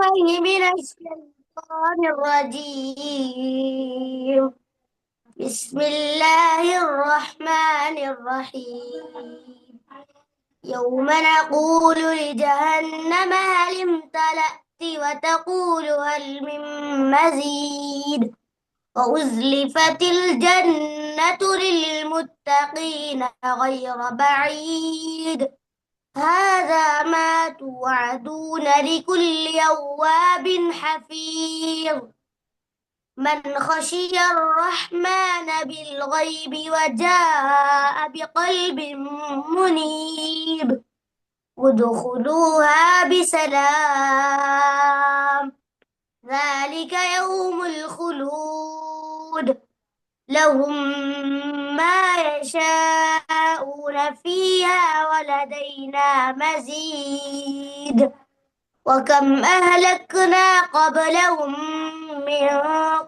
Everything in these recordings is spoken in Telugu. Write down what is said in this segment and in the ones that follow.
بالله من الشيطان الرجيم. بسم الله الرحمن الرحيم. يوم نقول لجهنم هل امتلأت وتقول هل من مزيد وأزلفت الجنة للمتقين غير بعيد هذا ما توعدون لكل أواب حفيظ من خشي الرحمن بالغيب وجاء بقلب منيب ادخلوها بسلام ذلك يوم الخلود لهم ما يشاءون فيها ولدينا مزيد وكم أهلكنا قبلهم من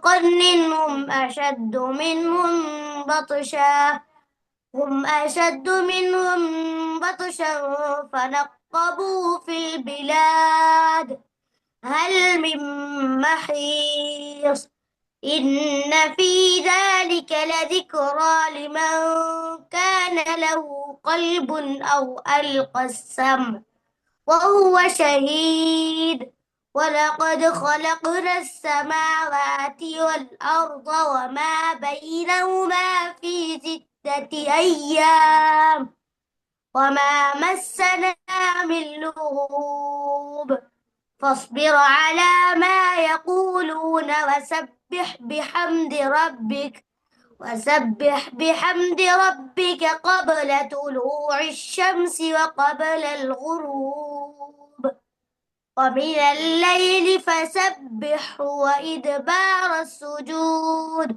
قرن هم أشد منهم بطشا فنقبوا في البلاد هل من محيص إن في ذلك لذكرى لمن كان له قلب أو ألقى السمع وهو شهيد ولقد خلقنا السماوات والأرض وما بينهما في 6 أيام وما مسنا من لغوب فاصبر على ما يقولون وسبح بحمد ربك قبل طلوع الشمس وقبل الغروب ومن الليل فسبحه وإدبار السجود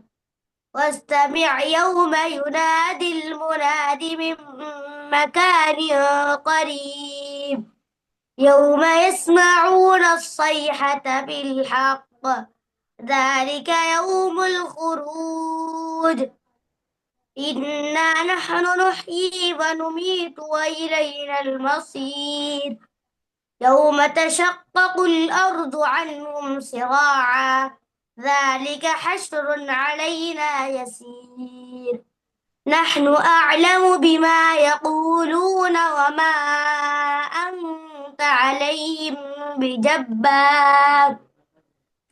واستمع يوم ينادي المناد من مكان قريب يوم يسمعون الصيحة بالحق ذلك يوم الخروج إنا نحن نحيي ونميت وإلينا المصير يوم تشقق الأرض عنهم سراعا ذلك حشر علينا يسير نحن أعلم بما يقولون وما أنت عليهم بجبار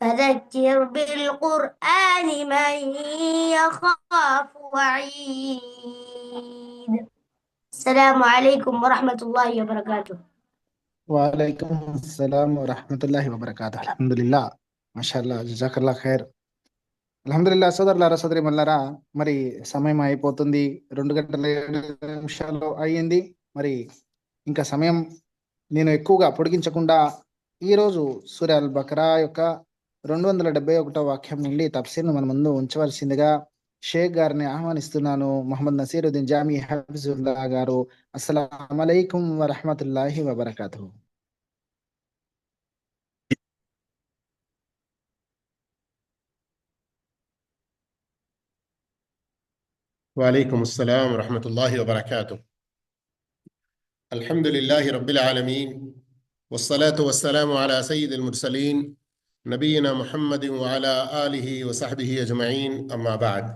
فذكر بالقرآن من يخاف وعيد السلام عليكم ورحمة الله وبركاته. వాలైకుం అస్సలాం వరహమతుల్లాహి వబర్కాతు. అల్హమ్దులిల్లా, మాషాల్లా, జజాకల్లా ఖైర్. అల్హమ్దులిల్లా. సోదరులారా, సోదరి మల్లారా, మరి సమయం అయిపోతుంది. 2 గంటల 7 నిమిషాలు అయ్యింది. మరి ఇంకా సమయం నేను ఎక్కువగా పొడిగించకుండా ఈరోజు సూరా అల్ బకరా యొక్క 271వ వాక్యం నుండి తఫ్సీర్ను మన ముందు ఉంచవలసిందిగా షేక్ గారిని ఆహ్వానిస్తున్నాను. మొహమ్మద్ నసీరుద్దీన్ జామీ హఫీజుల్లా గారు. అస్సలాము అలైకుం వరహమతుల్లాహి వబర్కాతుహు. وعليكم السلام ورحمة الله وبركاته. الحمد لله رب العالمين والصلاة والسلام على سيد المرسلين نبينا محمد وعلى آله وصحبه أجمعين أما بعد.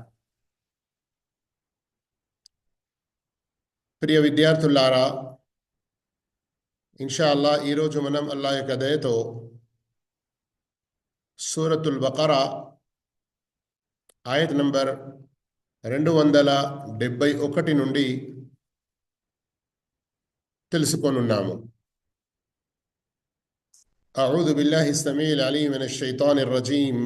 ప్రియ విద్యార్థులారా, ఇన్షాల్లా ఈరోజు మనం అల్లాహ్ యొక్క దయతో సూరతుల్ బకరా ఆయత్ నంబర్ 271 నుండి తెలుసుకోనున్నాము. అఊదు బిల్లాహి సమీల్ అలీమ్ మినష్ షైతానిర్ రజీమ్.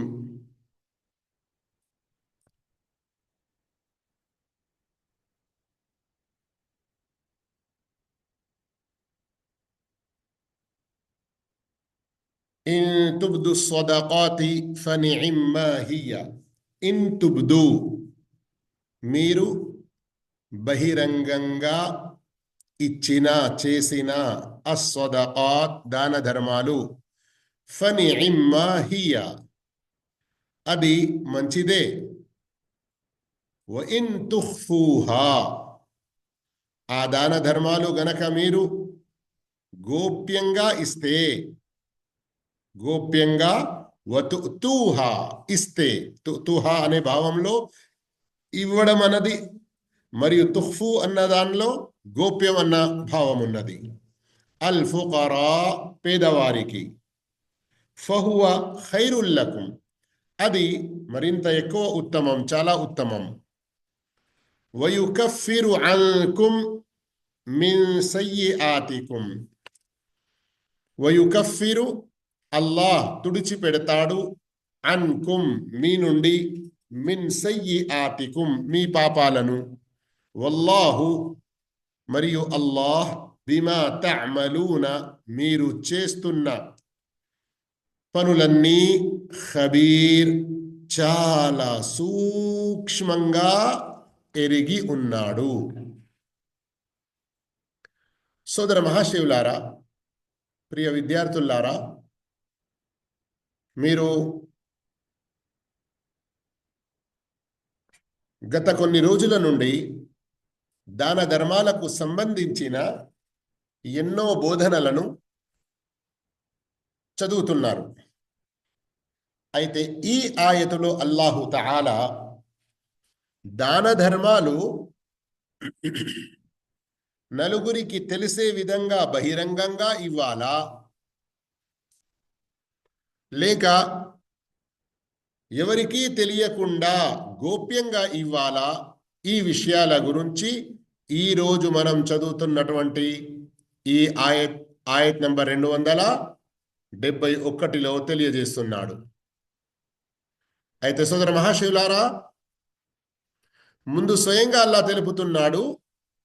ఇన్ తుబ్దు స్సదకాతి ఫనిఇమ్మా హియ. ఇన్ తుబ్దు, మీరు బహిరంగంగా ఇచ్చిన చేసిన అస్సదకాత్ దాన ధర్మాలు ఫనిఇమ్మా హియ అది మంచిదే. వ ఇన్ తుఖ్ఫూహా ఆ దాన ధర్మాలు గనక మీరు గోప్యంగా ఇస్తే గోప్యంగా, వతుతూహా ఇస్తే, తుతూహా అనే భావంలో ఇవ్వడం అన్నది, మరియు తుహ్ఫు అన్న దానిలో గోప్యం అన్న భావం ఉన్నది. అల్ ఫుకరా పేదవారికి, ఫహువ ఖైరుల్ లకుం అది మరింత ఎక్కువ ఉత్తమం, చాలా ఉత్తమం. వయుకఫిరు అన్కుం మిన్ సయ్యిఆతికుం వయుకఫిరు అల్లాహ్ తుడిచిపెడతాడు, అన్కుం మీ నుండి, మిన్ సయ్యిఆతికుం మీ పాపాలను, వల్లాహు మరియు అల్లాహ్ బిమా తఅమలూన మీరు చేస్తున్న పనులన్నీ ఖబీర్ చాలా సూక్ష్మంగా ఎరిగి ఉన్నాడు. సోదర మహాశివులారా, ప్రియ విద్యార్థులారా, మీరు గత కొన్ని రోజుల నుండి దాన ధర్మాలకు సంబంధించిన ఎన్నో బోధనలను చదువుతున్నారు. అయితే ఈ ఆయతులో అల్లాహు తఆలా దాన ధర్మాలు నలుగురికి తెలిసే విధంగా బహిరంగంగా ఇవ్వాలా, లేక ఎవరికీ తెలియకుండా గోప్యంగా ఇవ్వాలా, ఈ విషయాల గురించి ఈరోజు మనం చదువుతున్నటువంటి ఈ ఆయత్ నంబర్ 271లో తెలియజేస్తున్నాడు. అయితే సోదర మహాశివులారా, ముందు స్వయంగా అల్లాహ్ తెలుపుతున్నాడు,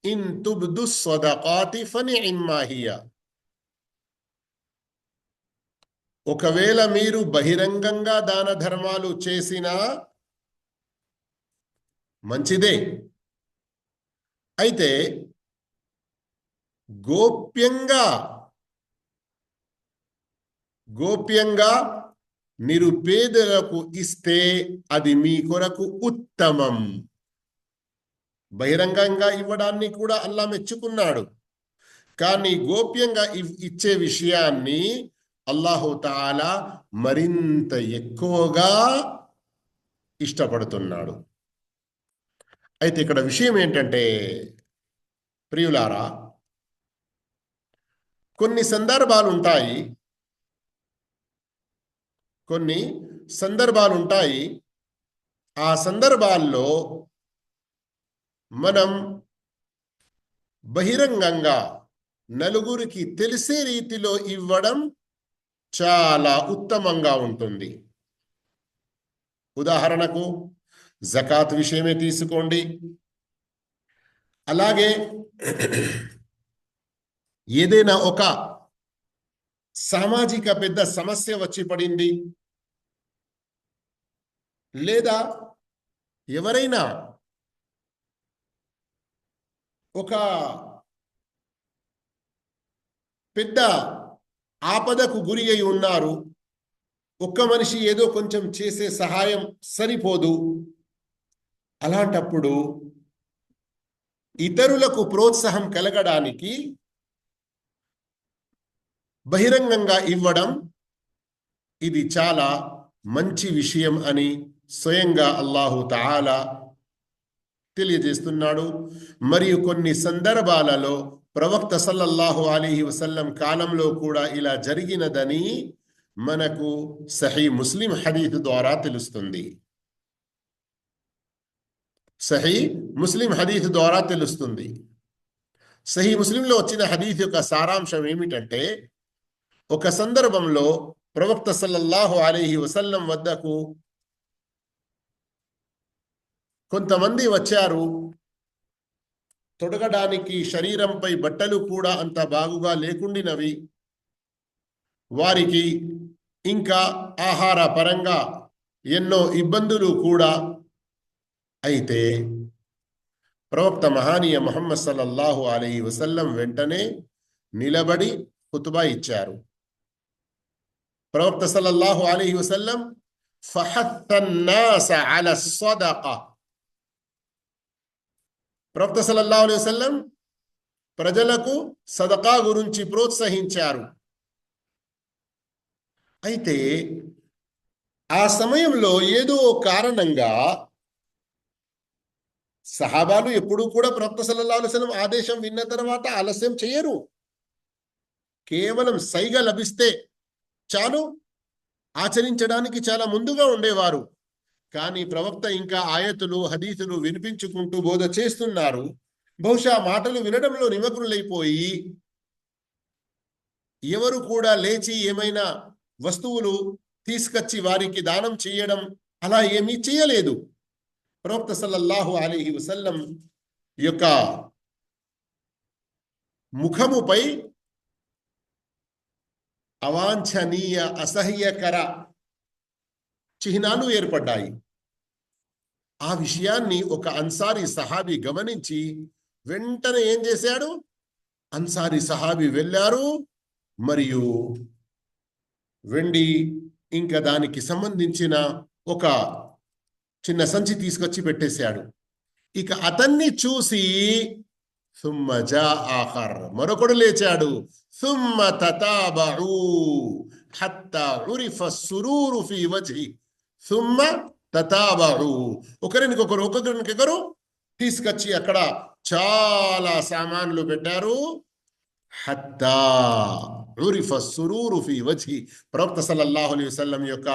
ఇన్ తుబ్దు స్సదకాతి ఫనిఇమ్మా హియ ఒకవేళ మీరు బహిరంగంగా దాన ధర్మాలు చేసినా మంచిదే. అయితే గోప్యంగా నిరుపేదలకు ఇస్తే అది మీ కొరకు ఉత్తమం. బహిరంగంగా ఇవ్వడాన్ని కూడా అల్లాహ్ మెచ్చుకున్నాడు, కానీ గోప్యంగా ఇచ్చే విషయాన్ని అల్లాహు తఆలా మరింత ఎక్కువగా ఇష్టపడుతున్నాడు. అయితే ఇక్కడ విషయం ఏంటంటే ప్రియులారా, కొన్ని సందర్భాలుంటాయి. ఆ సందర్భాల్లో మనం బహిరంగంగా నలుగురికి తెలిసే రీతిలో ఇవ్వడం చాలా ఉత్తమంగా ఉంటుంది. ఉదాహరణకు జకాత్ విషయమే తీసుకోండి. అలాగే ఏదైనా ఒక సామాజిక పెద్ద సమస్య వచ్చి పడింది, లేదా ఎవరైనా ఒక పెద్ద ఆపదకు గురి అయి ఉన్నారు, ఒక్క మనిషి ఏదో కొంచెం చేసే సహాయం సరిపోదు. అలాంటప్పుడు ఇతరులకు ప్రోత్సాహం కలగడానికి బహిరంగంగా ఇవ్వడం ఇది చాలా మంచి విషయం అని స్వయంగా అల్లాహు తఆలా తెలియజేస్తున్నాడు. మరియు కొన్ని సందర్భాలలో ప్రవక్త సల్లల్లాహు అలైహి వసల్లం కాలంలో కూడా ఇలా జరిగినదని మనకు సహీ ముస్లిం హదీత్ ద్వారా తెలుస్తుంది. సహీ ముస్లిం హదీత్ ద్వారా తెలుస్తుంది. సహీ ముస్లింలో వచ్చిన హదీత్ యొక్క సారాంశం ఏమిటంటే, ఒక సందర్భంలో ప్రవక్త సల్లల్లాహు అలైహి వసల్లం వద్దకు కొంతమంది వచ్చారు. తొడగడానికి శరీరంపై బట్టలు కూడా అంత బాగుగా లేకుండినవి. వారికి ఇంకా ఆహార పరంగా ఎన్నో ఇబ్బందులు కూడా. అయితే ప్రవక్త మహానీయ ముహమ్మద్ సల్లల్లాహు అలైహి వసల్లం వెంటనే నిలబడి ఖుతుబా ఇచ్చారు. ప్రవక్త సల్లల్లాహు అలైహి వసల్లం ఫహత్తన్నాస అలా సదకా, ప్రవక్త సల్లల్లాహు అలైహి వసల్లం ప్రజలకు సదకా గురించి ప్రోత్సహించారు. అయితే ఆ సమయంలో ఏదో కారణంగా సహాబాలు ఎప్పుడూ కూడా ప్రవక్త సల్లల్లాహు అలైహి వసల్లం ఆదేశం విన్న తర్వాత ఆలస్యం చేయరు. కేవలం సైగ లభిస్తే చాలు, ఆచరించడానికి చాలా ముందుగా ఉండేవారు. కానీ ప్రవక్త ఇంకా ఆయతులు హదీసులు వినిపించుకుంటూ బోధ చేస్తున్నారు. బహుశా మాటలు వినడంలో నిమగ్నులైపోయి ఎవరు కూడా లేచి ఏమైనా వస్తువులు తీసుకొచ్చి వారికి దానం చేయడం అలా ఏమీ చేయలేదు. ప్రవక్త సల్లల్లాహు అలైహి వసల్లం యొక్క ముఖముపై అవాంఛనీయ అసహ్యకర చిహ్నాలు ఏర్పడ్డాయి. ఆ విషయాన్ని ఒక అన్సారీ సహాబీ గమనించి వెంటనే ఏం చేశాడు? అన్సారీ సహాబీ వెళ్ళారు మరియు వెండి ఇంకా దానికి సంబంధించిన ఒక చిన్న సంచి తీసుకొచ్చి పెట్టేశాడు. ఇక అతన్ని చూసి ثم جاء آخر, మరొకడు లేచాడు. ثم تتابعوا حتى عرف السرور في وجهه. ثم تتابعوا, ఒకరికొకరు తీసుకొచ్చి అక్కడ చాలా సామాన్లు పెట్టారు. حتى عرف السرور في وجهه, ప్రవక్త సల్లల్లాహు అలైహి వసల్లం యొక్క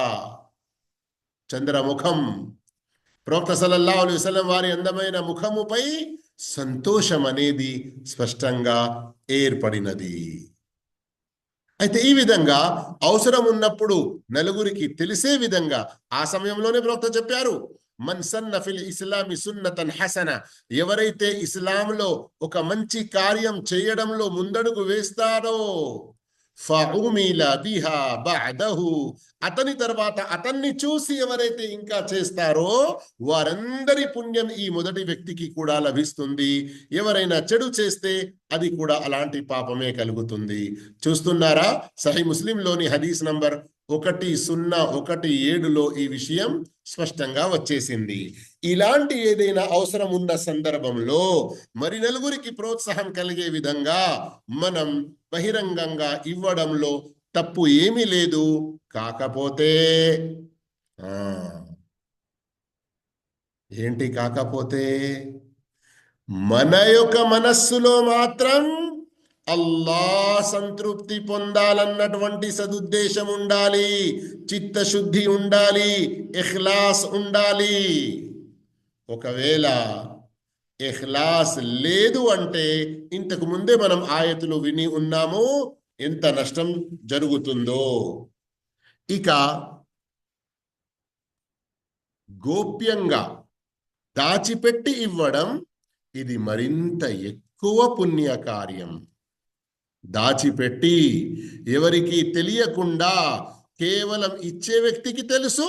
చంద్రముఖం, ప్రవక్త సల్లల్లాహు అలైహి వసల్లం వారి అందమైన ముఖముపై సంతోషం అనేది స్పష్టంగా ఏర్పడినది. అయితే ఈ విధంగా అవసరం ఉన్నప్పుడు నలుగురికి తెలిసే విధంగా ఆ సమయంలోనే ప్రవక్త చెప్పారు, మన్ సన్న ఫిల్ ఇస్లామి సున్నతన్ హసన, ఎవరైతే ఇస్లాంలో ఒక మంచి కార్యం చేయడంలో ముందడుగు వేస్తారో ఫఉమిల బిహా బఅదహు, అతని తర్వాత అతన్ని చూసి ఎవరైతే ఇంకా చేస్తారో వారందరి పుణ్యం ఈ మొదటి వ్యక్తికి కూడా లభిస్తుంది. ఎవరైనా చెడు చేస్తే అది కూడా అలాంటి పాపమే కలుగుతుంది. చూస్తున్నారా, సహీ ముస్లింలోని హదీస్ నంబర్ 1017లో ఈ విషయం స్పష్టంగా వచ్చేసింది. ఇలాంటి ఏదైనా అవసరం ఉన్న సందర్భంలో మరి నలుగురికి ప్రోత్సాహం కలిగే విధంగా మనం బహిరంగంగా ఇవ్వడంలో తప్పు ఏమీ లేదు. కాకపోతే ఏంటి కాకపోతే మన యొక్క మనస్సులో మాత్రం అల్లాహ్ సంతృప్తి పొందాలన్నటువంటి సదుద్దేశం ఉండాలి, చిత్తశుద్ధి ఉండాలి, ఇఖ్లాస్ ఉండాలి. ఒకవేళ ఇఖ్లాస్ లేదు అంటే ఇంతకు ముందే మనం ఆయతులు విని ఉన్నాము ఎంత నష్టం జరుగుతుందో. ఇక గోప్యంగా దాచిపెట్టి ఇవ్వడం ఇది మరింత ఎక్కువ పుణ్యకార్యం. దాచిపెట్టి ఎవరికి తెలియకుండా కేవలం ఇచ్చే వ్యక్తికి తెలుసు,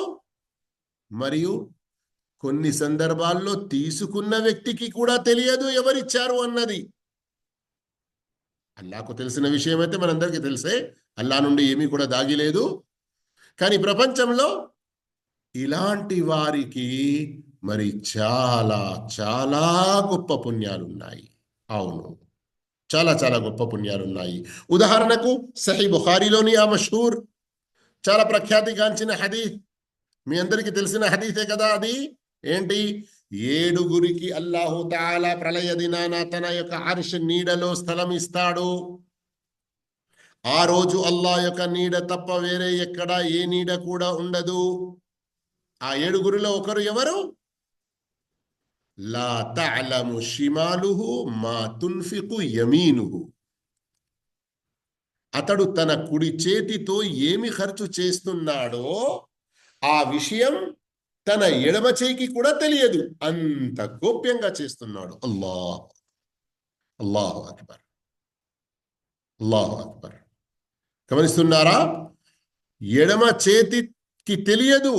మరియు కొన్ని సందర్భాల్లో తీసుకున్న వ్యక్తికి కూడా తెలియదు ఎవరిచ్చారు అన్నది. అల్లాహకు తెలిసిన విషయం అయితే మనందరికీ తెలిసే, అల్లా నుండి ఏమీ కూడా దాగిలేదు. కానీ ప్రపంచంలో ఇలాంటి వారికి మరి చాలా చాలా గొప్ప పుణ్యాలు ఉన్నాయి. అవును, చాలా చాలా గొప్ప పుణ్యాలు ఉన్నాయి. ఉదాహరణకు సహీ బుఖారీలోని ఆ మషహూర్ చాలా ప్రఖ్యాతిగాంచిన హదీస్, మీ అందరికీ తెలిసిన హదీసే కదా అది. ఏంటి? 7 అల్లాహు తఆలా ప్రళయ దినాన తన యొక్క అర్ష్ నీడలో స్థలం ఇస్తాడు. ఆ రోజు అల్లాహ్ యొక్క నీడ తప్ప వేరే ఎక్కడ ఏ నీడ కూడా ఉండదు. ఆ 7 ఒకరు ఎవరు? లా తఅలము షిమాలుహు మా తున్ఫికు యమీనుహు, అతడు తన కుడి చేతితో ఏమి ఖర్చు చేస్తున్నాడో ఆ విషయం తన ఎడమ చేయికి కూడా తెలియదు, అంత గోప్యంగా చేస్తున్నాడు. అల్లాహ్ అల్లాహు అక్బర్, అల్లాహు అక్బర్. గమనిస్తున్నారా? ఎడమ చేతికి తెలియదు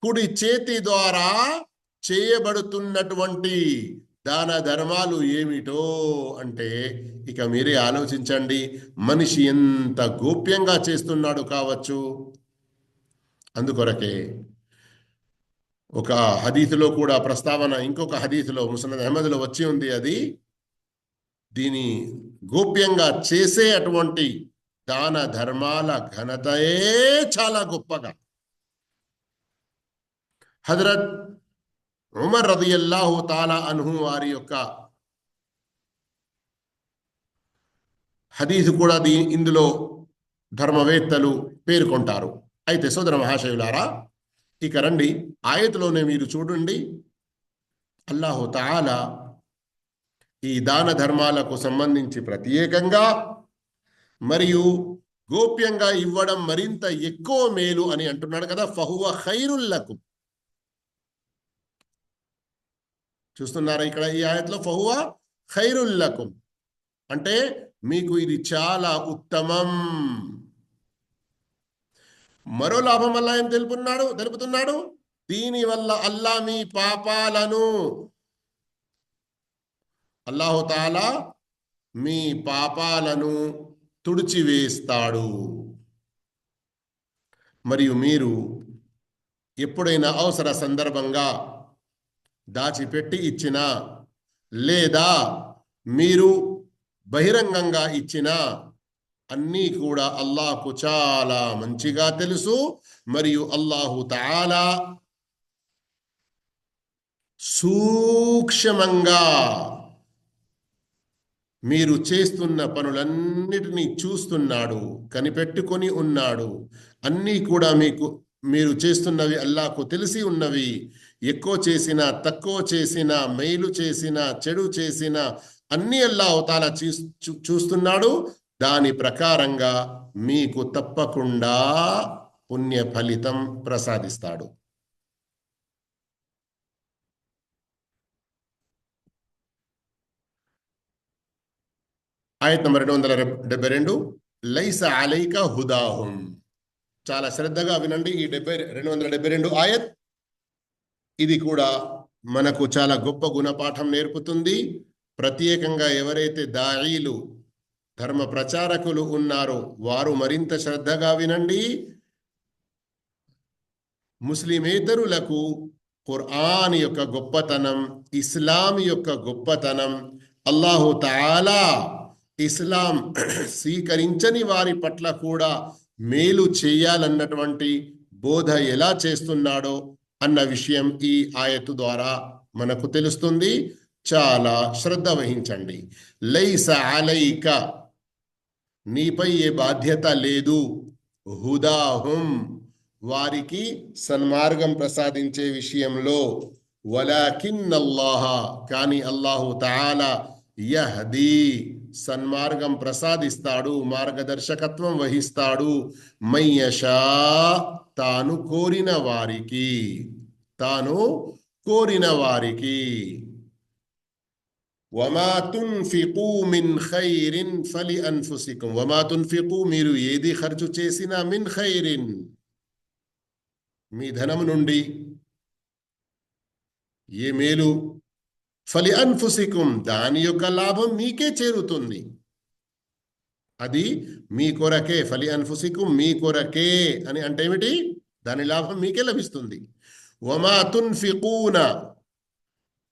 కుడి చేతి ద్వారా చేయబడుతున్నటువంటి దాన ధర్మాలు ఏమిటో. అంటే ఇక మీరే ఆలోచించండి, మనిషి ఎంత గోప్యంగా చేస్తున్నాడు కావచ్చు. అందుకొరకే ఒక హదీసులో కూడా ప్రస్తావన, ఇంకొక హదీసులో ముస్నద్ అహ్మద్లో వచ్చి ఉంది. అది దీని గోప్యంగా చేసే అటువంటి దాన ధర్మాల ఘనతయే చాలా గొప్పగా. హజరత్ ఉమర్ రదియల్లాహు తాలా అన్హు వారి యొక్క హదీసు కూడా ఇందులో ధర్మవేత్తలు పేర్కొంటారు. అయితే సోదర మహాశయులారా, ఇక రండి ఆయతులోనే మీరు చూడండి, అల్లాహు తాలా ఈ దాన ధర్మాలకు సంబంధించి ప్రత్యేకంగా మరియు గోప్యంగా ఇవ్వడం మరింత ఎక్కువ మేలు అని అంటున్నాడు కదా. ఫహువ ఖైరుల్లకుం. చూస్తున్నారా ఇక్కడ ఈ ఆయత్లో ఫహువ ఖైరుల్లకుం అంటే మీకు ఇది చాలా ఉత్తమం. మరో లాభం అల్లా ఏం తెలుపుతున్నాడు, దీనివల్ల అల్లా మీ పాపాలను, అల్లాహు తాలా మీ పాపాలను తుడిచివేస్తాడు. మరియు మీరు ఎప్పుడైనా అవసర సందర్భంగా దాచిపెట్టి ఇచ్చినా లేదా మీరు బహిరంగంగా ఇచ్చినా అన్నీ కూడా అల్లాహకు చాలా మంచిగా తెలుసు. మరియు అల్లాహు తాలా సూక్ష్మంగా మీరు చేస్తున్న పనులన్నిటినీ చూస్తున్నాడు, కనిపెట్టుకొని ఉన్నాడు. అన్నీ కూడా మీరు చేస్తున్నవి అల్లాహకు తెలిసి ఉన్నవి. ఎక్కువ చేసినా తక్కువ చేసినా, మేలు చేసినా చెడు చేసినా అన్నీ అల్లాహు తాలా చూస్తున్నాడు. దాని ప్రకారంగా మీకు తప్పకుండా పుణ్య ఫలితం ప్రసాదిస్తాడు. ఆయత్ నంబర్ 272, లైస అలైక హుదాహుం. చాలా శ్రద్ధగా వినండి ఈ 272 ఆయత్. ఇది కూడా మనకు చాలా గొప్ప గుణపాఠం నేర్పుతుంది. ప్రత్యేకంగా ఎవరైతే దాయీలు, ధర్మ ప్రచారకులు ఉన్నారో వారు మరింత శ్రద్ధగా వినండి. ముస్లిమేతరులకు ఖురాన్ యొక్క గొప్పతనం, ఇస్లాం యొక్క గొప్పతనం, అల్లాహు తాలా ఇస్లాం స్వీకరించని వారి పట్ల కూడా మేలు చేయాలన్నటువంటి బోధ ఎలా చేస్తున్నాడో అన్న విషయం ఈ ఆయతు ద్వారా మనకు తెలుస్తుంది. చాలా శ్రద్ధ వహించండి. లైస అలైక, నీపై ఏ బాధ్యత లేదు, హుదాహుం, వారికి సన్మార్గం ప్రసాదించే విషయంలో, వలాకిన్నల్లాహ, కానీ అల్లాహు తాలా యహ్దీ, సన్మార్గం ప్రసాదిస్తాడు, మార్గదర్శకత్వం వహిస్తాడు, మయ్యషా, తాను కోరిన వారికి. వమా తున్ఫికూ మిన్ ఖైరిన్ ఫలి అన్ఫుసికుం. వమా తున్ఫికూ, మీరు ఏది ఖర్చు చేసినా, మిన్ ఖైరిన్, మీ ధనం నుండి ఏ మేలు, ఫలి అన్ఫుసికుం, దాని యొక్క లాభం మీకే చేరుతుంది. అది మీ కొరకే. ఫలి అన్ఫుసికుం, మీ కొరకే అని అంటే ఏమిటి, దాని లాభం మీకే లభిస్తుంది. వమా తున్ఫికూన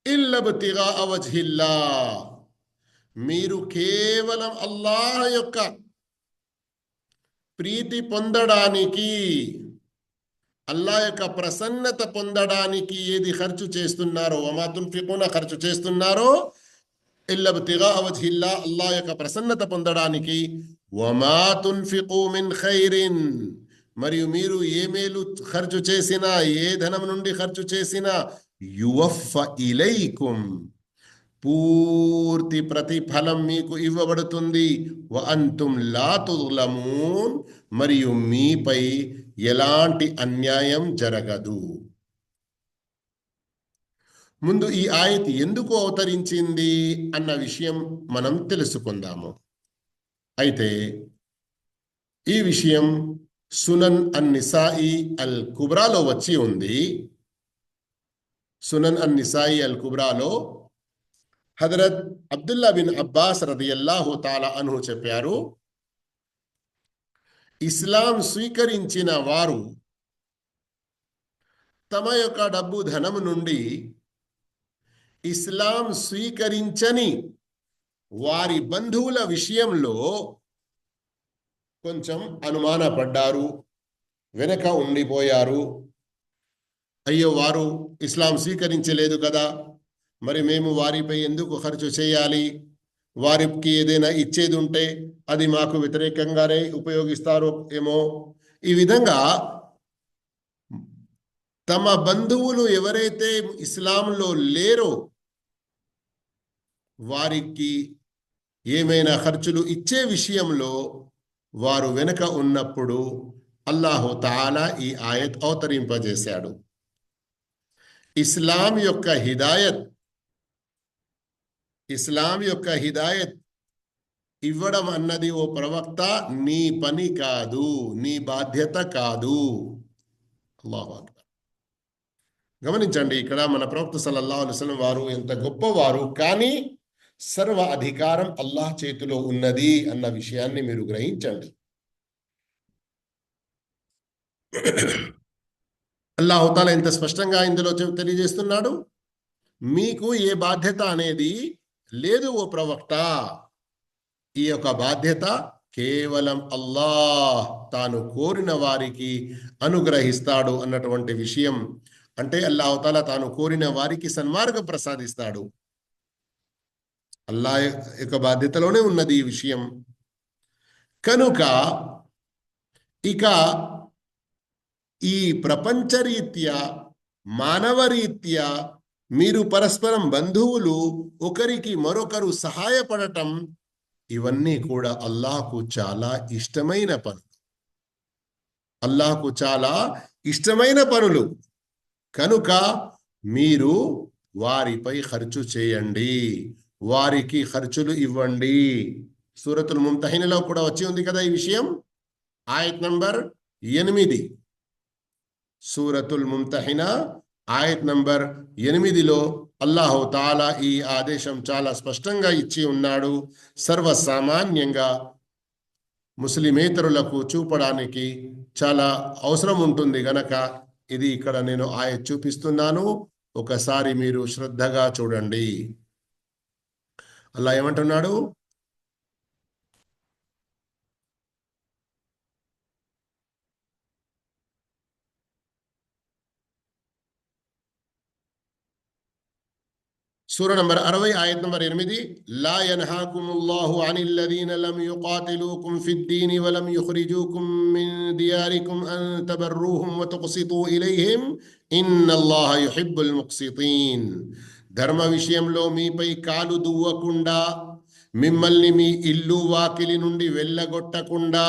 ఇల్లా ఇబ్తిగాఅ వజ్హిల్లాహ్, మీరు కేవలం అల్లాహ్ యొక్క ప్రీతి పొందడానికి, అల్లాహ్ యొక్క ప్రసన్నత పొందడానికి ఏది ఖర్చు చేస్తున్నారో, వమా తున్ఫికూన ఖర్చు చేస్తున్నారో, ఇల్లా ఇబ్తిగాఅ వజ్హిల్లాహ్, అల్లాహ్ యొక్క ప్రసన్నత పొందడానికి. వమా తున్ఫికూ మిన్ ఖైరిన్, మరియు మీరు ఏ మేలు ఖర్చు చేసినా, ఏ ధనం నుండి ఖర్చు చేసినా, యువఫ్ఫ ఇలైకుం, పూర్తి ప్రతిఫలం మీకు ఇవ్వబడుతుంది. వ అంతుం లా తుజ్లమూన్, మరియు మీపై ఎలాంటి అన్యాయం జరగదు. ముందు ఈ ఆయత్ ఎందుకు అవతరించింది అన్న విషయం మనం తెలుసుకుందాము. అయితే ఈ విషయం సునన్ అన్-నిసాయి అల్ కుబ్రాలో వచ్చి ఉంది. సునన్ అన్-నిసాయి అల్ కుబ్రాలో హజరత్ అబ్దుల్లా బిన్ అబ్బాస్ రదియల్లాహు తాలా అన్హు చెప్పారు, ఇస్లాం స్వీకరించిన వారు తమ యొక్క డబ్బు ధనము నుండి ఇస్లాం స్వీకరించని వారి బంధువుల విషయంలో కొంచెం అనుమానపడ్డారు, వెనక ఉండిపోయారు. అయ్యో, వారు ఇస్లాం స్వీకరించలేదు కదా, మరి మేము వారిపై ఎందుకు ఖర్చు చేయాలి? వారికి ఏదైనా ఇచ్చేది ఉంటే అది మాకు వ్యతిరేకంగానే ఉపయోగిస్తారో ఏమో. ఈ విధంగా తమ బంధువులు ఎవరైతే ఇస్లాంలో లేరో వారికి ఏమైనా ఖర్చులు ఇచ్చే విషయంలో వారు వెనుక ఉన్నప్పుడు అల్లాహు తాలా ఈ ఆయత్ అవతరింపజేశాడు. ఇస్లాం యొక్క హిదాయత్ ఇవ్వడం అన్నది ఓ ప్రవక్త నీ పని కాదు, నీ బాధ్యత కాదు. అల్లాహు అక్బర్. గమనించండి, ఇక్కడ మన ప్రవక్త సల్లల్లాహు అలైహి వసల్లం వారు ఎంత గొప్పవారు, కానీ సర్వ అధికారం అల్లాహ్ చేతిలో ఉన్నది అన్న విషయాన్ని మీరు గ్రహించండి. అల్లాహు తాలా ఎంత స్పష్టంగా ఇందులో తెలియజేస్తున్నాడు, మీకు ఏ బాధ్యత అనేది లేదు ఓ ప్రవక్త. ఈ యొక్క బాధ్యత కేవలం అల్లాహ్ తాను కోరిన వారికి అనుగ్రహిస్తాడు అన్నటువంటి విషయం. అంటే అల్లాహు తాలా తాను కోరిన వారికి సన్మార్గం ప్రసాదిస్తాడు. అల్లాహ్ యొక్క బాధ్యతలోనే ఉన్నది ఈ విషయం. కనుక ఇక ఈ ప్రపంచరీత్యా, మానవరీత్యా మీరు పరస్పరం బంధువులు ఒకరికి మరొకరు సహాయపడటం, ఇవన్నీ కూడా అల్లాహకు చాలా ఇష్టమైన పనులు. అల్లాహకు చాలా ఇష్టమైన పనులు. కనుక మీరు వారిపై ఖర్చు చేయండి, వారికి ఖర్చులు ఇవ్వండి. సూరతుల్ ముంతహినలో కూడా వచ్చి ఉంది కదా ఈ విషయం. ఆయత్ నంబర్ 8, సూరతుల్ ముంతహిన ఆయత్ నంబర్ 8లో అల్లాహు తాలా ఈ ఆదేశం చాలా స్పష్టంగా ఇచ్చి ఉన్నాడు. సర్వసామాన్యంగా ముస్లిమేతరులకు చూపడానికి చాలా అవసరం ఉంటుంది గనక ఇది ఇక్కడ నేను ఆయత్ చూపిస్తున్నాను. ఒకసారి మీరు శ్రద్ధగా చూడండి. అల్లాహ్ ఏమంటున్నాడు? సూర నంబర్ 60 ఆయత్ నంబర్ 8, లా యన్హాకుముల్లాహు అనిల్లదీన లం యుకాతిలూకుం ఫిద్దీన్ వలం యుఖ్రిజూకుం మిన్ దియారికుం అన్ తబర్రూహుం వతుక్సితూ ఇలైహిం ఇన్నల్లాహ యుహిబ్బుల్ ముక్సితీన్. ధర్మ విషయంలో మీపై కాలు దువ్వకుండా, మిమ్మల్ని మీ ఇల్లు వాకిలి నుండి వెళ్ళగొట్టకుండా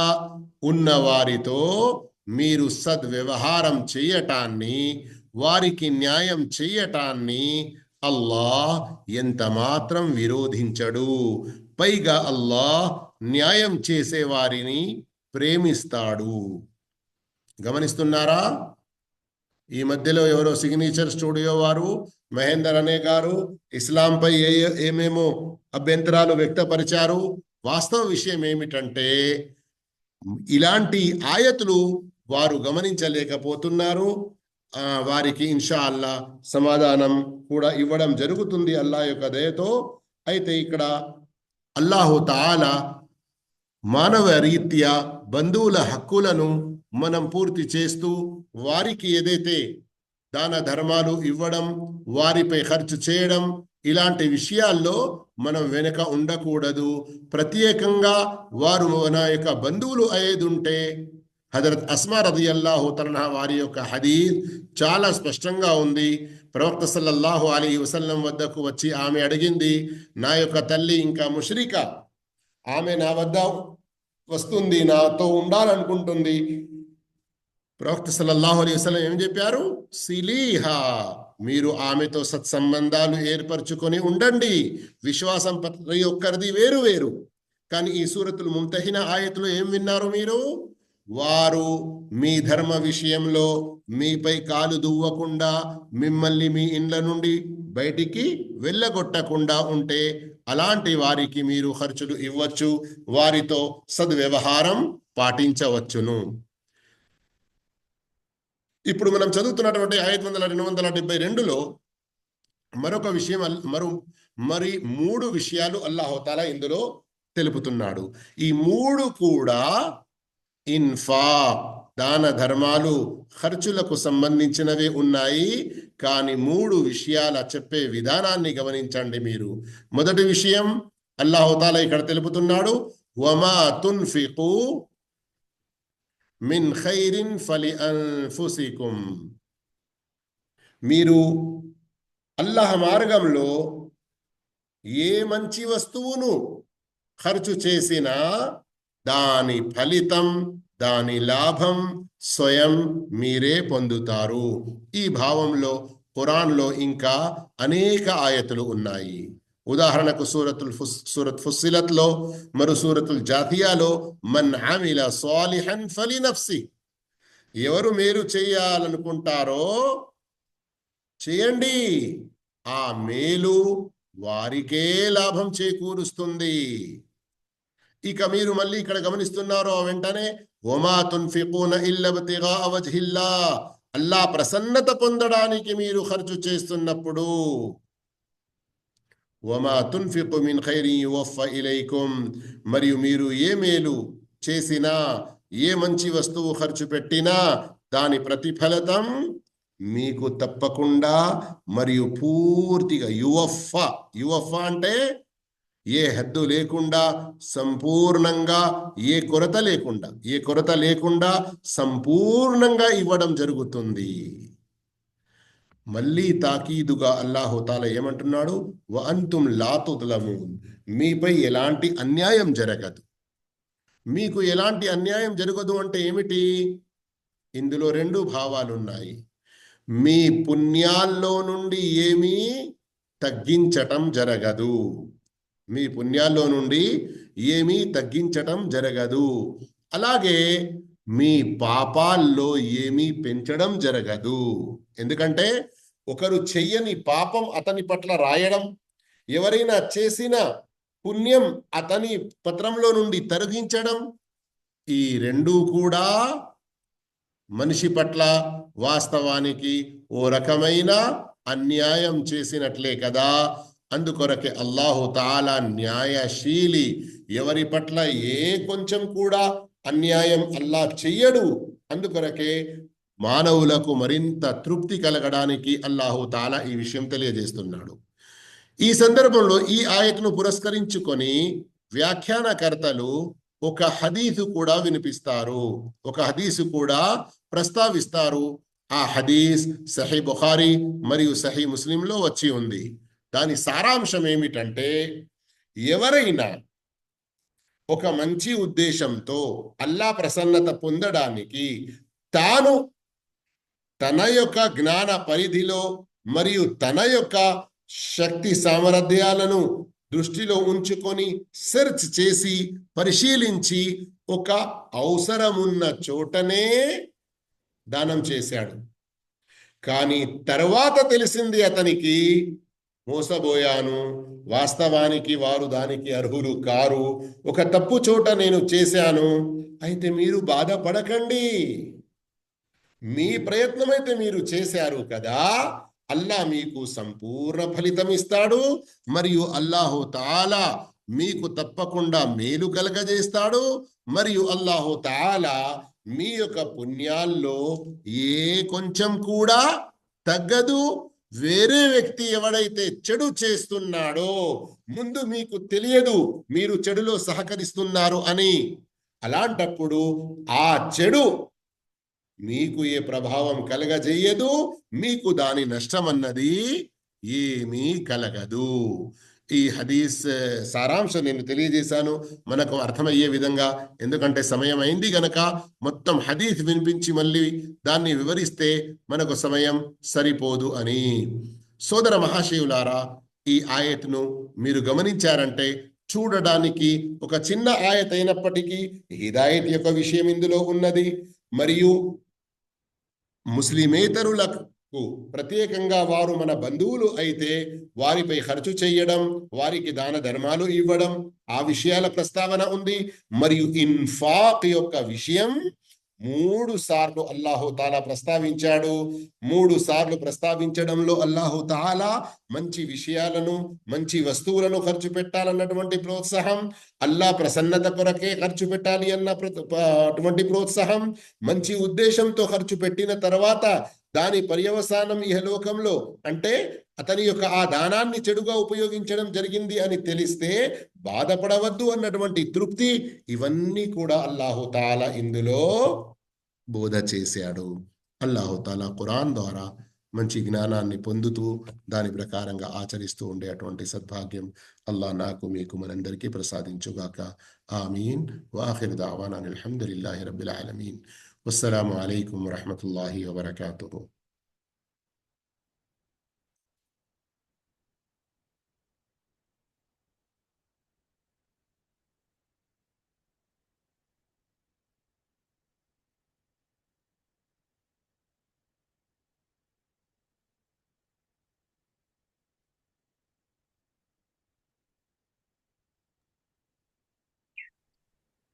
ఉన్న వారితో మీరు సద్వ్యవహారం చేయటాన్ని, వారికి న్యాయం చేయటాన్ని అల్లాహ్ ఎంత మాత్రం విరోధించడు. పైగా అల్లాహ్ న్యాయం చేసే వారిని ప్రేమిస్తాడు. గమనిస్తున్నారా? ఈ మధ్యలో ఎవరో సిగ్నేచర్ స్టూడియో వారు, మహేందర్ అనే గారు ఇస్లాంపై ఏమేమో అభ్యంతరాలు వ్యక్తపరిచారు. వాస్తవ విషయం ఏమిటంటే ఇలాంటి ఆయతులు వారు గమనించలేకపోతున్నారు. వారికి ఇన్షా అల్లా సమాధానం కూడా ఇవ్వడం జరుగుతుంది అల్లాహ్ యొక్క దయతో. అయితే ఇక్కడ అల్లాహు తాలా మానవ రీత్యా బంధువుల హక్కులను మనం పూర్తి చేస్తూ వారికి ఏదైతే దాన ధర్మాలు ఇవ్వడం, వారిపై ఖర్చు చేయడం, ఇలాంటి విషయాల్లో మనం వెనుక ఉండకూడదు. ప్రత్యేకంగా వారు మన యొక్క బంధువులు అయ్యేదుంటే హజరత్ అస్మా రదియల్లాహు తఆలా వారి యొక్క హదీస్ చాలా స్పష్టంగా ఉంది. ప్రవక్త సల్లల్లాహు అలైహి వసల్లం వద్దకు వచ్చి ఆమె అడిగింది, నా యొక్క తల్లి ఇంకా ముష్రిక, ఆమె నా వద్ద వస్తుంది, నాతో ఉండాలనుకుంటుంది. ప్రవక్త సల్లల్లాహు అలైహి వసల్లం ఏం చెప్పారు? సిలీహా, మీరు ఆమెతో సత్సంబంధాలు ఏర్పరచుకొని ఉండండి. విశ్వాసం ప్రతి ఒక్కరిది వేరు వేరు. కానీ ఈ సూరతుల్ ముంతహిన ఆయతులో ఏం విన్నారు మీరు? వారు మీ ధర్మ విషయంలో మీపై కాలు దువ్వకుండా, మిమ్మల్ని మీ ఇండ్ల నుండి బయటికి వెళ్ళగొట్టకుండా ఉంటే అలాంటి వారికి మీరు ఖర్చులు ఇవ్వచ్చు, వారితో సద్వ్యవహారం పాటించవచ్చును. ఇప్పుడు మనం చదువుతున్నటువంటి 272లో మరొక విషయం, మరి 3 విషయాలు అల్లాహు తాలా ఇందులో తెలుపుతున్నాడు. ఈ 3 కూడా ఇన్ఫాక్ దాన ధర్మాలు ఖర్చులకు సంబంధించినవే ఉన్నాయి. కానీ 3 విషయాల చెప్పే విధానాన్ని గమనించండి మీరు. మొదటి విషయం అల్లాహుతాలా ఇక్కడ తెలుపుతున్నాడు, వమా తున్ఫికు మిన్ ఖైరిన్ ఫలి అన్ఫుసికుం. మీరు అల్లాహ్ మార్గంలో ఏ మంచి వస్తువును ఖర్చు చేసినా దాని ఫలితం, దాని లాభం స్వయం మీరే పొందుతారు. ఈ భావంలో ఖురాన్లో ఇంకా అనేక ఆయతులు ఉన్నాయి. ఉదాహరణకు సూరత్ ఫుస్సిలత్లో, మరో సూరతుల్ జాథియాలో మన్ అమిల సాలిహన్ ఫలి నఫ్సి, ఎవరు మేలు చేయాలనుకుంటారో చేయండి, ఆ మేలు వారికే లాభం చేకూరుస్తుంది. ఇక మీరు మళ్ళీ ఇక్కడ గమనిస్తున్నారో వెంటనే వమా తున్ఫికూన ఇల్లా ఇబ్తిగా వజ్హిల్లా, అల్లా ప్రసన్నత పొందడానికి మీరు ఖర్చు చేస్తున్నప్పుడు వమా తున్ఫికు మిన్ ఖైరిన్ యువఫ్ఫ ఇలైకుం, మరియు మీరు ఏ మేలు చేసినా, ఏ మంచి వస్తువు ఖర్చు పెట్టినా దాని ప్రతిఫలితం మీకు తప్పకుండా మరియు పూర్తిగా యువఫ్ఫ అంటే ఏ హద్దు లేకుండా, సంపూర్ణంగా, ఏ కొరత లేకుండా సంపూర్ణంగా ఇవ్వడం జరుగుతుంది. మళ్ళీ తాకీదుగా అల్లాహుతాలా ఏమంటున్నాడు, వ అంతుం లా తుజ్లమూన్, మీపై ఎలాంటి అన్యాయం జరగదు. మీకు ఎలాంటి అన్యాయం జరగదు అంటే ఏమిటి? ఇందులో 2 భావాలున్నాయి. మీ పుణ్యాల్లో నుండి ఏమీ తగ్గించటం జరగదు, మీ పుణ్యాల్లో నుండి ఏమీ తగ్గించటం జరగదు. అలాగే మీ పాపాల్లో ఏమీ పెంచడం జరగదు. ఎందుకంటే ఒకరు చెయ్యని పాపం అతని పట్ల రాయడం, ఎవరైనా చేసిన పుణ్యం అతని పత్రంలో నుండి తొలగించడం, ఈ 2 కూడా మనిషి పట్ల వాస్తవానికి ఓ రకమైన అన్యాయం చేసినట్లే కదా. అందుకొరకే అల్లాహు తాలా న్యాయశీలి, ఎవరి పట్ల ఏ కొంచెం కూడా అన్యాయం అల్లాహ్ చెయ్యడు. అందుకొరకే మానవులకు మరింత తృప్తి కలగడానికి అల్లాహు తాలా ఈ విషయం తెలియజేస్తున్నాడు. ఈ సందర్భంలో ఈ ఆయతను పురస్కరించుకొని వ్యాఖ్యానకర్తలు ఒక హదీసు కూడా వినిపిస్తారు, ఒక హదీసు కూడా ప్రస్తావిస్తారు. ఆ హదీస్ సహీ బుఖారీ మరియు సహీ ముస్లింలో వచ్చి ఉంది. దాని సారాంశం ఏమిటంటే, ఎవరైనా ఒక మంచి ఉద్దేశంతో అల్లా ప్రసన్నత పొందడానికి తాను తన యొక్క జ్ఞాన పరిధిలో మరియు తన యొక్క శక్తి సామర్థ్యాలను దృష్టిలో ఉంచుకొని సెర్చ్ చేసి పరిశీలించి ఒక అవసరమున్న చోటనే దానం చేశాడు. కానీ తర్వాత తెలిసింది అతనికి, మోసపోయాను, వాస్తవానికి వారు దానికి అర్హులు కారు, ఒక తప్పు చోట నేను చేశాను. అయితే మీరు బాధపడకండి, మీ ప్రయత్నమైతే మీరు చేశారు కదా, అల్లా మీకు సంపూర్ణ ఫలితం ఇస్తాడు. మరియు అల్లాహు తాలా మీకు తప్పకుండా మేలు కలగజేస్తాడు. మరియు అల్లాహు తాలా మీ యొక్క పుణ్యాల్లో ఏ కొంచెం కూడా తగ్గదు. వేరే వ్యక్తి ఎవడైతే చెడు చేస్తున్నాడో ముందు మీకు తెలియదు మీరు చెడులో సహకరిస్తున్నారు అని. అలాంటప్పుడు ఆ చెడు మీకు ఏ ప్రభావం కలగజేయదు, మీకు దాని నష్టం అన్నది ఏమీ కలగదు. ఈ హదీస్ సారాంశం నేను తెలియజేశాను మనకు అర్థమయ్యే విధంగా. ఎందుకంటే సమయం అయింది గనక మొత్తం హదీస్ వినిపించి మళ్ళీ దాన్ని వివరిస్తే మనకు సమయం సరిపోదు అని. సోదర మహాశయులారా, ఈ ఆయత్ను మీరు గమనించారంటే చూడడానికి ఒక చిన్న ఆయత్ అయినప్పటికీ హిదాయత్ యొక్క విషయం ఇందులో ఉన్నది. మరియు ముస్లిమేతరులకు ప్రత్యేకంగా వారు మన బంధువులు అయితే వారిపై ఖర్చు చేయడం, వారికి దాన ధర్మాలు ఇవ్వడం, ఆ విషయాల ప్రస్తావన ఉంది. మరియు ఇన్ఫాక్ యొక్క విషయం మూడు సార్లు అల్లాహు తాలా ప్రస్తావించాడు. మూడు సార్లు ప్రస్తావించడంలో అల్లాహు తాలా మంచి విషయాలను, మంచి వస్తువులను ఖర్చు పెట్టాలన్నటువంటి ప్రోత్సాహం, అల్లా ప్రసన్నత కొరకే ఖర్చు పెట్టాలి అన్న అటువంటి ప్రోత్సాహం, మంచి ఉద్దేశంతో ఖర్చు పెట్టిన తర్వాత దాని పర్యవసానం ఇహలోకంలో అంటే అతని యొక్క ఆ దానాన్ని చెడుగా ఉపయోగించడం జరిగింది అని తెలిస్తే బాధపడవద్దు అన్నటువంటి తృప్తి, ఇవన్నీ కూడా అల్లాహు తాలా ఇందులో బోధ చేశాడు. అల్లాహు తాలా ఖురాన్ ద్వారా మంచి జ్ఞానాన్ని పొందుతూ దాని ప్రకారంగా ఆచరిస్తూ ఉండే అటువంటి సద్భాగ్యం అల్లాహ్ నాకు మీకు మనందరికీ ప్రసాదించుగాక. ఆమీన్. వాఖిర్ దావానా అల్హమ్దులిల్లాహి రబ్బిల్ ఆలమీన్. వస్సలాము అలైకుం వరహ్మతుల్లాహి వబరకాతుహు.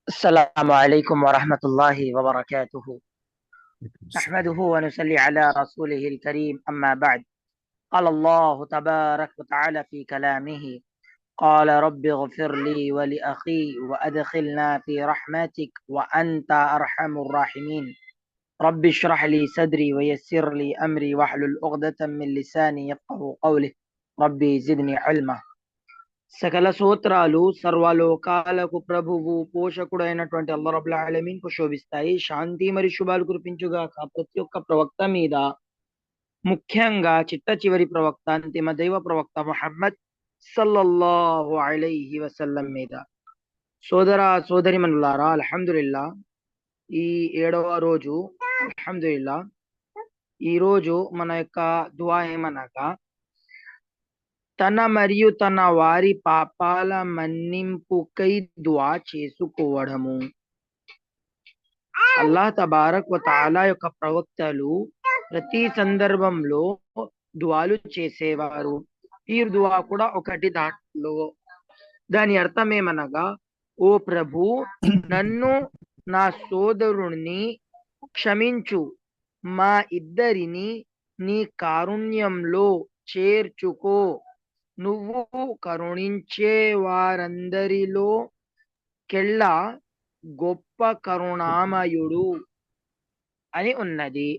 السلام عليكم ورحمة الله وبركاته. نحمده ونصلي على رسوله الكريم. أما بعد، قال الله تبارك وتعالى في كلامه: قال رب اغفر لي ولأخي وأدخلنا في رحمتك وأنت أرحم الراحمين. رب اشرح لي صدري ويسر لي أمري واحلل عقدة من لساني يفقهوا قولي. ربي زدني علما. సకల సూత్రాలు సర్వలోకాలకు ప్రభువు పోషకుడు అయినటువంటి అల్లాహ్ రబ్బుల్ ఆలమీన్ కు శోభిస్తాయి. శాంతి మరియు శుభాలు కురిపించుగాక ప్రతి ఒక్క ప్రవక్త మీద, ముఖ్యంగా చిట్ట చివరి ప్రవక్త, అంతిమ దైవ ప్రవక్త ముహమ్మద్ సల్లల్లాహు అలైహి వసల్లం మీద. సోదర సోదరిమనులారా, అల్హమ్దులిల్లా ఈ 7వ రోజు, అల్హమ్దులిల్లా ఈ రోజు మన యొక్క దువా ఏమనగా, తన మరియు తన వారి పాపాల మన్నింపుకై దువా చేసుకోవడము. అల్లాహ్ తబారక్ వ తాలా యొక్క ప్రవక్తలు ప్రతి సందర్భంలో దువాలు చేసేవారు. ఈ దువా కూడా ఒకటి దాంట్లో. దాని అర్థం ఏమనగా, ఓ ప్రభు, నన్ను నా సోదరుణ్ణి క్షమించు, మా ఇద్దరిని నీ కారుణ్యంలో చేర్చుకో, నువ్వు కరుణించే వారందరిలో కెల్లా గొప్ప కరుణామయుడు అని ఉన్నది.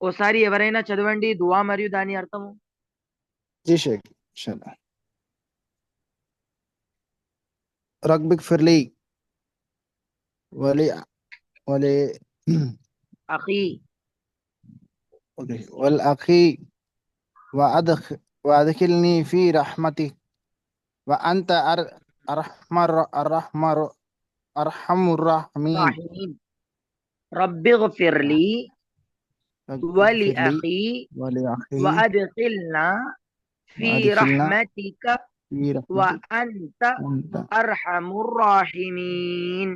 ఓసారి ఎవరైనా చదవండి దువా మరియు దాని అర్థము. जी शेख इंशाल्लाह. रब इग़फिर ली वली वली అఖీ वल अखी वअदखिलनी फी रहमतिक व अंत अरहमुर राहिमीन. రాహిమీన్. రబ్బిగ్ఫిర్ లీ వలి అఖీ वली अखी వఅద్ఖిల్నా ఫీ वअदखिलना రహ్మతిక फी रहमतिक వఅంత अंत. అర్హముర్ రాహిమీన్.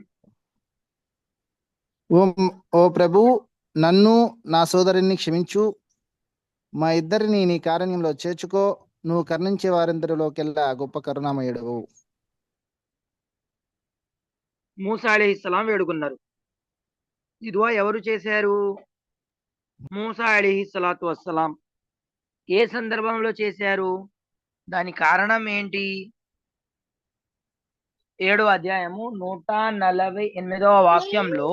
ఓ ప్రభు, నన్ను నా సోదరుని క్షమించు, మా ఇద్దరిని నీ కారుణ్యంలో చేర్చుకో, నువ్వు కరుణించే వారందరిలోకెల్లా గొప్ప కరుణామయుడు. మూసా అలైహిస్సలాం వేడుకున్నారు. ఈ దువా ఎవరు చేశారు? మూసా అలైహిస్సలాతు వస్సలాం. ఏ సందర్భంలో చేశారు? దాని కారణం ఏంటి? 7వ అధ్యాయము 148వ వాక్యంలో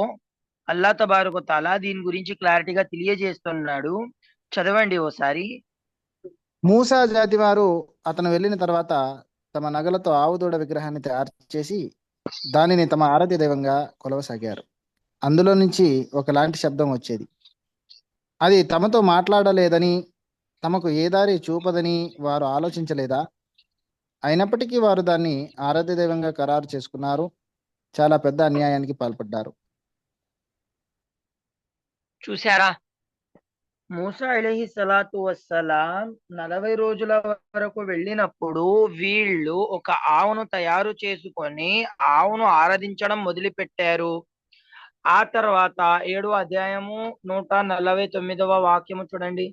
అల్లా తబారక తాలా దీని గురించి క్లారిటీగా తెలియజేస్తున్నాడు. చదవండి ఓసారి. మూసా జాతి వారు అతను వెళ్ళిన తర్వాత తమ నగలతో ఆవుదూడ విగ్రహాన్ని తయారు చేసి దానిని తమ ఆరాధ్య దైవంగా కొలవసాగారు. అందులో నుంచి ఒకలాంటి శబ్దం వచ్చేది. అది తమతో మాట్లాడలేదని, తమకు ఏ దారి చూపదని వారు ఆలోచించలేదా? అయినప్పటికీ వారు దాన్ని ఆరాధ్య దైవంగా ఖరారు చేసుకున్నారు. చాలా పెద్ద అన్యాయానికి పాల్పడ్డారు. చూసారా? మూసా అలైహిస్సలాతు వస్సలాం 40 రోజుల వరకు వెళ్ళినప్పుడు వీళ్ళు ఒక ఆవును తయారు చేసుకొని ఆవును ఆరాధించడం మొదలుపెట్టారు. ఆ తర్వాత 7వ అధ్యాయము 149వ వాక్యము చూడండి.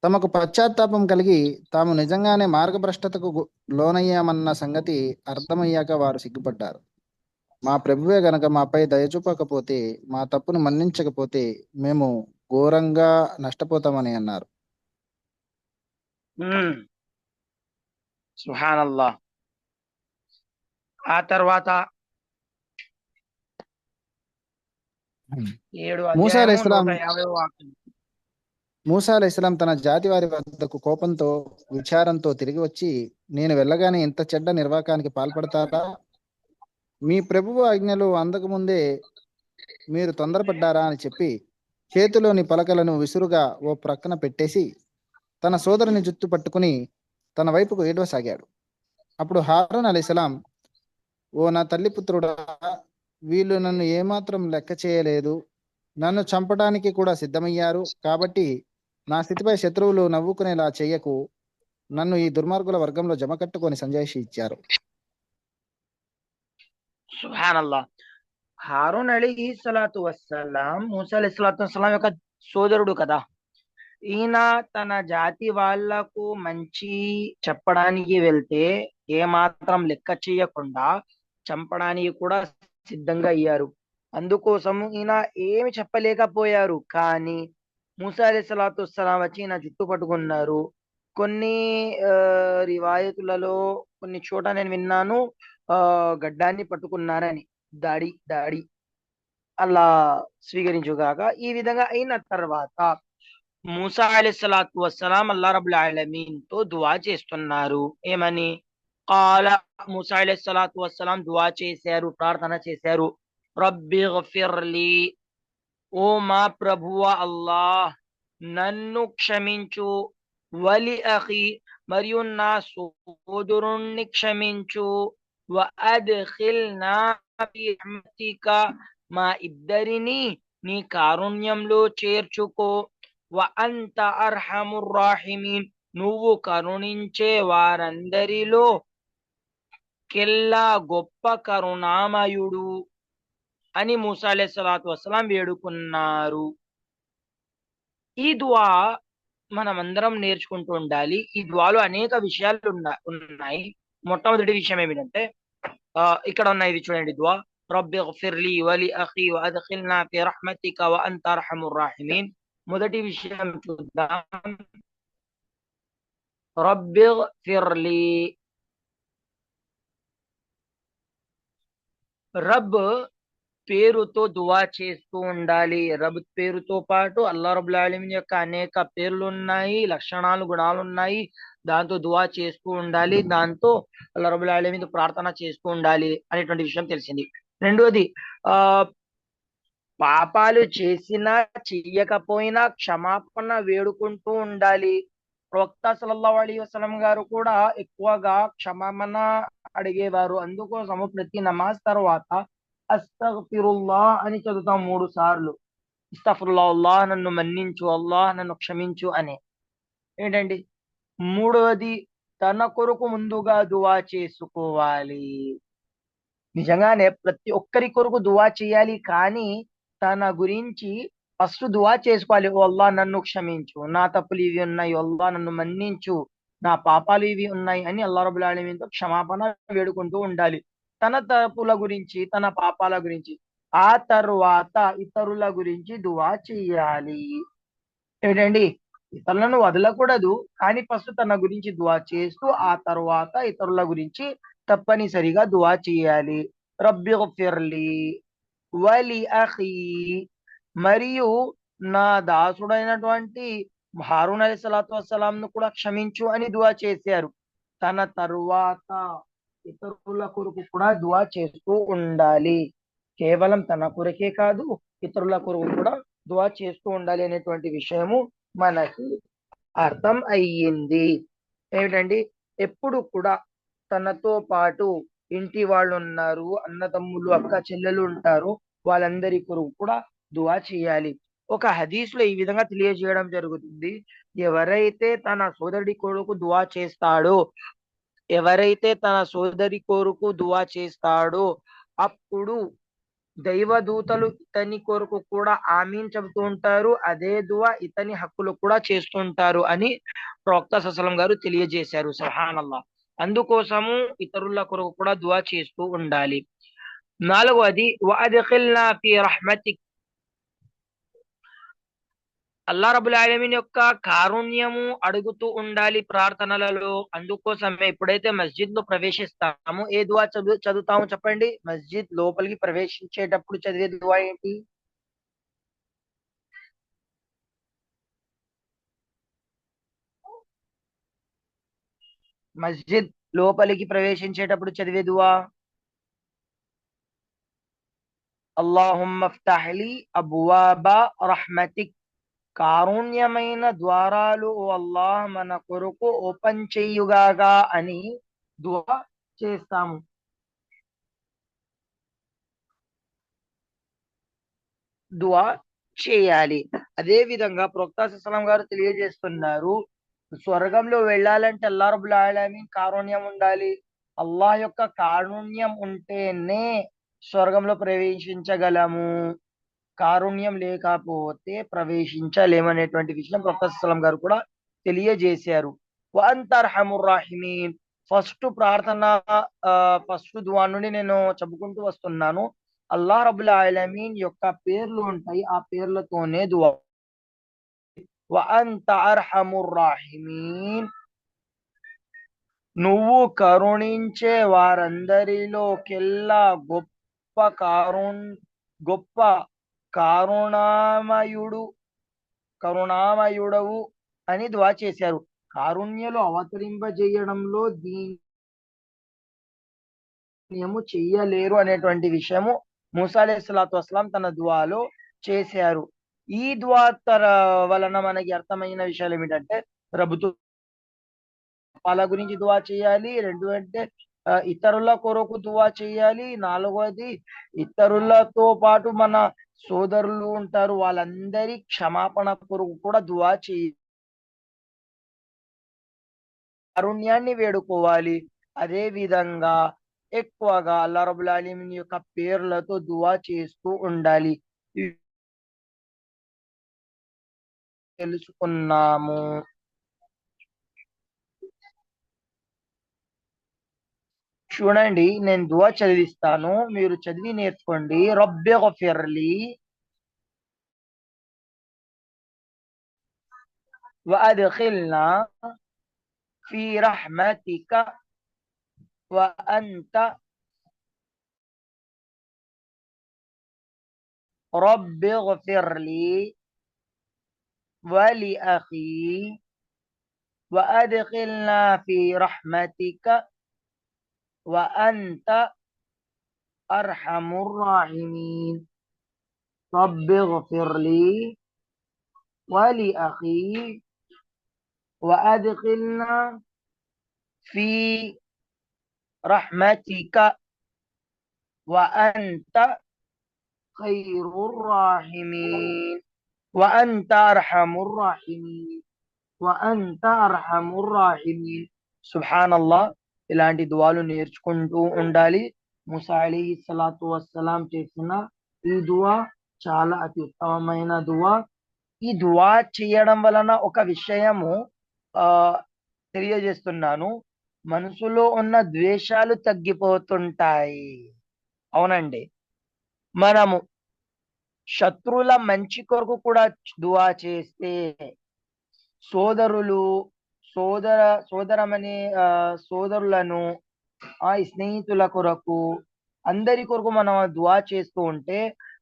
తమకు పశ్చాత్తాపం కలిగి తాము నిజంగానే మార్గభ్రష్టతకు లోనయ్యామన్న సంగతి అర్థమయ్యాక వారు సిగ్గుపడ్డారు. మా ప్రభువే గనక మాపై దయచూపకపోతే, మా తప్పును మన్నించకపోతే మేము ఘోరంగా నష్టపోతామని అన్నారు. సుబ్హానల్లాహ్. ఆ తర్వాత 7 మూసా అధ్యాయము అలైహిస్సలాం 150 వాక్యం. మూసా అలైహిస్సలాం తన జాతి వారి వద్దకు కోపంతో విచారంతో తిరిగి వచ్చి, నేను వెళ్ళగానే ఇంత చెడ్డ నిర్వాకానికి పాల్పడతారా? మీ ప్రభువు ఆజ్ఞలు అందకముందే మీరు తొందరపడ్డారా అని చెప్పి చేతిలోని పలకలను విసురుగా ఓ ప్రక్కన పెట్టేసి తన సోదరుని జుత్తు పట్టుకుని తన వైపుకు ఏడవసాగాడు. అప్పుడు హారూన్ అలైహిస్సలాం, ఓ నా తల్లి పుత్రుడా, వీళ్ళు నన్ను ఏమాత్రం లెక్క చేయలేదు, నన్ను చంపడానికి కూడా సిద్ధమయ్యారు. కాబట్టి నా స్థితిపై శత్రువులు నవ్వుకునేలా చెయ్యకు, నన్ను ఈ దుర్మార్గుల వర్గంలో జమ కట్టుకొని సంజాయిషి ఇచ్చారు. సుబ్హానల్లాహ్. హారూన్ అలైహిస్సలాతు వస్సలాం మూసా అలైహిస్సలాతు వస్సలాం యొక్క సోదరుడు కదా. ఈయన తన జాతి వాళ్లకు మంచి చెప్పడానికి వెళ్తే ఏమాత్రం లెక్క చేయకుండా చంపడానికి కూడా సిద్ధంగా అయ్యారు. అందుకోసం ఈయన ఏమి చెప్పలేకపోయారు. కానీ మూసా అలైహిస్సలాతు వస్సలాం వచ్చి ఈయన జుట్టు పట్టుకున్నారు. కొన్ని రివాయతులలో కొన్ని చోట నేను విన్నాను గడ్డాన్ని పట్టుకున్నారని, దాడి అలా స్వీకరించుగాక. ఈ విధంగా అయిన తర్వాత మూసా అలైహిస్సలాతు వస్సలాం అల్లాహ్ రబ్బుల్ ఆలమీన్ తో దువా చేస్తున్నారు. ఏమని? కాల మూసా అలైహిస్సలాతు వస్సలాం దువా చేశారు, ప్రార్థన చేశారు. రబ్బిగ్ఫిర్లీ, ఓ మా ప్రభువ అల్లాహ్, నన్ను క్షమించు. వలి అఖి, మరియు నా సోదరుణ్ణి క్షమించు. వ అద్ఖిల్నా ఫీ రహ్మతిక, మా ఇద్దరిని నీ కారుణ్యంలో చేర్చుకో. వ అంత అర్హముర్ రాహిమీన్, నువ్వు కరుణించే వారందరిలో కెల్లా గొప్ప కరుణామయుడు అని మూసా అలైహిస్సలాతు వస్సలాం వేడుకున్నారు. ఈ దువా మనమందరం నేర్చుకుంటూ ఉండాలి. ఈ దువాలో అనేక విషయాలు ఉన్నాయి. మొట్టమొదటి విషయం ఏమిటంటే ఇక్కడ ఉన్న ఇది చూడండి, దువా రబ్బిగ్ఫిర్లీ వలి అఖీ వఅద్ఖిల్నా ఫీ రహ్మతిక వ అంత అర్హముర్ రాహిమీన్. మొదటి విషయం చూద్దాం. రబ్బిగ్ఫిర్లీ, రబ్ పేరుతో దువా చేస్తూ ఉండాలి. రబ్ పేరుతో పాటు అల్లాహ్ రబ్బుల్ ఆలమీన్ యొక్క అనేక పేర్లు ఉన్నాయి, లక్షణాలు, గుణాలు ఉన్నాయి. దాంతో దువా చేస్తూ ఉండాలి, దాంతో అల్లాహ్ రబ్బుల్ ఆలమీన్ ప్రార్థన చేస్తూ ఉండాలి అనేటువంటి విషయం తెలిసింది. రెండోది, పాపాలు చేసినా చెయ్యకపోయినా క్షమాపణ వేడుకుంటూ ఉండాలి. ప్రవక్త సల్లల్లాహు అలైహి వసల్లం గారు కూడా ఎక్కువగా క్షమాపణ అడిగేవారు. అందుకోసము ప్రతి నమాజ్ తర్వాత అస్తగ్ఫిరుల్లాహ్ అని చదువుతాం 3 సార్లు. ఇస్తగ్ఫిరుల్లాహ్, అల్లాహ్ నన్ను మన్నించు, అల్లాహ్ నన్ను క్షమించు అని. ఏంటండి? మూడవది, తన కొరకు ముందుగా దువా చేసుకోవాలి. నిజంగానే ప్రతి ఒక్కరి కొరకు దువా చేయాలి, కానీ తన గురించి ఫస్ట్ దువా చేసుకోవాలి. ఓ అల్లాహ్ నన్ను క్షమించు, నా తప్పులు ఇవి ఉన్నాయి, అల్లాహ్ నన్ను మన్నించు, నా పాపాలు ఇవి ఉన్నాయి అని అల్లాహ్ రబ్బుల్ ఆలమీన్ తో క్షమాపణ వేడుకుంటూ ఉండాలి. తన తప్పుల గురించి, తన పాపాల గురించి. ఆ తర్వాత ఇతరుల గురించి దువా చేయాలి. ఏంటండి? ఇతరులను వదలకూడదు, కానీ ఫస్ట్ తన గురించి దువా చేస్తూ ఆ తర్వాత ఇతరుల గురించి తప్పనిసరిగా దువా చేయాలి. రబ్బిగ్ఫిర్లీ వలి అఖీ, మరియు నా దాసుడైనటువంటి హారూన్ అలైహిస్సలాతు వస్సలాంను కూడా క్షమించు అని దువా చేశారు. తన తరువాత ఇతరుల కొరకు కూడా దువా చేస్తూ ఉండాలి. కేవలం తన కొరకే కాదు, ఇతరుల కొరకు కూడా దువా చేస్తూ ఉండాలి అనేటువంటి విషయము మనకి అర్థం అయ్యింది. ఏమిటండి? ఎప్పుడు కూడా తనతో పాటు ఇంటి వాళ్ళు ఉన్నారు, అన్నదమ్ములు, అక్క చెల్లెలు ఉంటారు, వాళ్ళందరి కొరకు కూడా దువా చేయాలి. ఒక హదీస్ లో ఈ విధంగా తెలియజేయడం జరుగుతుంది. ఎవరైతే తన సోదరుడి కొరకు దువా చేస్తాడో, ఎవరైతే తన సోదరి కొరకు దువా చేస్తాడో అప్పుడు దైవదూతలు ఇతని కొరకు కూడా ఆమీన్ చెబుతూ ఉంటారు. అదే దువా ఇతని హక్కులు కూడా చేస్తుంటారు అని ప్రవక్త సల్లల్లాహు అలైహి వసల్లం గారు తెలియజేశారు. సుబ్హానల్లాహ్. అందుకోసము ఇతరుల కొరకు కూడా దువా చేస్తూ ఉండాలి. నాలుగవది వఅద్ఖిల్నా ఫీ రహ్మతిక్, అల్లా రబ్బుల్ ఆలమీన్ యొక్క కారుణ్యము అడుగుతూ ఉండాలి ప్రార్థనలలో. అందుకోసమే ఎప్పుడైతే మస్జిద్ లో ప్రవేశిస్తామో ఏ దువా చదువుతామో చెప్పండి. మస్జిద్ లోపలికి ప్రవేశించేటప్పుడు చదివే దువా ఏంటి? మస్జిద్ లోపలికి ప్రవేశించేటప్పుడు చదివే దువా అల్లాహుమ్మ ఫ్తహ్ లీ అబ్వాబ రహ్మతిక్, కారుణ్యమైన ద్వారాలు ఓ అల్లాహ్ మన కొరకు ఓపెన్ చేయుగాగా అని దువా చేస్తాము. దువా చేయాలి. అదే విధంగా ప్రవక్త సల్లల్లాహు అలైహి గారు తెలియజేస్తున్నారు, స్వర్గంలో వెళ్ళాలంటే అల్లాహ్ రబ్బుల్ ఆలమీన్ కారుణ్యం ఉండాలి. అల్లాహ్ యొక్క కారుణ్యం ఉంటేనే స్వర్గంలో ప్రవేశించగలము. కారుణ్యం లేకపోతే ప్రవేశించలేమనేటువంటి విషయం ప్రవక్త సల్లల్లాహు అలైహి గారు కూడా తెలియజేశారు. వ అంత అర్హముర్ రాహిమీన్, ఫస్ట్ ప్రార్థన ఫస్ట్ దువా నుండి నేను చెప్పుకుంటూ వస్తున్నాను. అల్లాహ్ రబ్బుల్ ఆలమీన్ యొక్క పేర్లు ఉంటాయి, ఆ పేర్లతోనే దువా. వ అంత అర్హముర్ రాహిమీన్, నువ్వు కరుణించే వారందరిలోకెల్లా గొప్ప కరుణామయుడవు అని దువా చేశారు. కారుణ్యలు అవతరింపజేయడంలో దీనియము చెయ్యలేరు అనేటువంటి విషయము మూసా అలైహిస్సలాతు వస్సలాం తన దువాలో చేశారు. ఈ దువా వలన మనకి అర్థమైన విషయాలు ఏమిటంటే, ప్రభుత్వాల గురించి దువా చేయాలి. రెండు అంటే ఇతరుల కొరకు దువా చేయాలి. నాలుగవది ఇతరులతో పాటు మన సోదరులు ఉంటారు, వాళ్ళందరి క్షమాపణ కొరకు కూడా దువా చేయాలి. కారుణ్యాన్ని వేడుకోవాలి. అదే విధంగా ఎక్కువగా అల్లా రబ్బుల్ ఆలమీన్ యొక్క పేర్లతో దువా చేస్తూ ఉండాలి. తెలుసుకున్నాము. చూడండి, నేను దువా చదివిస్తాను, మీరు చదివి నేర్చుకోండి. రబ్బిగ్ఫిర్లీ వఅద్ఖిల్నా ఫీ రహ్మతిక వఅంత రబ్బిగ్ఫిర్లీ వలిఅఖీ వఅద్ఖిల్నా ఫీ రహ్మతిక వఅంత అర్హముర్ రాహిమీన్. రబ్బిగ్ఫిర్లీ వలిఅఖీ వఅద్ఖిల్నా ఫీ రహ్మతిక వఅంత ఖైరుర్ రాహిమీన్ వఅంత అర్హముర్ రాహిమీన్ వఅంత అర్హముర్ రాహిమీన్. సుబ్హానల్లాహ్, ఇలాంటి దువాలు నేర్చుకుంటూ ఉండాలి. మూసా అలైహిస్సలాతు వస్సలాం చేసిన ఈ దువా చాలా అతి ఉత్తమమైన దువా. ఈ దువా చేయడం వలన ఒక విషయము తెలియజేస్తున్నాను, మనసులో ఉన్న ద్వేషాలు తగ్గిపోతుంటాయి. అవునండి, మనము శత్రువుల మంచి కొరకు కూడా దువా చేస్తే, సోదరులను స్నేహితుల కొరకు అందరి కొరకు మనం దువా చేస్తూ ఉంటే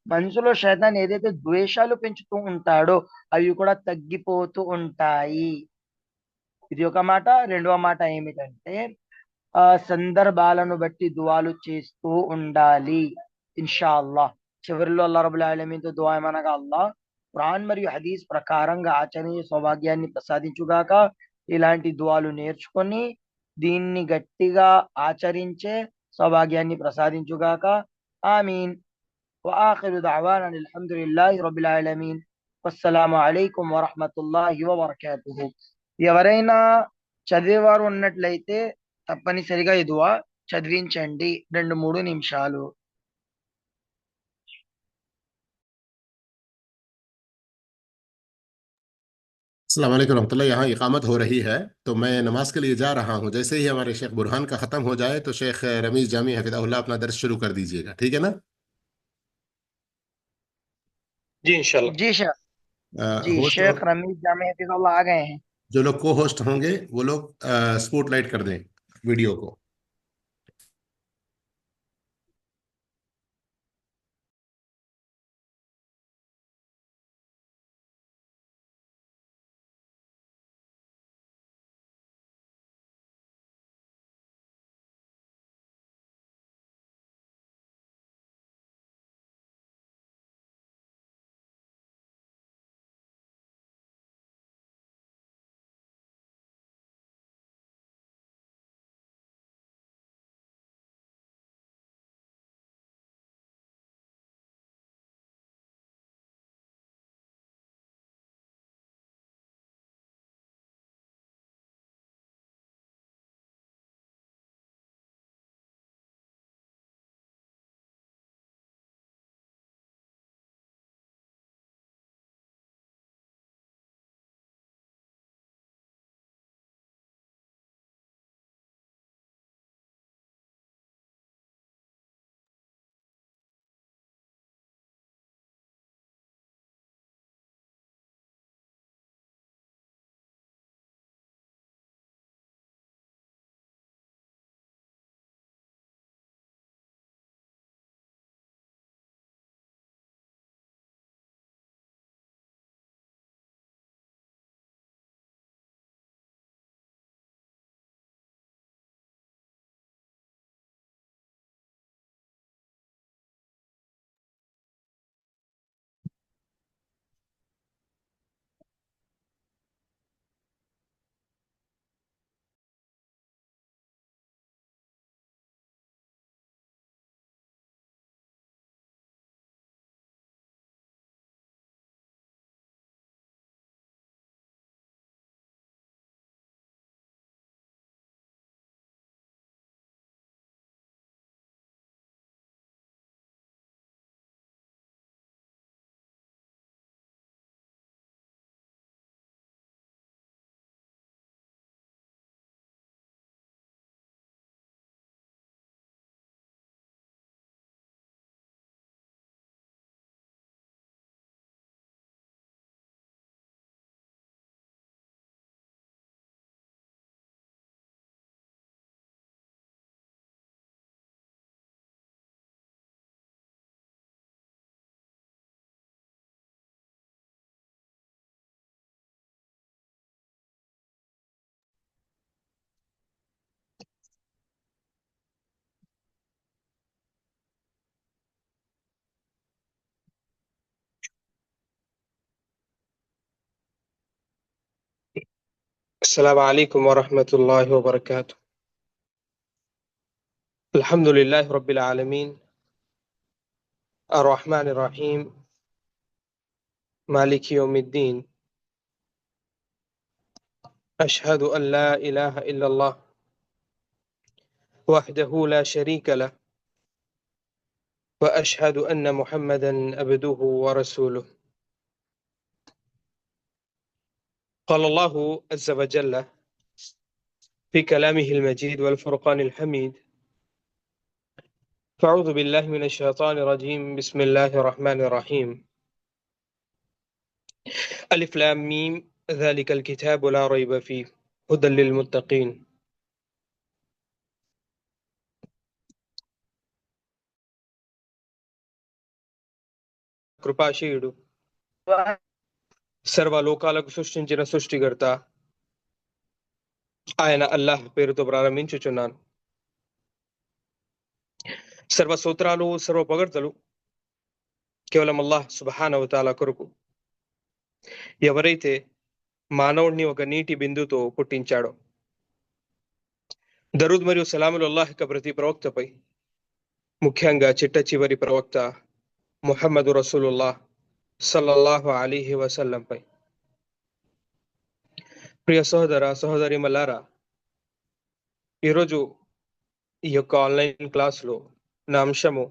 మనసులో శైతాన్ ఏదైతే ద్వేషాలు పెంచుతూ ఉంటాడో అవి కూడా తగ్గిపోతూ ఉంటాయి. ఇది ఒక మాట. రెండవ మాట ఏమిటంటే, సందర్భాలను బట్టి దువాలు చేస్తూ ఉండాలి. ఇన్షాల్లాహ్ చివరిలో అల్లాహ్ రబ్బుల్ ఆలమీన్తో దువా ఏమనగా, అల్లాహ్ ఖురాన్ మరియు హదీస్ ప్రకారంగా ఆచరించే సౌభాగ్యాన్ని ప్రసాదించుగాక. ఇలాంటి దువాలు నేర్చుకొని దీన్ని గట్టిగా ఆచరించే సౌభాగ్యాన్ని ప్రసాదించుగాక. ఆమీన్. వఆఖిరు దఅవానా అల్హమ్దులిల్లాహి రబ్బిల్ ఆలమీన్. వస్సలాము అలైకుం వరహ్మతుల్లాహి వబరకాతుహు. ఎవరైనా చదివేవారు ఉన్నట్లయితే తప్పనిసరిగా ఈ దువా చదివించండి 2-3 నిమిషాలు. अस्सलाम वालेकुम रहमतुल्लाह। यहाँ इकामत हो रही है तो मैं नमाज के लिए जा रहा हूँ। जैसे ही हमारे शेख बुरहान का ख़त्म हो जाए तो शेख रमीज जामी हफिज़हुल्लाह अपना दर्स शुरू कर दीजिएगा, ठीक है ना? जी इंशाल्लाह। जी शेख। जी होस्ट शेख और रमीज जामे हफिज़ुल्लाह आ गए हैं। जो लोग को होस्ट होंगे वो लोग स्पॉटलाइट कर दें वीडियो को। अस्सलाम वालेकुम वरहमतुल्लाहि वबरकातुह। अल्हम्दुलिल्लाहि रब्बिल आलमीन अर्रहमानिर रहीम मालिकी यौमिद्दीन अशहदु अन ला इलाहा इल्लल्लाह वहदहु ला शरीक लह व अशहदु अन्न मुहम्मदन अब्दुहु व रसूलुह। قال الله عز وجل في كلامه المجيد والفرقان الحميد فأعوذ بالله من الشيطان الرجيم بسم الله الرحمن الرحيم ألف لام ميم ذلك الكتاب لا ريب فيه هدى للمتقين. కృపాశయుడు సర్వలోకాలకు సృష్టించిన సృష్టికర్త ఆయన అల్లాహ్ పేరుతో ప్రారంభించుచున్నాను. సర్వ స్తోత్రాలు సర్వ పొగడ్తలు కేవలం అల్లాహ్ సుబ్హానహు తఆలా కొరకు, ఎవరైతే మానవుడిని ఒక నీటి బిందుతో పుట్టించాడో. దరూద్ మరియు సలాములు అల్లాహ్ యొక్క ప్రతి ప్రవక్తపై, ముఖ్యంగా చిట్ట చివరి ప్రవక్త ముహమ్మదు రసూలుల్లాహ్ సల్లల్లాహు అలీహి వసల్లంపై. ప్రియ సహోదర సహోదరి మల్లారా, ఈరోజు ఈ యొక్క ఆన్లైన్ క్లాసులో నా అంశము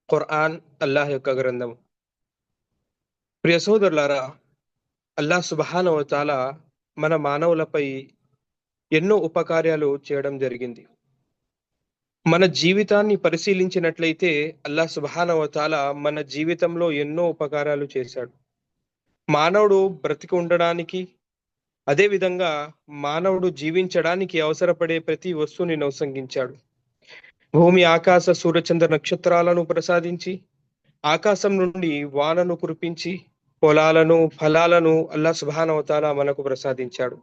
ఖురాన్, అల్లాహ్ యొక్క గ్రంథము. ప్రియ సోదరులారా, అల్లాహ్ సుబ్హానహు వ తఆలా మన మానవులపై ఎన్నో ఉపకార్యాలు చేయడం జరిగింది. మన జీవితాన్ని పరిశీలించినట్లయితే అల్లాహ్ సుబ్హానహు వ తఆలా మన జీవితంలో ఎన్నో ఉపకారాలు చేశాడు. మానవుడు బ్రతికి ఉండడానికి, అదే విధంగా మానవుడు జీవించడానికి అవసరపడే ప్రతి వస్తువుని నవసంగించాడు. భూమి, ఆకాశ, సూర్యచంద్ర నక్షత్రాలను ప్రసాదించి, ఆకాశం నుండి వానను కురిపించి, పొలాలను, ఫలాలను అల్లాహ్ సుబ్హానహు వ తఆలా మనకు ప్రసాదించాడు.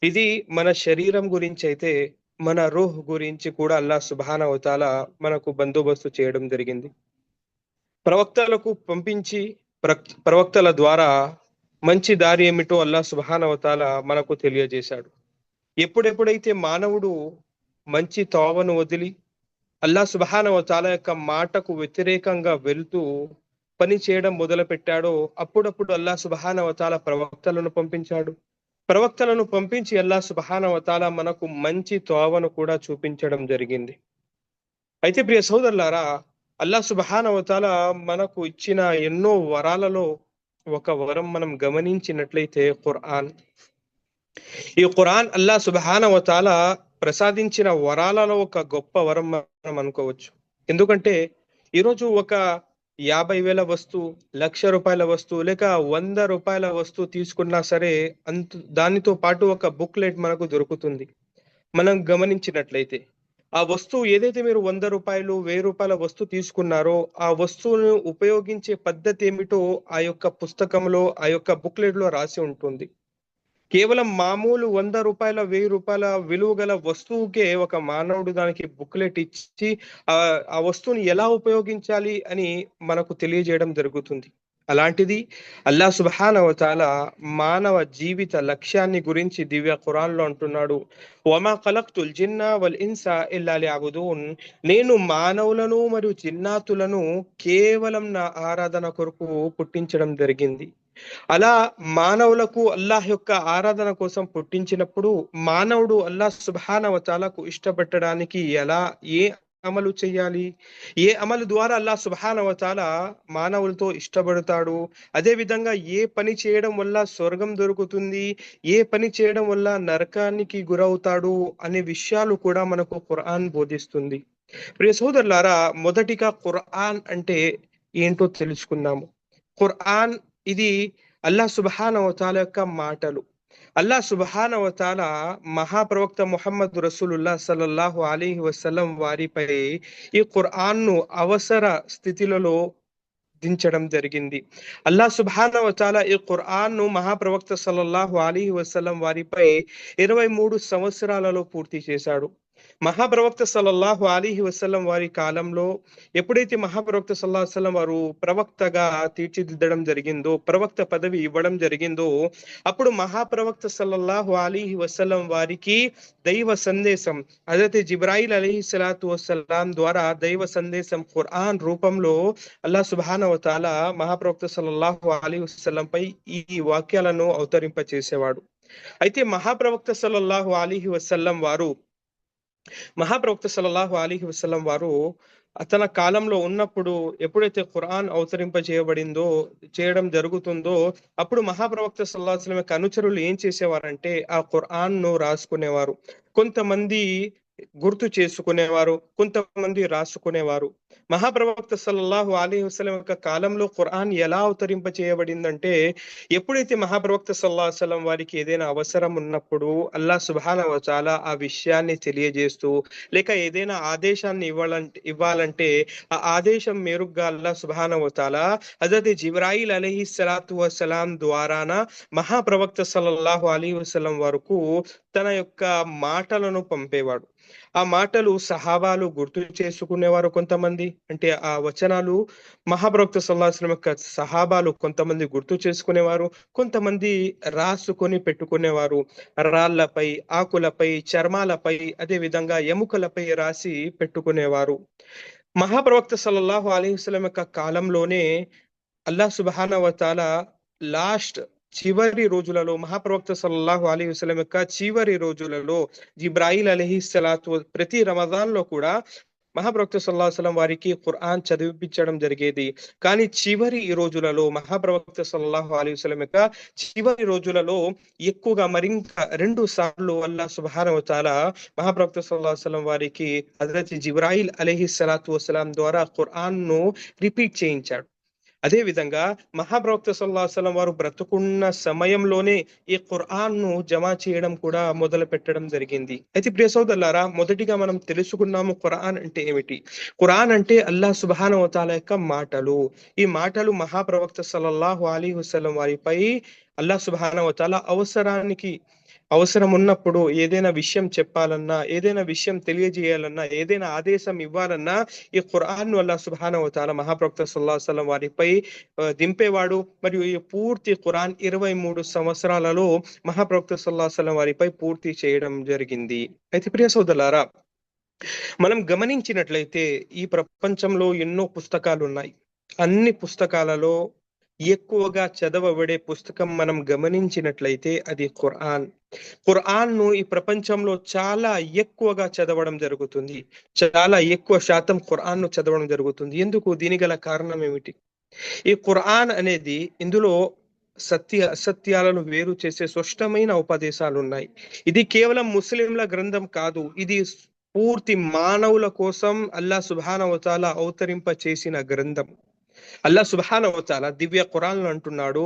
ఇది మన శరీరం గురించి అయితే, మన రూహ్ గురించి కూడా అల్లాహ్ సుబ్హానహు వ తఆలా మనకు బందోబస్తు చేయడం జరిగింది. ప్రవక్తలకు పంపించి ప్రవక్తల ద్వారా మంచి దారి ఏమిటో అల్లాహ్ సుబ్హానహు వ తఆలా మనకు తెలియజేశాడు. ఎప్పుడెప్పుడైతే మానవుడు మంచి తోవను వదిలి అల్లాహ్ సుబ్హానహు వ తఆలా యొక్క మాటకు వ్యతిరేకంగా వెళ్తూ పని చేయడం మొదలు పెట్టాడో, అప్పుడప్పుడు అల్లాహ్ సుబ్హానహు వ తఆలా ప్రవక్తలను పంపించాడు. ప్రవక్తలను పంపించి అల్లాహ్ సుబ్హానహు వ తఆలా మనకు మంచి తోవను కూడా చూపించడం జరిగింది. అయితే ప్రియ సోదరులారా, అల్లాహ్ సుబ్హానహు వ తఆలా మనకు ఇచ్చిన ఎన్నో వరాలలో ఒక వరం మనం గమనించినట్లయితే ఖురాన్. ఈ ఖురాన్ అల్లాహ్ సుబ్హానహు వ తఆలా ప్రసాదించిన వరాలలో ఒక గొప్ప వరం మనం అనుకోవచ్చు. ఎందుకంటే ఈరోజు ఒక 50,000 వస్తువు, ₹1,00,000 వస్తువు, లేక ₹100 వస్తువు తీసుకున్నా సరే దానితో పాటు ఒక బుక్లెట్ మనకు దొరుకుతుంది. మనం గమనించినట్లయితే ఆ వస్తువు ఏదైతే మీరు ₹100, ₹1,000 వస్తువు తీసుకున్నారో, ఆ వస్తువును ఉపయోగించే పద్ధతి ఏమిటో ఆ యొక్క పుస్తకంలో, ఆ యొక్క బుక్లెట్ లో రాసి ఉంటుంది. కేవలం మామూలు ₹100, ₹1,000 విలువ గల వస్తువుకే ఒక మానవుడు దానికి బుక్లెట్ ఇచ్చి ఆ వస్తువుని ఎలా ఉపయోగించాలి అని మనకు తెలియజేయడం జరుగుతుంది. అలాంటిది అల్లాహ్ సుబ్హానహు వ తఆలా మానవ జీవిత లక్ష్యాన్ని గురించి దివ్య ఖురాన్ లో అంటున్నాడు, వమా ఖలక్తుల్ జిన్న వల్ ఇన్స ఇల్లా లియఅబుదూన్. నేను మానవులను మరియు జిన్నాతులను కేవలం నా ఆరాధన కొరకు పుట్టించడం జరిగింది. అలా మానవులకు అల్లాహ్ యొక్క ఆరాధన కోసం పుట్టించినప్పుడు మానవుడు అల్లాహ్ సుబ్హానహు వ తఆలాకు ఇష్టపెట్టడానికి ఏ అమలు చేయాలి, ఏ అమలు ద్వారా అల్లాహ్ సుబ్హానహు వ తఆలా మానవులతో ఇష్టపడతాడు, అదే విధంగా ఏ పని చేయడం వల్ల స్వర్గం దొరుకుతుంది, ఏ పని చేయడం వల్ల నరకానికి గురవుతాడు అనే విషయాలు కూడా మనకు ఖురాన్ బోధిస్తుంది. ప్రియ సోదరులారా, మొదటిగా ఖురాన్ అంటే ఏంటో తెలుసుకుందాము. ఖురాన్ ఇది అల్లాహ్ సుబ్హానహు వ తఆలా యొక్క మాటలు. అల్లాహ్ సుబ్హానహు వ తఆలా మహాప్రవక్త ముహమ్మద్ రసూలుల్లాహ్ సల్లల్లాహు అలైహి వసల్లం వారిపై ఈ ఖురాన్ను అవసర స్థితిలలో దించడం జరిగింది. అల్లాహ్ సుబ్హానహు వ తఆలా ఈ ఖురాన్ను మహాప్రవక్త సల్లల్లాహు అలైహి వసల్లం వారిపై 23 సంవత్సరాలలో పూర్తి చేశాడు. మహాప్రవక్త సల్లల్లాహు అలైహి వసల్లం వారి కాలంలో ఎప్పుడైతే మహాప్రవక్త సల్లల్లాహు అలైహి వసల్లం వారు ప్రవక్తగా తీర్చిదిద్దడం జరిగిందో, ప్రవక్త పదవి ఇవ్వడం జరిగిందో, అప్పుడు మహాప్రవక్త సల్లల్లాహు అలైహి వసల్లం వారికి దైవ సందేశం హజరత్ జిబ్రాయిల్ అలైహిస్సలాతు వస్సలాం ద్వారా దైవ సందేశం ఖురాన్ రూపంలో అల్లాహ్ సుబ్హానహు వ తఆలా మహాప్రవక్త సల్లల్లాహు అలైహి వసల్లం పై ఈ వాక్యాలను అవతరింప చేసేవాడు. అయితే మహాప్రవక్త సల్లల్లాహు అలైహి వసల్లం వారు తన కాలంలో ఉన్నప్పుడు ఎప్పుడైతే ఖురాన్ అవతరింప చేయడం జరుగుతుందో, అప్పుడు మహాప్రవక్త సల్లల్లాహు అలైహి వసల్లం యొక్క అనుచరులు ఏం చేసేవారంటే ఆ ఖురాన్ ను రాసుకునేవారు. కొంతమంది గుర్తు చేసుకునేవారు, కొంతమంది రాసుకునేవారు. మహాప్రవక్త సల్లల్లాహు అలైహి వసల్లం యొక్క కాలంలో ఖురాన్ ఎలా అవతరింప చేయబడిందంటే, ఎప్పుడైతే మహాప్రవక్త సల్లల్లాహు అలైహి వసల్లం వారికి ఏదైనా అవసరం ఉన్నప్పుడు అల్లాహ్ సుబ్హానహు వ తఆలా ఆ విషయాన్ని తెలియజేస్తూ, లేక ఏదైనా ఆదేశాన్ని ఇవ్వాలంటే ఆ ఆదేశం మేరుగ్గా అల్లాహ్ సుబ్హానహు వ తఆలా హజరత్ జిబ్రాయిల్ అలైహిస్సలాతు వస్సలాం ద్వారాన మహాప్రవక్త సల్లల్లాహు అలైహి వసల్లం వరకు తన యొక్క మాటలను పంపేవాడు. ఆ మాటలు సహాబాలు గుర్తు చేసుకునేవారు. కొంతమంది అంటే ఆ వచనాలు మహాప్రవక్త సల్లల్లాహు అలైహి వసల్లం యొక్క సహాబాలు కొంతమంది గుర్తు చేసుకునేవారు, కొంతమంది రాసుకొని పెట్టుకునేవారు. రాళ్లపై, ఆకులపై, చర్మాలపై, అదే విధంగా ఎముకలపై రాసి పెట్టుకునేవారు. మహాప్రవక్త సల్లల్లాహు అలైహి వసల్లం యొక్క కాలంలోనే అల్లాహ్ సుబ్హానహు వ తఆలా చివరి రోజులలో మహాప్రవక్త సల్లల్లాహు అలైహి వసల్లం యొక్క చివరి రోజులలో జిబ్రాయిల్ అలైహిస్సలాతు ప్రతి రమజాన్ లో కూడా మహాప్రవక్త సల్లల్లాహు అలైహి వసల్లం వారికి ఖురాన్ చదివించడం జరిగేది. కానీ చివరి రోజులలో మహాప్రవక్త సల్లల్లాహు అలైహి వసల్లం యొక్క చివరి రోజులలో ఎక్కువగా మరింక 2 సార్లు అల్లాహ్ సుబ్హానహు వ తఆలా మహాప్రవక్త సల్లల్లాహు అలైహి వసల్లం వారికి హజరత్ జిబ్రాయిల్ అలైహిస్సలాతు వస్సలాం ద్వారా ఖురాన్ ను రిపీట్ చేయించాడు. అదే విధంగా మహాప్రవక్త సల్లల్లాహు అలైహి వసల్లం వారు బ్రతుకున్న సమయంలోనే ఈ ఖురాన్ ను జమా చేయడం కూడా మొదలు పెట్టడం జరిగింది. అయితే ప్రియ సోదరులారా, మొదటిగా మనం తెలుసుకున్నాము ఖురాన్ అంటే ఏమిటి. ఖురాన్ అంటే అల్లాహ్ సుబ్హానహు వ తఆలా యొక్క మాటలు. ఈ మాటలు మహాప్రవక్త సల్లల్లాహు అలైహి వసల్లం వారిపై అల్లాహ్ సుబ్హానహు వ తఆలా అవసరం ఉన్నప్పుడు ఏదైనా విషయం చెప్పాలన్నా, ఏదైనా విషయం తెలియజేయాలన్నా, ఏదైనా ఆదేశం ఇవ్వాలన్నా ఈ ఖురాన్ ను అల్లాహ్ సుబ్హానహు వ తఆలా మహాప్రవక్త సల్లల్లాహు అలైహి వసల్లం వారిపై దింపేవాడు. మరియు ఈ పూర్తి ఖురాన్ 23 సంవత్సరాలలో మహాప్రవక్త సల్లల్లాహు అలైహి వసల్లం వారిపై పూర్తి చేయడం జరిగింది. అయితే ప్రియ సోదరులారా, మనం గమనించినట్లయితే ఈ ప్రపంచంలో ఎన్నో పుస్తకాలు ఉన్నాయి. అన్ని పుస్తకాలలో ఎక్కువగా చదవబడే పుస్తకం మనం గమనించినట్లయితే అది ఖురాన్. ఖురాన్ ను ఈ ప్రపంచంలో చాలా ఎక్కువగా చదవడం జరుగుతుంది. చాలా ఎక్కువ శాతం ఖురాన్ ను చదవడం జరుగుతుంది. ఎందుకు? దీని గల కారణం ఏమిటి? ఈ ఖురాన్ అనేది ఇందులో అసత్యాలను వేరు చేసే స్పష్టమైన ఉపదేశాలు ఉన్నాయి. ఇది కేవలం ముస్లింల గ్రంథం కాదు, ఇది పూర్తి మానవుల కోసం అల్లాహ్ సుబ్హానహు వ తఆలా అవతరింప చేసిన గ్రంథం. అల్లాహ్ సుబ్హానహు వ తఆలా దివ్య ఖురాన్ లో అంటున్నాడు,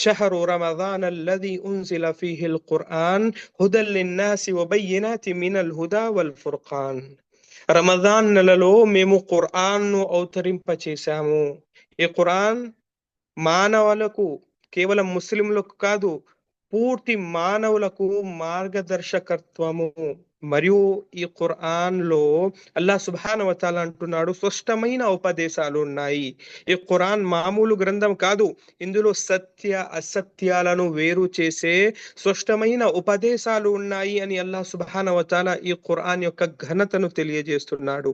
షహరు రమదాన్ అల్లదీ ఉన్జిల ఫీహిల్ ఖురాన్ హుదల్ లిన్నాసి వ బయ్యినాతి మినల్ హుదా వల్ ఫుర్ఖాన్. రమదాన్ నెలలో మేము ఖురాన్ ను అవతరింప చేశాము. ఈ ఖురాన్ మానవులకు, కేవలం ముస్లింలకు కాదు, పూర్తి మానవులకు మార్గదర్శకత్వము. మరియు ఈ ఖురాన్ లో అల్లాహ్ సుబ్హానహు వ తఆలా అంటున్నాడు, స్పష్టమైన ఉపదేశాలు ఉన్నాయి. ఈ ఖురాన్ మామూలు గ్రంథం కాదు, ఇందులో సత్య అసత్యాలను వేరు చేసే స్పష్టమైన ఉపదేశాలు ఉన్నాయి అని అల్లాహ్ సుబ్హానహు వ తఆలా ఈ ఖురాన్ యొక్క ఘనతను తెలియజేస్తున్నాడు.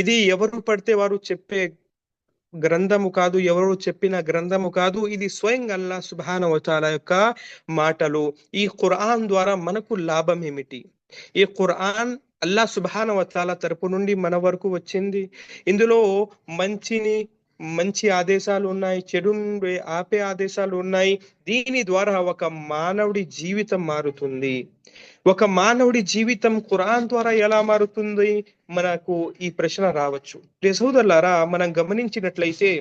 ఇది ఎవరు పడితే వారు చెప్పే గ్రంథము కాదు, ఎవరు చెప్పిన గ్రంథము కాదు, ఇది స్వయంగా అల్లాహ్ సుబ్హానహు వ తఆలా యొక్క మాటలు. ఈ ఖురాన్ ద్వారా మనకు లాభం ఏమిటి? ఈ ఖురాన్ అల్లాహ్ సుబ్హానహు వ తఆలా తరపు నుండి మన వరకు వచ్చింది. ఇందులో మంచి ఆదేశాలు ఉన్నాయి, చెడు నుండి ఆపే ఆదేశాలు ఉన్నాయి. దీని ద్వారా ఒక మానవుడి జీవితం మారుతుంది. ఒక మానవుడి జీవితం ఖురాన్ ద్వారా ఎలా మారుతుంది? మనకు ఈ ప్రశ్న రావచ్చు. ప్రియ సోదరులారా, మనం గమనించినట్లయితే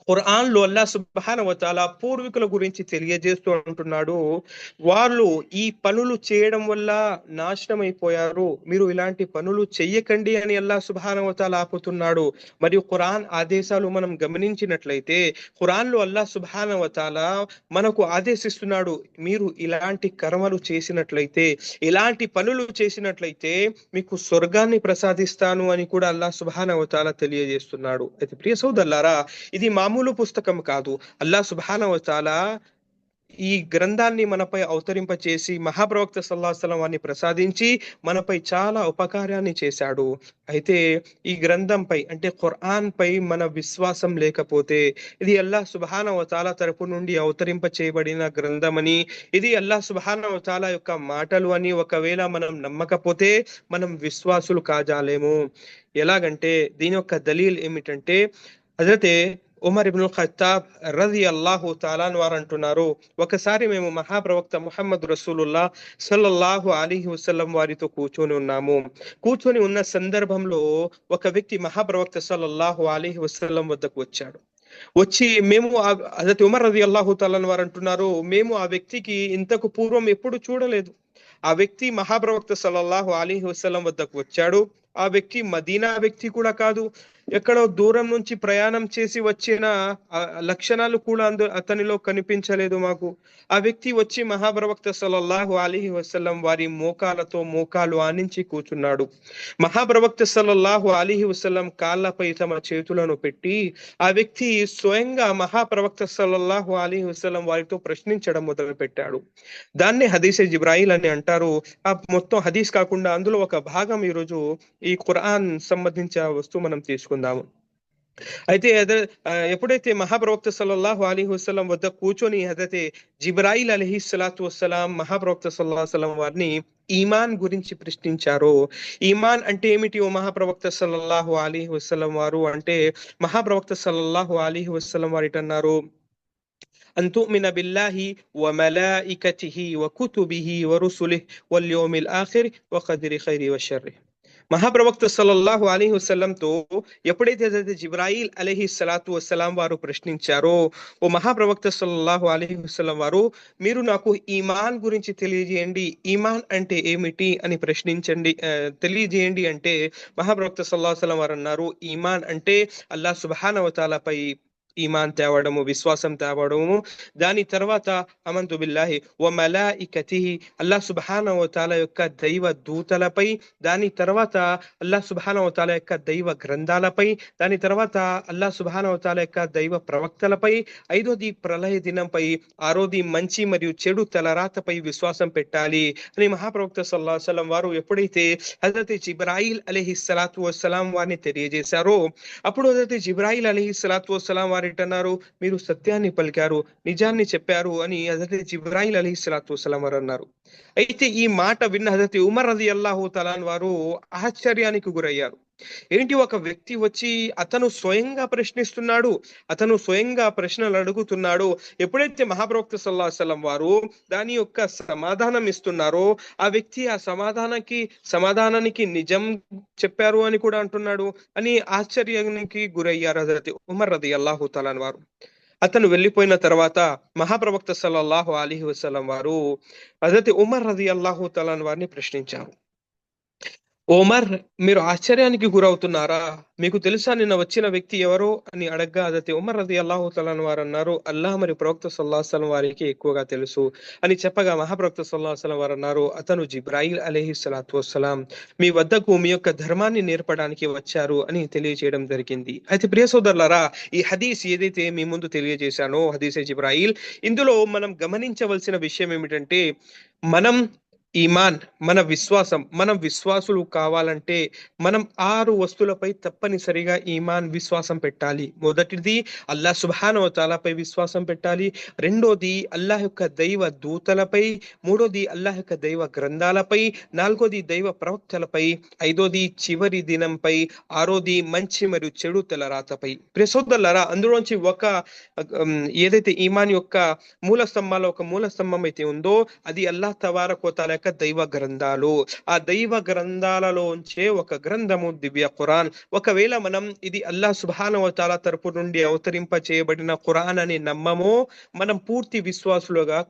ఖురాన్ లో అల్లాహ్ సుబ్హానహు వ తఆలా పూర్వీకుల గురించి తెలియజేస్తూ అంటున్నాడు, వాళ్ళు ఈ పనులు చేయడం వల్ల నాశనం అయిపోయారు, మీరు ఇలాంటి పనులు చెయ్యకండి అని అల్లాహ్ సుబ్హానహు వ తఆలా ఆపుతున్నాడు. మరియు ఖురాన్ ఆదేశాలు మనం గమనించినట్లయితే ఖురాన్ లో అల్లాహ్ సుబ్హానహు వ తఆలా మనకు ఆదేశిస్తున్నాడు, మీరు ఇలాంటి కర్మలు చేసినట్లయితే, ఇలాంటి పనులు చేసినట్లయితే మీకు స్వర్గాన్ని ప్రసాదిస్తాను అని కూడా అల్లాహ్ సుబ్హానహు వ తఆలా తెలియజేస్తున్నాడు. అయితే ప్రియ సోదరులారా, ఇది మామూలు పుస్తకం కాదు. అల్లాహ్ సుబ్హానహు వ తఆలా ఈ గ్రంథాన్ని మనపై అవతరింప చేసి మహాప్రవక్త సల్లల్లాహు అలైహి వసల్లం వారిని ప్రసాదించి మనపై చాలా ఉపకారాన్ని చేశాడు. అయితే ఈ గ్రంథంపై, అంటే ఖురాన్ పై మన విశ్వాసం లేకపోతే, ఇది అల్లాహ్ సుబ్హానహు వ తఆలా తరపు నుండి అవతరింప చేయబడిన గ్రంథమని, ఇది అల్లాహ్ సుబ్హానహు వ తఆలా యొక్క మాటలు అని ఒకవేళ మనం నమ్మకపోతే మనం విశ్వాసులు కాజాలేము. ఎలాగంటే దీని యొక్క దలీల్ ఏమిటంటే, హజరతే ఉమర్ ఇబ్నుల్ ఖత్తాబ్ రజియల్లాహు తఆలా వారు అంటున్నారు, ఒకసారి మేము మహాప్రవక్త ముహమ్మద్ రసూలుల్లాహ్ సల్లల్లాహు అలైహి వసల్లం వారితో కూర్చొని ఉన్న సందర్భంలో ఒక వ్యక్తి మహాప్రవక్త సల్లల్లాహు అలైహి వసల్లం వద్దకు వచ్చి మేము హజరత్ ఉమర్ రజియల్లాహు తఆలా వారు అంటున్నారు, మేము ఆ వ్యక్తికి ఇంతకు పూర్వం ఎప్పుడు చూడలేదు. ఆ వ్యక్తి మహాప్రవక్త సల్లల్లాహు అలైహి వసల్లం వద్దకు వచ్చాడు. ఆ వ్యక్తి మదీనా వ్యక్తి కూడా కాదు, ఎక్కడో దూరం నుంచి ప్రయాణం చేసి వచ్చిన లక్షణాలు కూడా అతనిలో కనిపించలేదు మాకు. ఆ వ్యక్తి వచ్చి మహాప్రవక్త సల్లల్లాహు అలైహి వసల్లం వారి మోకాలతో మోకాలు ఆనించి కూర్చున్నాడు. మహాప్రవక్త సల్లల్లాహు అలైహి వసల్లం కాళ్ళపై తమ చేతులను పెట్టి ఆ వ్యక్తి స్వయంగా మహాప్రవక్త సల్లల్లాహు అలైహి వసల్లం వారితో ప్రశ్నించడం మొదలు పెట్టాడు. దాన్ని హదీసే జిబ్రాయిల్ అని అంటారు. ఆ మొత్తం హదీస్ కాకుండా అందులో ఒక భాగం ఈరోజు ఈ ఖురాన్ సంబంధించిన వస్తువు మనం తీసుకుందాము. అయితే ఎప్పుడైతే మహాప్రవక్త సల్లల్లాహు అలైహి వసల్లం వద్ద కూర్చొని హజరతే జిబ్రాయిల్ అలైహిస్సలాతు వస్సలాం మహాప్రవక్త సల్లల్లాహు అలైహి వసల్లం వారిని ఈమాన్ గురించి ప్రశ్నించారో, ఈమాన్ అంటే ఏమిటి ఓ మహాప్రవక్త సల్లల్లాహు అలైహి వసల్లం వారు అంటే, మహాప్రవక్త సల్లల్లాహు అలైహి వసల్లం వారు ఇటన్నారు, అన్ తుమిన బిల్లాహి వ మలాయికతిహి వ కుతుబిహి వ రుసులిహి వల్ యౌమిల్ ఆఖిర్ వ ఖద్రి ఖైరి వ షర్రి. మహాప్రవక్త సల్లల్లాహు అలైహి వసల్లంతో ఎప్పుడైతే హజరత్ జిబ్రాయిల్ అలైహి సలాతు వస్సలాం వారు ప్రశ్నించారో, ఓ మహాప్రవక్త సల్లల్లాహు అలైహి వసల్లం వారు, మీరు నాకు ఈమాన్ గురించి తెలియజేయండి, ఈమాన్ అంటే ఏమిటి అని తెలియజేయండి అంటే, మహాప్రవక్త సల్లల్లాహు అలైహి వసల్లం వారు అన్నారు, ఈమాన్ అంటే అల్లాహ్ సుబ్హానహు వ తఆలా పై ఈమాన్ తేవడము, విశ్వాసం తేవడము. దాని తర్వాత అమంతు బిల్లాహి వ మలాయికతిహి, అల్లాహ్ సుబ్హానహు వ తఆలా యొక్క దైవ దూతలపై, దాని తర్వాత అల్లాహ్ సుబ్హానహు వ తఆలా యొక్క దైవ గ్రంథాలపై, దాని తర్వాత అల్లాహ్ సుబ్హానహు వ తఆలా యొక్క దైవ ప్రవక్తలపై, ఐదోది ప్రళయ దినంపై, ఆరోది మంచి మరియు చెడు తలరాతపై విశ్వాసం పెట్టాలి అని మహాప్రవక్త సల్లల్లాహు అలైహి వసల్లం వారు ఎప్పుడైతే హజరత్ జిబ్రాయిల్ అలైహిస్సలాతు వస్సలాం వారిని తెలియజేశారో, అప్పుడు హజరత్ జిబ్రాయిల్ అలైహిస్సలాతు వస్సలాం వారు అన్నారు, మీరు సత్యాన్ని పలికారు, నిజాన్ని చెప్పారు అని హజరత్ జిబ్రాయిల్ అలైహిస్సలాతు వస్సలాం వారు అన్నారు. అయితే ఈ మాట విన్న హజరత్ ఉమర్ రలియల్లాహు తఆలా వారు ఆశ్చర్యానికి గురయ్యారు. ఏంటి, ఒక వ్యక్తి వచ్చి అతను స్వయంగా ప్రశ్నిస్తున్నాడు, అతను స్వయంగా ప్రశ్నలు అడుగుతున్నాడు. ఎప్పుడైతే మహాప్రవక్త సల్లల్లాహు అలైహి వసల్లం వారు దాని యొక్క సమాధానం ఇస్తున్నారో, ఆ వ్యక్తి ఆ సమాధానానికి నిజం చెప్పారు అని కూడా అంటున్నాడు అని ఆశ్చర్యానికి గురయ్యారు హజరత్ ఉమర్ రలియల్లాహు తఆలా వారు. అతను వెళ్ళిపోయిన తర్వాత మహాప్రవక్త సల్లల్లాహు అలైహి వసల్లం వారు హజరత్ ఉమర్ రలియల్లాహు తఆలా వారిని ప్రశ్నించారు, ఉమర్, మీరు ఆశ్చర్యానికి గురవుతున్నారా? మీకు తెలుసా నిన్న వచ్చిన వ్యక్తి ఎవరో అని అడగ్గా హజరత్ ఉమర్ రలియల్లాహు తఆలా వారు అన్నారు, అల్లాహ్ మరి ప్రవక్త సల్లల్లాహు అలైహి వసల్లం వారికి ఎక్కువగా తెలుసు అని చెప్పగా, మహాప్రవక్త సల్లల్లాహు అలైహి వసల్లం వారు అన్నారు, అతను జిబ్రాయిల్ అలైహిస్సలాతు వస్సలాం మీ వద్దకు మీ యొక్క ధర్మాన్ని నేర్పడానికి వచ్చారు అని తెలియజేయడం జరిగింది. అయితే ప్రియ సోదరులారా, ఈ హదీస్ ఏదైతే మీ ముందు తెలియజేశానో, హదీసే జిబ్రాయిల్, ఇందులో మనం గమనించవలసిన విషయం ఏమిటంటే, మనం విశ్వాసులు కావాలంటే మనం 6 వస్తువులపై తప్పనిసరిగా ఈమాన్ విశ్వాసం పెట్టాలి. మొదటిది అల్లాహ్ సుబ్హానహు వ తఆలాపై విశ్వాసం పెట్టాలి. రెండోది అల్లాహ్ యొక్క దైవ దూతలపై, మూడోది అల్లాహ్ యొక్క దైవ గ్రంథాలపై, నాలుగోది దైవ ప్రవక్తలపై, ఐదోది చివరి దినంపై, ఆరోది మంచి మరియు చెడు తలరాతపై. ప్రియ సోదరులారా, అందులోంచి ఏదైతే ఈమాన్ యొక్క మూల స్తంభాలు ఒక మూల స్తంభం అయితే ఉందో అది అల్లాహ్ తబారక వ తఆలా యొక్క దైవ గ్రంథాలు. ఆ దైవ గ్రంథాలలోంచే ఒక గ్రంథము దివ్య ఖురాన్. ఒకవేళ మనం ఇది అల్లాహ్ సుబ్హానహు వ తఆలా తరపు నుండి అవతరింప చేయబడిన ఖురాన్ అని నమ్మమో, మనం పూర్తి విశ్వాసులుగా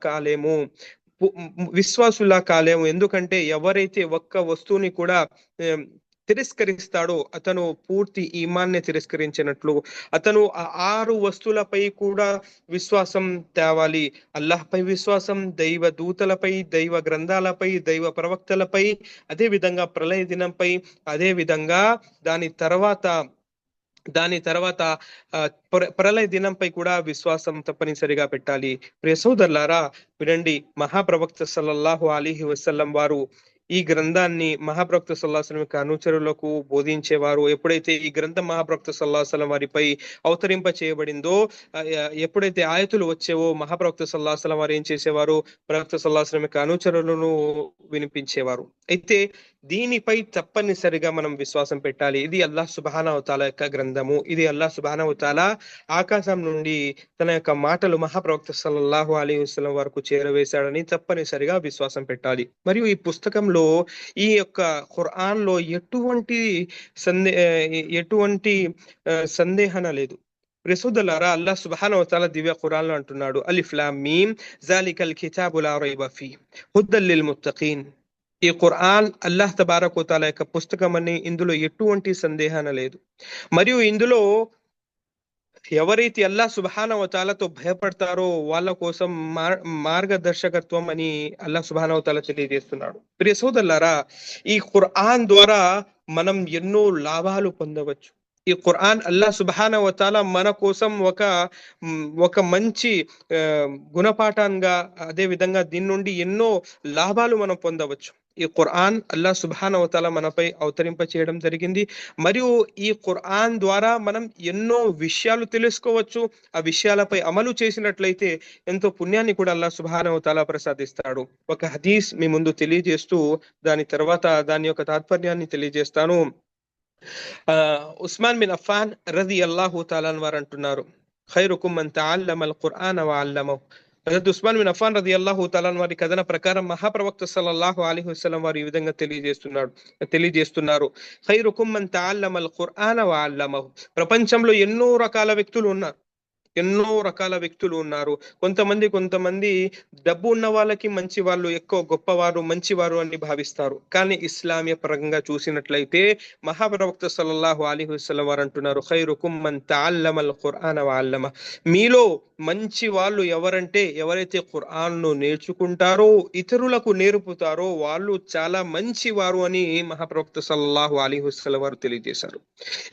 కాలేము, ఎందుకంటే ఎవరైతే ఒక్క వస్తువుని కూడా తిరస్కరిస్తాడో అతను పూర్తి ఈమాన్ని తిరస్కరించినట్లు. అతను ఆ 6 వస్తువులపై కూడా విశ్వాసం తేవాలి. అల్లాహ్పై విశ్వాసం, దైవ దూతలపై, దైవ గ్రంథాలపై, దైవ ప్రవక్తలపై, అదే విధంగా ప్రళయ దినంపై, అదే విధంగా దాని తర్వాత ప్రళయ దినంపై కూడా విశ్వాసం తప్పనిసరిగా పెట్టాలి. ప్రియ సోదరులారా, వినండి, మహాప్రవక్త సల్లల్లాహు అలైహి వసల్లం వారు ఈ గ్రంథాన్ని మహాప్రవక్త సల్లల్లాహు అలైహి వసల్లం అనుచరులకు బోధించేవారు. ఎప్పుడైతే ఈ గ్రంథం మహాప్రవక్త సల్లల్లాహు అలైహి వసల్లం వారిపై అవతరింప చేయబడిందో, ఎప్పుడైతే ఆయతులు వచ్చేవో, మహాప్రవక్త సల్లల్లాహు అలైహి వసల్లం వారు ఏం చేసేవారు, ప్రవక్త సల్లల్లాహు అలైహి వసల్లం యొక్క అనుచరులను వినిపించేవారు. అయితే దీనిపై తప్పనిసరిగా మనం విశ్వాసం పెట్టాలి. ఇది అల్లాహ్ సుబ్హానహు వ తఆలా యొక్క గ్రంథము. ఇది అల్లాహ్ సుబ్హానహు వ తఆలా ఆకాశం నుండి తన యొక్క మాటలు మహాప్రవక్త సల్లల్లాహు అలైహి వసల్లం వరకు చేరవేశాడని తప్పనిసరిగా విశ్వాసం పెట్టాలి. మరియు ఈ పుస్తకంలో, ఈ యొక్క ఖురాన్ లో ఎటువంటి సందేహన లేదు. ప్రియ అల్లాహ్ సుబ్హానహు వ తఆలా దివ్య ఖురాన్ లో అంటున్నాడు, అలిఫ్ లామ్ మీమ్ జాలికల్ కితాబు లా రైబ ఫీ హుద్దల్ లిల్ ముత్తఖీన్. ఈ ఖురాన్ అల్లాహ్ తబారక వ తఆలా యొక్క పుస్తకం అని ఇందులో ఎటువంటి సందేహన లేదు. మరియు ఇందులో ఎవరైతే అల్లాహ్ సుబ్హానహు వ తఆలాతో భయపడతారో వాళ్ళ కోసం మార్గదర్శకత్వం అని అల్లాహ్ సుబ్హానహు వ తఆలా తెలియజేస్తున్నాడు. ప్రియ సోదరులారా, ఈ ఖురాన్ ద్వారా మనం ఎన్నో లాభాలు పొందవచ్చు. ఈ ఖురాన్ అల్లాహ్ సుబ్హానహు వ తఆలా మన కోసం ఒక మంచి గుణపాఠంగా, అదే విధంగా దీని నుండి ఎన్నో లాభాలు మనం పొందవచ్చు. ఈ ఖురాన్ అల్లాహ్ సుబ్హానహు వ తఆలా మనపై అవతరింప చేయడం జరిగింది. మరియు ఈ ఖురాన్ ద్వారా మనం ఎన్నో విషయాలు తెలుసుకోవచ్చు. ఆ విషయాలపై అమలు చేసినట్లయితే ఎంతో పుణ్యాన్ని కూడా అల్లాహ్ సుబ్హానహు వ తఆలా ప్రసాదిస్తాడు. ఒక హదీస్ మీ ముందు తెలియజేస్తూ దాని తర్వాత దాని యొక్క తాత్పర్యాన్ని తెలియజేస్తాను. ఉస్మాన్ బిన్ అఫ్ఫాన్ రదియల్లాహు తఆలా వారు అంటున్నారు, ఖైరుకుమ్ మన్ తఅల్లమల్ ఖురాన వ అల్లమహు. హజరత్ ఉస్మాన్ బిన్ అఫ్ఫాన్ రదియల్లాహు తఆలా వారి కథన ప్రకారం మహాప్రవక్త సల్లల్లాహు అలైహి వసల్లం వారు ఈ విధంగా తెలియజేస్తున్నారు, ఖైరుకుమ్ మన్ తఅల్లమల్ ఖురాన వ అల్లమహు. ప్రపంచంలో ఎన్నో రకాల వ్యక్తులు ఉన్నారు. కొంతమంది డబ్బు ఉన్న వాళ్ళకి మంచి వాళ్ళు, ఎక్కువ గొప్పవారు, మంచివారు అని భావిస్తారు. కానీ ఇస్లామీయ పరంగా చూసినట్లయితే మహాప్రవక్త సల్లల్లాహు అలైహి వసల్లం వారు అంటున్నారు, ఖైరుకుమ్ మన్ తఅల్లమల్ ఖురాన వ అల్లమహు. మీలో మంచి వాళ్ళు ఎవరంటే ఎవరైతే ఖురాన్ను నేర్చుకుంటారో, ఇతరులకు నేర్పుతారో వాళ్ళు చాలా మంచివారు అని మహాప్రవక్త సల్లల్లాహు అలైహి వసల్లం వారు తెలియజేశారు.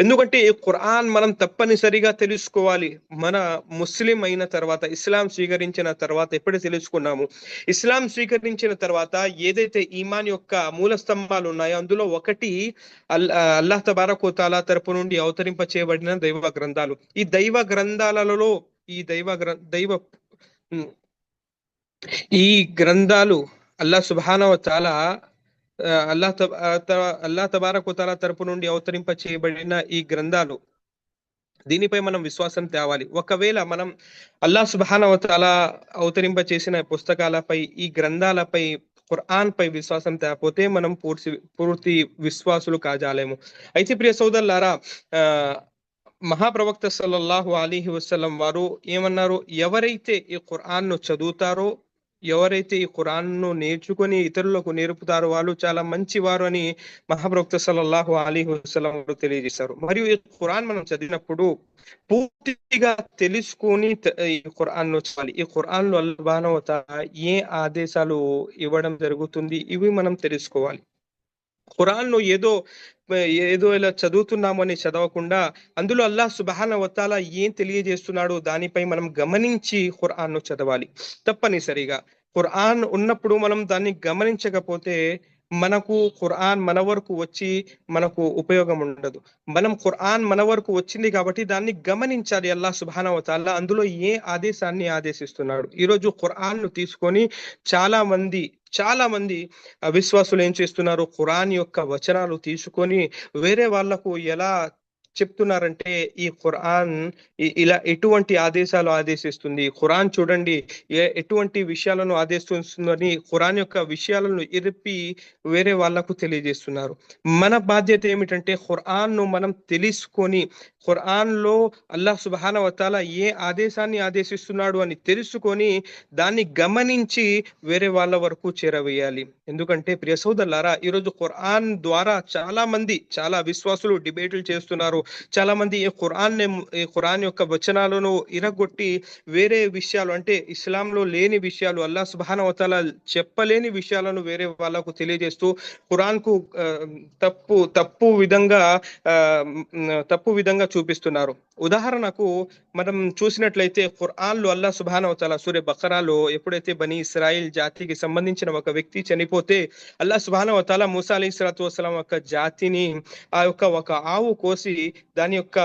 ఎందుకంటే ఈ ఖురాన్ మనం తప్పనిసరిగా తెలుసుకోవాలి. మన ముస్లిం అయిన తర్వాత, ఇస్లాం స్వీకరించిన తర్వాత ఎప్పుడు తెలుసుకున్నాము? ఇస్లాం స్వీకరించిన తర్వాత ఏదైతే ఈమాన్ యొక్క మూల స్తంభాలు ఉన్నాయో అందులో ఒకటి అల్లాహ్ తబారక్ వ తఆలా తరపు నుండి అవతరింప చేయబడిన దైవ గ్రంథాలు. ఈ దైవ గ్రంథాలలో ఈ గ్రంథాలు అల్లాహ్ సుబ్హానహు వ తఆలా అల్లాహ్ తబారక్ వ తఆలా తరపు నుండి అవతరింప చేయబడిన ఈ గ్రంథాలు, దీనిపై మనం విశ్వాసం తేవాలి. ఒకవేళ మనం అల్లాహ్ సుబ్హానహు వ తఆలా అవతరింప చేసిన పుస్తకాలపై, ఈ గ్రంథాలపై, ఖురాన్ పై విశ్వాసం తేకపోతే మనం పూర్తి విశ్వాసులు కాజాలేము. అయితే ప్రియ సోదరులారా, మహాప్రవక్త సల్లల్లాహు అలైహి వసల్లం వారు ఏమన్నారు? ఎవరైతే ఈ ఖురాన్ను చదువుతారో, ఎవరైతే ఈ ఖురాన్ను నేర్చుకొని ఇతరులకు నేర్పుతారో వాళ్ళు చాలా మంచివారు అని మహాప్రవక్త సల్లల్లాహు అలైహి వసల్లం వారు తెలియజేశారు. మరియు ఈ ఖురాన్ మనం చదివినప్పుడు పూర్తిగా తెలుసుకొని ఈ ఖురాన్ను చదవాలి. ఈ ఖురాన్లో అల్లాహ్ సుబ్హానహు వ తఆలా ఏ ఆదేశాలు ఇవ్వడం జరుగుతుంది, ఇవి మనం తెలుసుకోవాలి. ఖురాన్ను ఏదో ఇలా చదువుతున్నామని చదవకుండా అందులో అల్లాహ్ సుబ్హానహు వ తఆలా ఏం తెలియజేస్తున్నాడో దానిపై మనం గమనించి ఖురాన్ను చదవాలి. తప్పనిసరిగా ఖురాన్ ఉన్నప్పుడు మనం దాన్ని గమనించకపోతే మనకు ఖురాన్ మన వరకు వచ్చి మనకు ఉపయోగం ఉండదు. మనం ఖురాన్ మన వరకు వచ్చింది కాబట్టి దాన్ని గమనించాలి. అల్లాహ్ సుబ్హానహు వ తఆలా అందులో ఏ ఆదేశాన్ని ఆదేశిస్తున్నాడు. ఈరోజు ఖురాన్ను తీసుకొని చాలా మంది అవిశ్వాసులు ఏం చేస్తున్నారు? ఖురాన్ యొక్క వచనాలు తీసుకొని వేరే వాళ్లకు ఎలా చెప్తున్నారంటే ఈ ఖురాన్ ఇలా ఎటువంటి ఆదేశాలు ఆదేశిస్తుంది, ఖురాన్ చూడండి ఎటువంటి విషయాలను ఆదేశిస్తుందని ఖురాన్ యొక్క విషయాలను ఇరిపి వేరే వాళ్లకు తెలియజేస్తున్నారు. మన బాధ్యత ఏమిటంటే ఖురాన్ను మనం తెలుసుకొని, ఖురాన్లో అల్లాహ్ సుబ్హానహు వ తఆలా ఏ ఆదేశాన్ని ఆదేశిస్తున్నాడు అని తెలుసుకొని దాన్ని గమనించి వేరే వాళ్ళ వరకు చేరవేయాలి. ఎందుకంటే ప్రియ సోదరులారా, ఈరోజు ఖురాన్ ద్వారా చాలా విశ్వాసులు డిబేట్లు చేస్తున్నారు. చాలా మంది ఈ ఖురాన్ యొక్క వచనాలను ఇరగొట్టి వేరే విషయాలు, అంటే ఇస్లాంలో లేని విషయాలు, అల్లాహ్ సుబ్హానహు వ తఆలా చెప్పలేని విషయాలను వేరే వాళ్ళకు తెలియజేస్తూ ఖురాన్ కు తప్పు విధంగా చూపిస్తున్నారు. ఉదాహరణకు మనం చూసినట్లయితే ఖురాన్ లో అల్లాహ్ సుబ్హానహు వ తఆలా సూరా బఖరాలో ఎప్పుడైతే బనీ ఇస్రాయిల్ జాతికి సంబంధించిన ఒక వ్యక్తి చనిపోతే అల్లాహ్ సుబ్హానహు వ తఆలా మూసా అలైహిస్సలాతు వస్సలాం యొక్క జాతిని ఒక ఆవు కోసి దాని యొక్క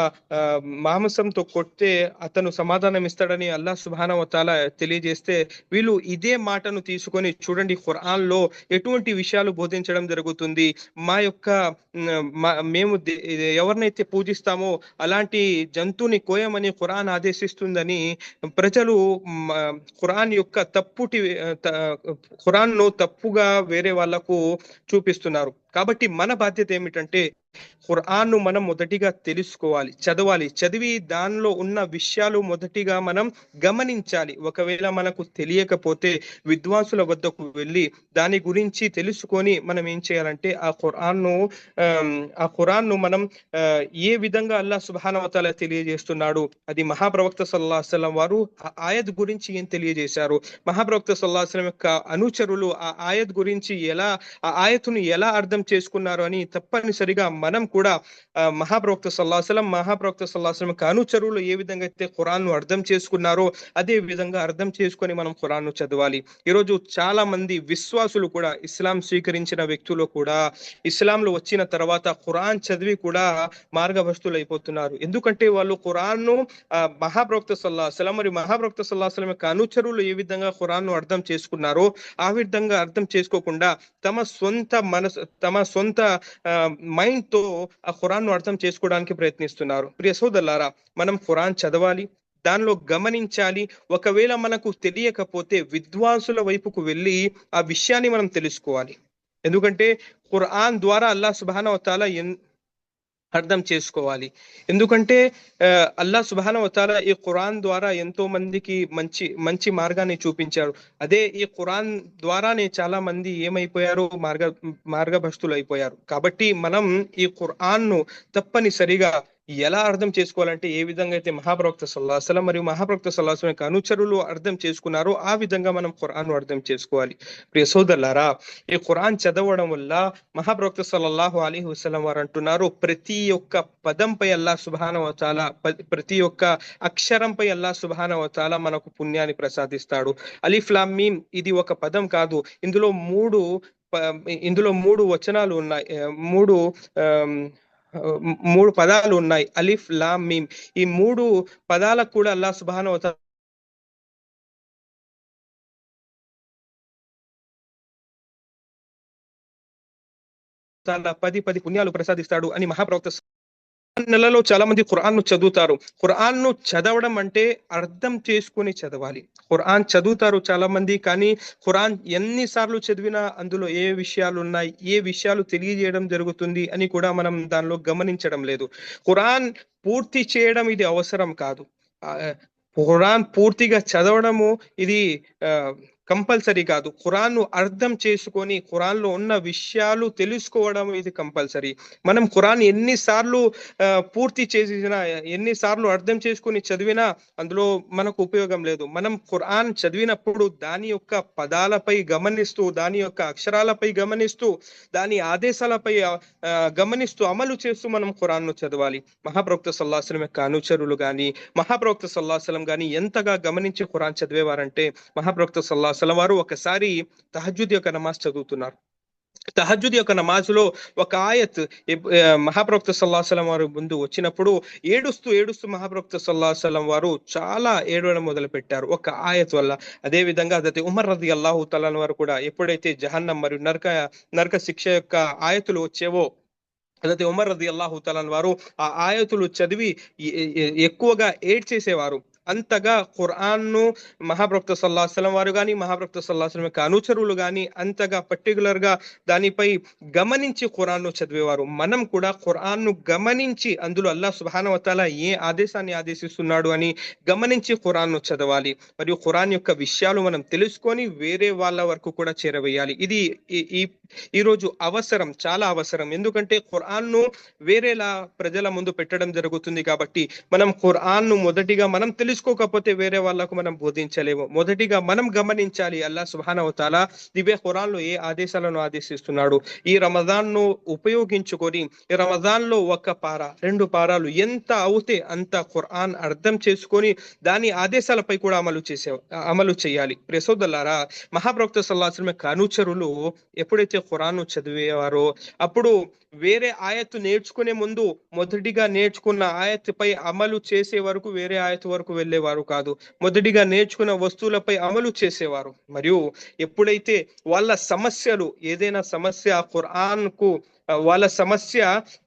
మాంసంతో కొడితే అతను సమాధానం ఇస్తాడని అల్లాహ్ సుబ్హానహు వ తఆలా తెలియజేస్తే వీళ్ళు ఇదే మాటను తీసుకొని చూడండి ఖురాన్ లో ఎటువంటి విషయాలు బోధించడం జరుగుతుంది, మేము ఎవరినైతే పూజిస్తామో అలాంటి జంతువుని కోయమని ఖురాన్ ఆదేశిస్తుందని ప్రజలు ఖురాన్ ను తప్పుగా వేరే వాళ్లకు చూపిస్తున్నారు. కాబట్టి మన బాధ్యత ఏమిటంటే ఖురాన్ను మనం మొదటిగా తెలుసుకోవాలి, చదివి దానిలో ఉన్న విషయాలు మొదటిగా మనం గమనించాలి. ఒకవేళ మనకు తెలియకపోతే విద్వాంసుల వద్దకు వెళ్ళి దాని గురించి తెలుసుకొని మనం ఏం చేయాలంటే ఆ ఖురాన్ను మనం ఏ విధంగా అల్లాహ్ సుబ్హానహు వ తఆలా తెలియజేస్తున్నాడు, అది మహాప్రవక్త సల్లల్లాహు అలైహి వసల్లం వారు ఆ ఆయత్ గురించి ఏం తెలియజేశారు, మహాప్రవక్త సల్లల్లాహు అలైహి వసల్లం యొక్క అనుచరులు ఆ ఆయత్ గురించి ఆ ఆయతును ఎలా అర్థం చేసుకున్నారు అని తప్పనిసరిగా మనం కూడా మహాప్రవక్త సల్లల్లాహు అలైహి వసల్లం మహాప్రవక్త సల్లల్లాహు అలైహి వసల్లం అనుచరులు ఏ విధంగా అయితే ఖురాన్ను అర్థం చేసుకున్నారో అదే విధంగా అర్థం చేసుకొని మనం ఖురాన్ను చదవాలి. ఈరోజు చాలా మంది విశ్వాసులు కూడా ఇస్లాం స్వీకరించిన వ్యక్తులు కూడా ఇస్లాంలో వచ్చిన తర్వాత ఖురాన్ చదివి కూడా మార్గభ్రష్టులు అయిపోతున్నారు. ఎందుకంటే వాళ్ళు ఖురాన్ను మహాప్రవక్త సల్లల్లాహు అలైహి వసల్లం మరియు మహాప్రవక్త సల్లల్లాహు అలైహి వసల్లం యొక్క అనుచరులు ఏ విధంగా ఖురాన్ను అర్థం చేసుకున్నారో ఆ విధంగా అర్థం చేసుకోకుండా తమ సొంత మైండ్ తో ఆ ఖురాన్ను అర్థం చేసుకోవడానికి ప్రయత్నిస్తున్నారు. ప్రియ సోదరులారా, మనం ఖురాన్ చదవాలి, దానిలో గమనించాలి. ఒకవేళ మనకు తెలియకపోతే విద్వాంసుల వైపుకు వెళ్ళి ఆ విషయాన్ని మనం తెలుసుకోవాలి. ఎందుకంటే ఖురాన్ ద్వారా అల్లాహ్ సుబ్హానహు వ తఆలా అర్థం చేసుకోవాలి. ఎందుకంటే అల్లాహ్ సుబ్హానహు వ తఆలా ఈ ఖురాన్ ద్వారా ఎంతో మందికి మంచి మార్గాన్ని చూపించారు. అదే ఈ ఖురాన్ ద్వారానే చాలా మంది ఏమైపోయారు, మార్గభ్రష్టులు అయిపోయారు. కాబట్టి మనం ఈ ఖురాన్ను తప్పనిసరిగా ఎలా అర్థం చేసుకోవాలంటే ఏ విధంగా అయితే మహాప్రవక్త సల్లల్లాహు అలైహి వసల్లం మరియు మహాప్రవక్త సల్లల్లాహు అలైహి వసల్లం అనుచరులు అర్థం చేసుకున్నారో ఆ విధంగా మనం ఖురాన్ను అర్థం చేసుకోవాలి. ప్రియ సోదరులారా, ఈ ఖురాన్ చదవడం వల్ల మహాప్రవక్త సల్లల్లాహు అలైహి వసల్లం వారు అంటున్నారు, ప్రతి ఒక్క పదంపై అల్లాహ్ సుబ్హానహు వ తఆలా ప్రతి ఒక్క అక్షరంపై అల్లాహ్ సుబ్హానహు వ తఆలా మనకు పుణ్యాన్ని ప్రసాదిస్తాడు. అలిఫ్ లామ్ మీమ్ ఇది ఒక పదం కాదు, ఇందులో మూడు వచనాలు ఉన్నాయి, మూడు పదాలు ఉన్నాయి. అలిఫ్ లామ్ మీమ్ ఈ మూడు పదాలకు కూడా అల్లాహ్ సుబ్హానహు వ తఆలా 10 పుణ్యాలు ప్రసాదిస్తాడు అని మహాప్రవక్త నెలలో చాలా మంది ఖురాన్ను చదువుతారు. ఖురాన్ను చదవడం అంటే అర్థం చేసుకుని చదవాలి. ఖురాన్ చదువుతారు చాలా మంది, కానీ ఖురాన్ ఎన్నిసార్లు చదివినా అందులో ఏ విషయాలు ఉన్నాయి, ఏ విషయాలు తెలియజేయడం జరుగుతుంది అని కూడా మనం దానిలో గమనించడం లేదు. ఖురాన్ పూర్తి చేయడం ఇది అవసరం కాదు. ఖురాన్ పూర్తిగా చదవడము ఇది కంపల్సరీ కాదు. ఖురాన్ను అర్థం చేసుకొని ఖురాన్లో ఉన్న విషయాలు తెలుసుకోవడం ఇది కంపల్సరీ. మనం ఖురాన్ ఎన్నిసార్లు పూర్తి చేసినా, ఎన్నిసార్లు అర్థం చేసుకుని చదివినా అందులో మనకు ఉపయోగం లేదు. మనం ఖురాన్ చదివినప్పుడు దాని యొక్క పదాలపై గమనిస్తూ, దాని యొక్క అక్షరాలపై గమనిస్తూ, దాని ఆదేశాలపై గమనిస్తూ అమలు చేస్తూ మనం ఖురాన్ను చదవాలి. మహాప్రవక్త సల్లల్లాహు అలైహి వసల్లం యొక్క అనుచరులు కానీ మహాప్రవక్త సల్లల్లాహు అలైహి వసల్లం కానీ ఎంతగా గమనించి ఖురాన్ చదివేవారంటే, మహాప్రవక్త సల్లల్లాహు అలైహి వసల్లం వారు ఒకసారి తహజ్జుద్ యొక్క నమాజ్ చదువుతున్నారు. తహజ్జుద్ యొక్క నమాజులో ఒక ఆయత్ మహాప్రవక్త సల్లల్లాహు అలైహి వసల్లం వారు ముందు వచ్చినప్పుడు ఏడుస్తూ మహాప్రవక్త సల్లల్లాహు అలైహి వసల్లం వారు చాలా ఏడవడం మొదలు పెట్టారు ఒక ఆయత్ వల్ల. అదే విధంగా హజరత్ ఉమర్ రదియల్లాహు తఆలా వారు కూడా ఎప్పుడైతే జహన్నం మరియు నరక శిక్ష యొక్క ఆయతులు వచ్చేవో హజరత్ ఉమర్ రదియల్లాహు తఆలా వారు ఆ ఆయతులు చదివి ఎక్కువగా ఏడ్చేసేవారు. అంతగా ఖురాన్ను మహాప్రవక్త సల్లల్లాహు అలైహి వసల్లం వారు కానీ మహాప్రవక్త సల్లల్లాహు అలైహి వసల్లం యొక్క అనుచరులు కానీ అంతగా పర్టికులర్ గా దానిపై గమనించి ఖురాన్ను చదివేవారు. మనం కూడా ఖురాన్ను గమనించి అందులో అల్లాహ్ సుబ్హానహు వ తఆలా ఏ ఆదేశాన్ని ఆదేశిస్తున్నాడు అని గమనించి ఖురాన్ను చదవాలి. మరియు ఖురాన్ యొక్క విషయాలు మనం తెలుసుకొని వేరే వాళ్ళ వరకు కూడా చేరవేయాలి. ఇది ఈ రోజు అవసరం, చాలా అవసరం. ఎందుకంటే ఖురాన్ను వేరేలా ప్రజల ముందు పెట్టడం జరుగుతుంది. కాబట్టి మనం ఖురాన్ను మొదటిగా మనం తెలుసుకోకపోతే వేరే వాళ్ళకు మనం బోధించలేము. మొదటిగా మనం గమనించాలి అల్లాహ్ సుబ్హానహు వ తఆలా దివ్య ఖురాన్లో ఏ ఆదేశాలను ఆదేశిస్తున్నాడు. ఈ రమజాన్ను ఉపయోగించుకొని ఈ రమజాన్లో 1 పారా 2 పారాలు ఎంత అవుతే అంత ఖురాన్ అర్థం చేసుకొని దాని ఆదేశాలపై కూడా అమలు చేయాలి. ప్రియ సోదరులారా, మహాప్రవక్త సల్లల్లాహు అలైహి వసల్లం అనుచరులు ఎప్పుడైతే ఖురాన్ను చదివేవారో అప్పుడు వేరే ఆయత్తు నేర్చుకునే ముందు మొదటిగా నేర్చుకున్న ఆయత్తుపై అమలు చేసే వరకు వేరే ఆయత్తు వరకు వెళ్ళేవారు కాదు. మొదటిగా నేర్చుకున్న వస్తువులపై అమలు చేసేవారు. మరియు ఎప్పుడైతే వాళ్ళ సమస్యలు, ఏదైనా సమస్య వాళ్ళ సమస్య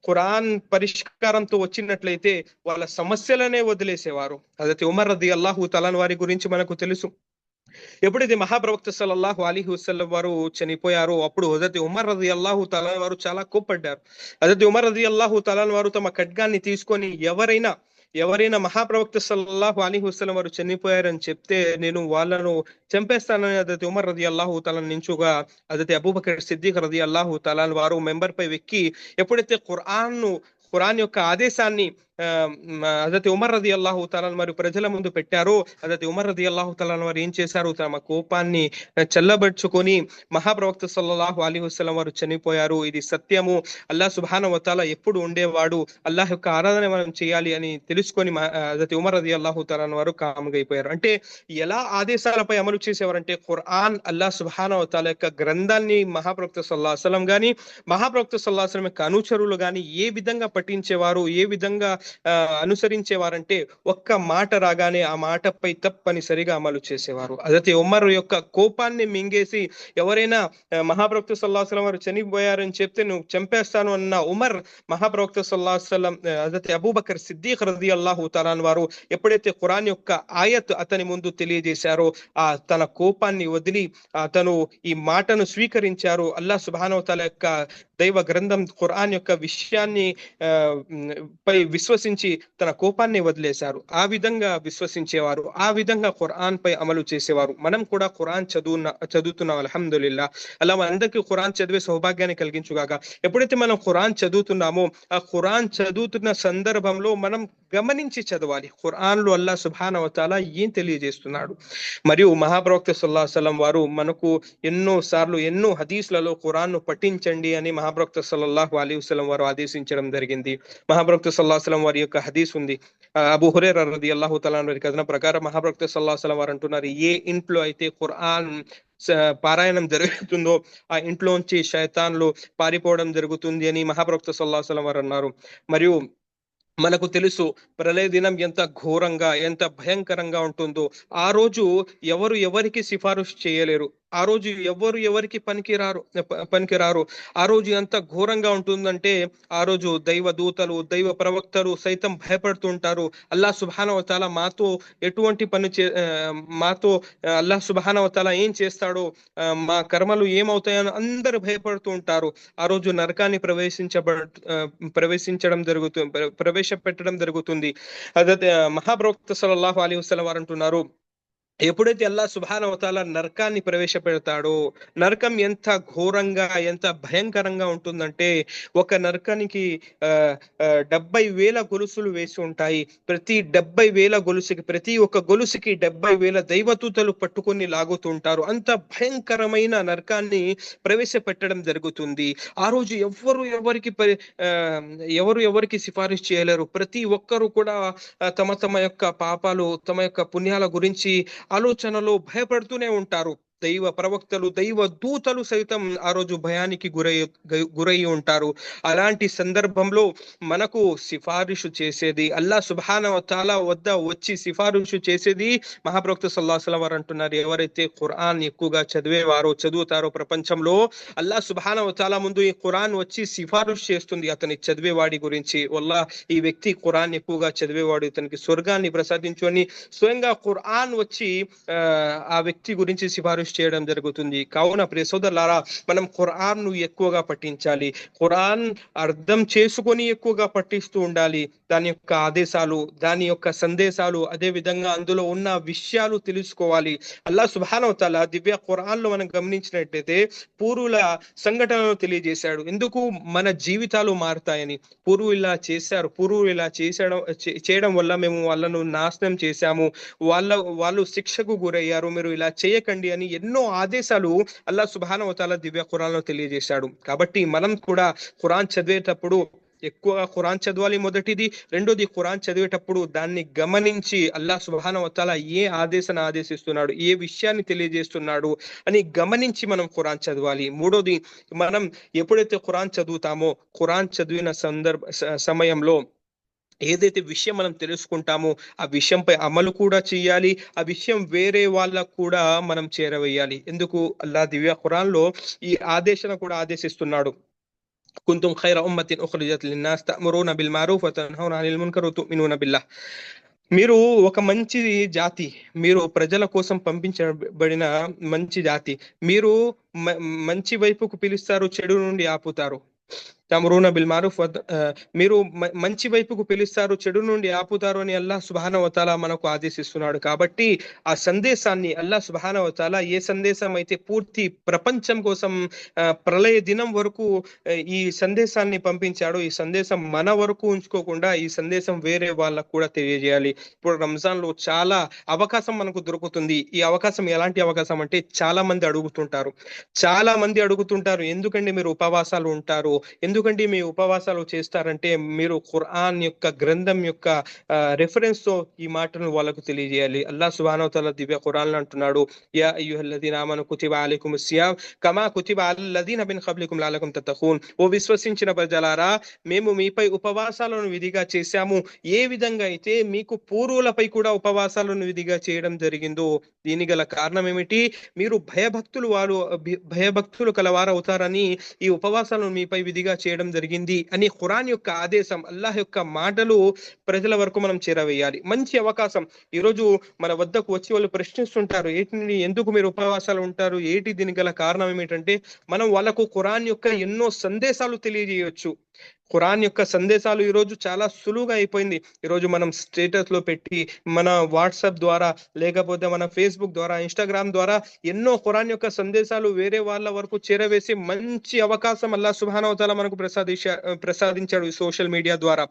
ఖురాన్ పరిష్కారంతో వచ్చినట్లయితే వాళ్ళ సమస్యలనే వదిలేసేవారు. హజరత్ ఉమర్ రదియల్లాహు తఆలా వారి గురించి మనకు తెలుసు. ఎప్పుడైతే మహాప్రవక్త సల్లల్లాహు అలైహి వసల్లం వారు చనిపోయారో అప్పుడు హజరత్ ఉమర్ రదియల్లాహు తఆలా వారు చాలా కోప్పడ్డారు. హజరత్ ఉమర్ రదియల్లాహు తఆలా వారు తమ ఖడ్గాన్ని తీసుకొని ఎవరైనా మహాప్రవక్త సల్లల్లాహు అలైహి వసల్లం వారు చనిపోయారని చెప్తే నేను వాళ్ళను చంపేస్తానని హజరత్ ఉమర్ రదియల్లాహు తఆలా నించుగా హజరత్ అబూబకర్ సిద్దిక్ రదియల్లాహు తఆలా వారు మెంబర్ పై ఎక్కి ఎప్పుడైతే ఖురాన్ యొక్క ఆదేశాన్ని హజరత్ ఉమర్ రదియల్లాహు తఆలా మరియు ప్రజల ముందు పెట్టారో హజరత్ ఉమర్ రదియల్లాహు తఆలా వారు ఏం చేశారు, తమ కోపాన్ని చల్లబరుచుకొని మహాప్రవక్త సల్లల్లాహు అలైహి వసల్లం వారు చనిపోయారు, ఇది సత్యము, అల్లాహ్ సుబ్హానహు వ తఆలా ఎప్పుడు ఉండేవాడు, అల్లాహ్ యొక్క ఆరాధన మనం చేయాలి అని తెలుసుకొని హజరత్ ఉమర్ రదియల్లాహు తఆలా వారు కాముగా అయిపోయారు. అంటే ఎలా ఆదేశాలపై అమలు చేసేవారంటే ఖురాన్, అల్లాహ్ సుబ్హానహు వ తఆలా యొక్క గ్రంథాన్ని మహాప్రవక్త సల్లల్లాహు అలైహి వసల్లం గాని మహాప్రవక్త సల్లల్లాహు అలైహి వసల్లం యొక్క అనుచరులు గాని ఏ విధంగా పఠించేవారు, ఏ విధంగా అనుసరించేవారంటే ఒక్క మాట రాగానే ఆ మాటపై తప్పనిసరిగా అమలు చేసేవారు. హజరత్ ఉమర్ యొక్క కోపాన్ని మింగేసి ఎవరైనా మహాప్రవక్త సల్లల్లాహు అలైహి వసల్లం వారు చనిపోయారని చెప్తే నువ్వు చంపేస్తాను అన్న ఉమర్ మహాప్రవక్త సల్లల్లాహు అలైహి వసల్లం హజరత్ అబూబకర్ సిద్దీక్ రదియల్లాహు తఆలా వారు ఎప్పుడైతే ఖురాన్ యొక్క ఆయత్ అతని ముందు తెలియజేశారో తన కోపాన్ని వదిలి అతను ఈ మాటను స్వీకరించారు. అల్లాహ్ సుబ్హానహు వ తఆలా యొక్క దైవ గ్రంథం ఖురాన్ యొక్క విషయాన్ని పై విశ్వసించి తన కోపాన్ని వదిలేశారు. ఆ విధంగా విశ్వసించేవారు, ఆ విధంగా ఖురాన్ పై అమలు చేసేవారు. మనం కూడా ఖురాన్ చదువుతున్నాం అల్హమ్దులిల్లా. అలా మనందరికీ ఖురాన్ చదివే సౌభాగ్యాన్ని కలిగించుగాక. ఎప్పుడైతే మనం ఖురాన్ చదువుతున్నామో ఆ ఖురాన్ చదువుతున్న సందర్భంలో మనం గమనించి చదవాలి ఖురాన్ లో అల్లాహ్ సుబ్హానహు వ తఆలా ఏం తెలియజేస్తున్నాడు. మరియు మహాప్రవక్త సల్లల్లాహు అలైహి వసల్లం వారు మనకు ఎన్నో హదీస్లలో ఖురాన్ ను పఠించండి అని మహాప్రవక్త సల్లల్లాహు అలైహి వసల్లం వారు ఆదేశించడం జరిగింది. మహాప్రవక్త సల్లల్లాహు అలైహి వసల్లం వారి యొక్క హదీస్ ఉంది. అబూ హురైరా రదియల్లాహు తఆలా వారి కథనం ప్రకారం మహాప్రవక్త సల్లల్లాహు అలైహి వసల్లం వారు అంటున్నారు, ఏ ఇంట్లో అయితే ఖురాన్ పారాయణం జరుగుతుందో ఆ ఇంట్లోంచి శైతాన్లు పారిపోవడం జరుగుతుంది అని మహాప్రవక్త సల్లల్లాహు అలైహి వసల్లం వారు అన్నారు. మరియు మనకు తెలుసు ప్రళయ దినం ఎంత ఘోరంగా, ఎంత భయంకరంగా ఉంటుందో. ఆ రోజు ఎవరు ఎవరికి సిఫారసు చేయలేరు, ఆ రోజు ఎవరు ఎవరికి పనికిరారు. ఆ రోజు ఎంత ఘోరంగా ఉంటుందంటే ఆ రోజు దైవ దూతలు, దైవ ప్రవక్తలు సైతం భయపడుతుంటారు. అల్లాహ్ సుబ్హానహు వ తఆలా మాతో ఎటువంటి మాతో అల్లాహ్ సుబ్హానహు వ తఆలా ఏం చేస్తాడో, మా కర్మలు ఏమవుతాయని అందరూ భయపడుతూ ఉంటారు. ఆ రోజు నరకాన్ని ప్రవేశపెట్టడం జరుగుతుంది. అదే మహాప్రవక్త సల్లల్లాహు అలైహి వసల్లం వారు అంటున్నారు, ఎప్పుడైతే అల్లాహ్ సుబ్హానహు వ తఆలా నరకాన్ని ప్రవేశపెడతాడో, నరకం ఎంత ఘోరంగా, ఎంత భయంకరంగా ఉంటుందంటే ఒక నరకానికి 70,000 గొలుసులు వేసి ఉంటాయి. ప్రతి 70,000 గొలుసుకి, ప్రతి ఒక్క గొలుసుకి 70,000 దైవదూతలు పట్టుకొని లాగుతుంటారు. అంత భయంకరమైన నరకాన్ని ప్రవేశపెట్టడం జరుగుతుంది. ఆ రోజు ఎవరు ఎవరికి సిఫారసు చేయలేరు. ప్రతి ఒక్కరు కూడా తమ యొక్క పాపాలు, తమ యొక్క పుణ్యాల గురించి ఆలోచనలో భయపడుతూనే ఉంటారు. దైవ ప్రవక్తలు, దైవ దూతలు సైతం ఆ రోజు భయానికి గురయ్యి ఉంటారు. అలాంటి సందర్భంలో మనకు సిఫారసు చేసేది, అల్లాహ్ సుబ్హానహు వ తఆలా వద్ద వచ్చి సిఫారసు చేసేది మహాప్రవక్త సల్లల్లాహు అలైహి వసల్లం వారు అంటున్నారు, ఎవరైతే ఖురాన్ ఎక్కువగా చదువుతారో ప్రపంచంలో అల్లాహ్ సుబ్హానహు వ తఆలా ముందు ఈ ఖురాన్ వచ్చి సిఫారసు చేస్తుంది అతని చదివేవాడి గురించి. వల్లాహ్ ఈ వ్యక్తి ఖురాన్ ఎక్కువగా చదివేవాడు, ఇతనికి స్వర్గాన్ని ప్రసాదించు అని స్వయంగా ఖురాన్ వచ్చి ఆ వ్యక్తి గురించి సిఫారసు చేయడం జరుగుతుంది. కావున ప్రియ సోదరులారా, మనం ఖురాన్ ను ఎక్కువగా పఠించాలి. ఖురాన్ అర్థం చేసుకొని ఎక్కువగా పఠిస్తూ ఉండాలి. దాని యొక్క ఆదేశాలు, దాని యొక్క సందేశాలు, అదే విధంగా అందులో ఉన్న విషయాలు తెలుసుకోవాలి. అల్లాహ్ సుబ్హానహు వ తఆలా దివ్య ఖురాన్ లో మనం గమనించినట్లయితే పూర్వుల సంఘటనలు తెలియజేశాడు. ఎందుకు? మన జీవితాలు మారుతాయని. పూర్వులు ఇలా చేశారు, పూర్వులు ఇలా చేయడం వల్ల మేము వాళ్ళను నాశనం చేశాము, వాళ్ళు శిక్షకు గురయ్యారు, మీరు ఇలా చేయకండి అని ఎన్నో ఆదేశాలు అల్లాహ్ సుబ్హానహు వ తఆలా దివ్య ఖురాన్ లో తెలియజేశాడు. కాబట్టి మనం కూడా ఖురాన్ చదివేటప్పుడు ఎక్కువగా ఖురాన్ చదవాలి. మొదటిది. రెండోది, ఖురాన్ చదివేటప్పుడు దాన్ని గమనించి అల్లాహ్ సుబ్హానహు వ తఆలా ఏ ఆదేశిస్తున్నాడు, ఏ విషయాన్ని తెలియజేస్తున్నాడు అని గమనించి మనం ఖురాన్ చదవాలి. మూడోది, మనం ఎప్పుడైతే ఖురాన్ చదువుతామో ఖురాన్ చదివిన సమయంలో ఏదైతే విషయం మనం తెలుసుకుంటామో ఆ విషయంపై అమలు కూడా చేయాలి. ఆ విషయం వేరే వాళ్ళకు కూడా మనం చేరవేయాలి. ఎందుకు? అల్లాహ్ దివ్య ఖురాన్ లో ఈ ఆదేశన కూడా ఆదేశిస్తున్నాడు. కుంతుం ఖైర ఉమ్మతిన్ ఉఖ్రిజత్ లిన్నాస్ తఅమురూన బిల్ మఅరూఫ్ వ తన్హౌన అనిల్ మున్కర్ వ తుమినూన బిల్లాహ్. మీరు ఒక మంచి జాతి, మీరు ప్రజల కోసం పంపించబడిన మంచి జాతి. మీరు మంచి వైపుకు పిలుస్తారు, చెడు నుండి ఆపుతారు. తమరూన బిల్ మారూఫ్ మీరు మంచి వైపుకు పిలుస్తారు, చెడు నుండి ఆపుతారు అని అల్లాహ్ సుబ్హానహు వ తఆలా మనకు ఆదేశిస్తున్నాడు. కాబట్టి ఆ సందేశాన్ని అల్లాహ్ సుబ్హానహు వ తఆలా ఏ సందేశం అయితే పూర్తి ప్రపంచం కోసం ప్రళయ దినం వరకు ఈ సందేశాన్ని పంపించాడో, ఈ సందేశం మన వరకు ఉంచుకోకుండా ఈ సందేశం వేరే వాళ్ళకు కూడా తెలియజేయాలి. ఇప్పుడు రంజాన్ లో చాలా అవకాశం మనకు దొరుకుతుంది. ఈ అవకాశం ఎలాంటి అవకాశం అంటే చాలా మంది అడుగుతుంటారు, ఎందుకండి మీరు ఉపవాసాలు ఉంటారు, ఎందుకంటే మీ ఉపవాసాలు చేస్తారంటే మీరు ఖురాన్ యొక్క గ్రంథం యొక్క రెఫరెన్స్ తో ఈ మాటను వాళ్ళకు తెలియజేయాలి. అల్లాహ్ సుబ్హానహు వ తఆలా దివ్య ఖురాన్ లో అంటున్నాడు, యా అయ్యుహల్లదీన ఆమను కుతిబ అలైకుముస్ సియామ్ కమా కుతిబ అల్లదీన మిన్ ఖబ్లికుమ్ లఅల్లకుమ్ తత్తఖూన్. ఓ విశ్వసించిన ప్రజలారా, మేము మీపై ఉపవాసాలను విధిగా చేశాము, ఏ విధంగా అయితే మీకు పూర్వులపై కూడా ఉపవాసాలను విధిగా చేయడం జరిగిందో. దీని గల కారణం ఏమిటి? మీరు భయభక్తులు కలవారు అవుతారని ఈ ఉపవాసాలను మీపై విధిగా చేయడం జరిగింది అని ఖురాన్ యొక్క ఆదేశం, అల్లాహ్ యొక్క మాటలు ప్రజల వరకు మనం చేరవేయాలి. మంచి అవకాశం. ఈరోజు మన వద్దకు వచ్చి వాళ్ళు ప్రశ్నిస్తుంటారు, ఎందుకు మీరు ఉపవాసాలు ఉంటారు, దీనికి గల కారణం ఏమిటంటే మనం వాళ్ళకు ఖురాన్ యొక్క ఎన్నో సందేశాలు తెలియజేయవచ్చు. ఖురాన్ యొక్క సందేశాలు ఈరోజు చాలా సులువుగా అయిపోయింది. ఈరోజు మనం స్టేటస్ లో పెట్టి మన వాట్సాప్ ద్వారా, లేకపోతే మన ఫేస్బుక్ ద్వారా, ఇన్స్టాగ్రామ్ ద్వారా ఎన్నో ఖురాన్ యొక్క సందేశాలు వేరే వాళ్ళ వరకు చేరవేసి మంచి అవకాశం అల్లాహ్ సుబ్హానహు వ తఆలా మనకు ప్రసాదించాడు ఈ సోషల్ మీడియా ద్వారా.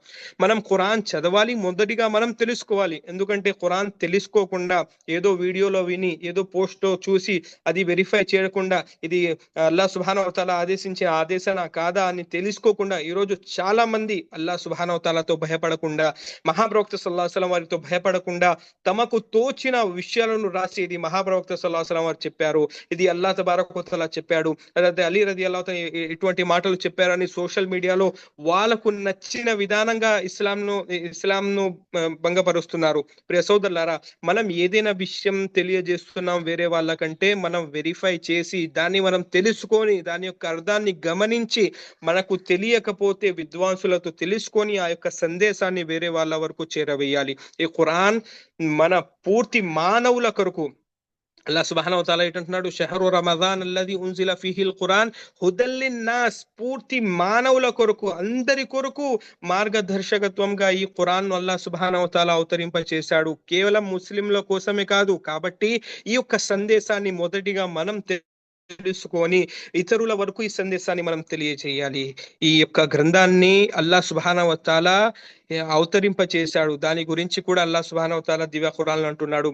మనం ఖురాన్ చదవాలి, మొదటిగా మనం తెలుసుకోవాలి. ఎందుకంటే ఖురాన్ తెలుసుకోకుండా ఏదో వీడియోలో విని, ఏదో పోస్ట్ చూసి అది వెరిఫై చేయకుండా ఇది అల్లాహ్ సుబ్హానహు వ తఆలా ఆదేశించే ఆదేశనా కాదా అని తెలుసుకోకుండా ఈరోజు చాలా మంది అల్లాహ్ సుబ్హానహు వ తఆలాతో భయపడకుండా, మహాప్రవక్త సల్లల్లాహు అలైహి వసల్లం వారితో భయపడకుండా తమకు తోచిన విషయాలను రాసి, ఇది మహాప్రవక్త సల్లల్లాహు అలైహి వసల్లం వారు చెప్పారు, ఇది అల్లాహ్ తబారక వ తఆలా చెప్పాడు, అదే అలీ రదియల్లాహు తఆలా ఇటువంటి మాటలు చెప్పారని సోషల్ మీడియాలో వాళ్ళకు నచ్చిన విధానంగా ఇస్లాంను భంగపరుస్తున్నారు. ప్రియ సోదరులారా, మనం ఏదైనా విషయం తెలియజేస్తున్నాం వేరే వాళ్ళకంటే మనం వెరిఫై చేసి దాన్ని మనం తెలుసుకొని దాని యొక్క అర్థాన్ని గమనించి, మనకు తెలియకపోతే విద్వాంసులతో తెలుసుకొని ఆ యొక్క సందేశాన్ని వేరే వాళ్ళ వరకు చేరవేయాలి. ఈ ఖురాన్ మన పూర్తి మానవుల కొరకు అల్లాహ్ సుబ్హానహు వ తఆలా ఏంటంటున్నాడు, షహరు రమజాన్ అల్లదీ ఉన్జిల ఫీహిల్ ఖురాన్ హుదల్ లిన్నాస్. పూర్తి మానవుల కొరకు, అందరి కొరకు మార్గదర్శకత్వంగా ఈ ఖురాన్ అల్లాహ్ సుబ్హానహు వ తఆలా అవతరింప చేశాడు, కేవలం ముస్లింల కోసమే కాదు. కాబట్టి ఈ యొక్క సందేశాన్ని మొదటిగా మనం తెలుసుకొని ఇతరుల వరకు ఈ సందేశాన్ని మనం తెలియజేయాలి. ఈ యొక్క గ్రంథాన్ని అల్లాహ్ సుబ్హానహు వ తఆలా అవతరింప చేశాడు. దాని గురించి కూడా అల్లాహ్ సుబ్హానహు వ తఆలా దివ్య ఖురాన్ అంటున్నాడు,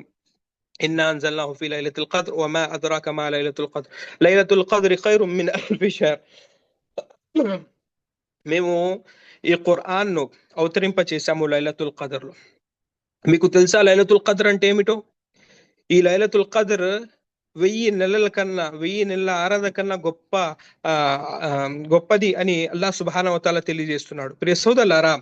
ఇన్నా అన్జల్నాహు ఫీ లైలతుల్ ఖద్ర్ వమా అద్రాక మా లైలతుల్ ఖద్ర్ లైలతుల్ ఖద్రి ఖైరుమ్ మిన్ అల్ఫి షహర్. మేము ఈ ఖురాన్ ను అవతరింప చేశాము లైలతుల్ ఖద్ర్ లో. మీకు తెలుసా లైలతుల్ ఖద్ర్ అంటే ఏమిటో? ఈ లైలతుల్ ఖద్ర్ 1000 నెలల ఆరాధన కన్నా గొప్పది అని అల్లాహ్ సుబ్హానహు వ తఆలా తెలియజేస్తున్నాడు. ప్రియ సోదరులారా,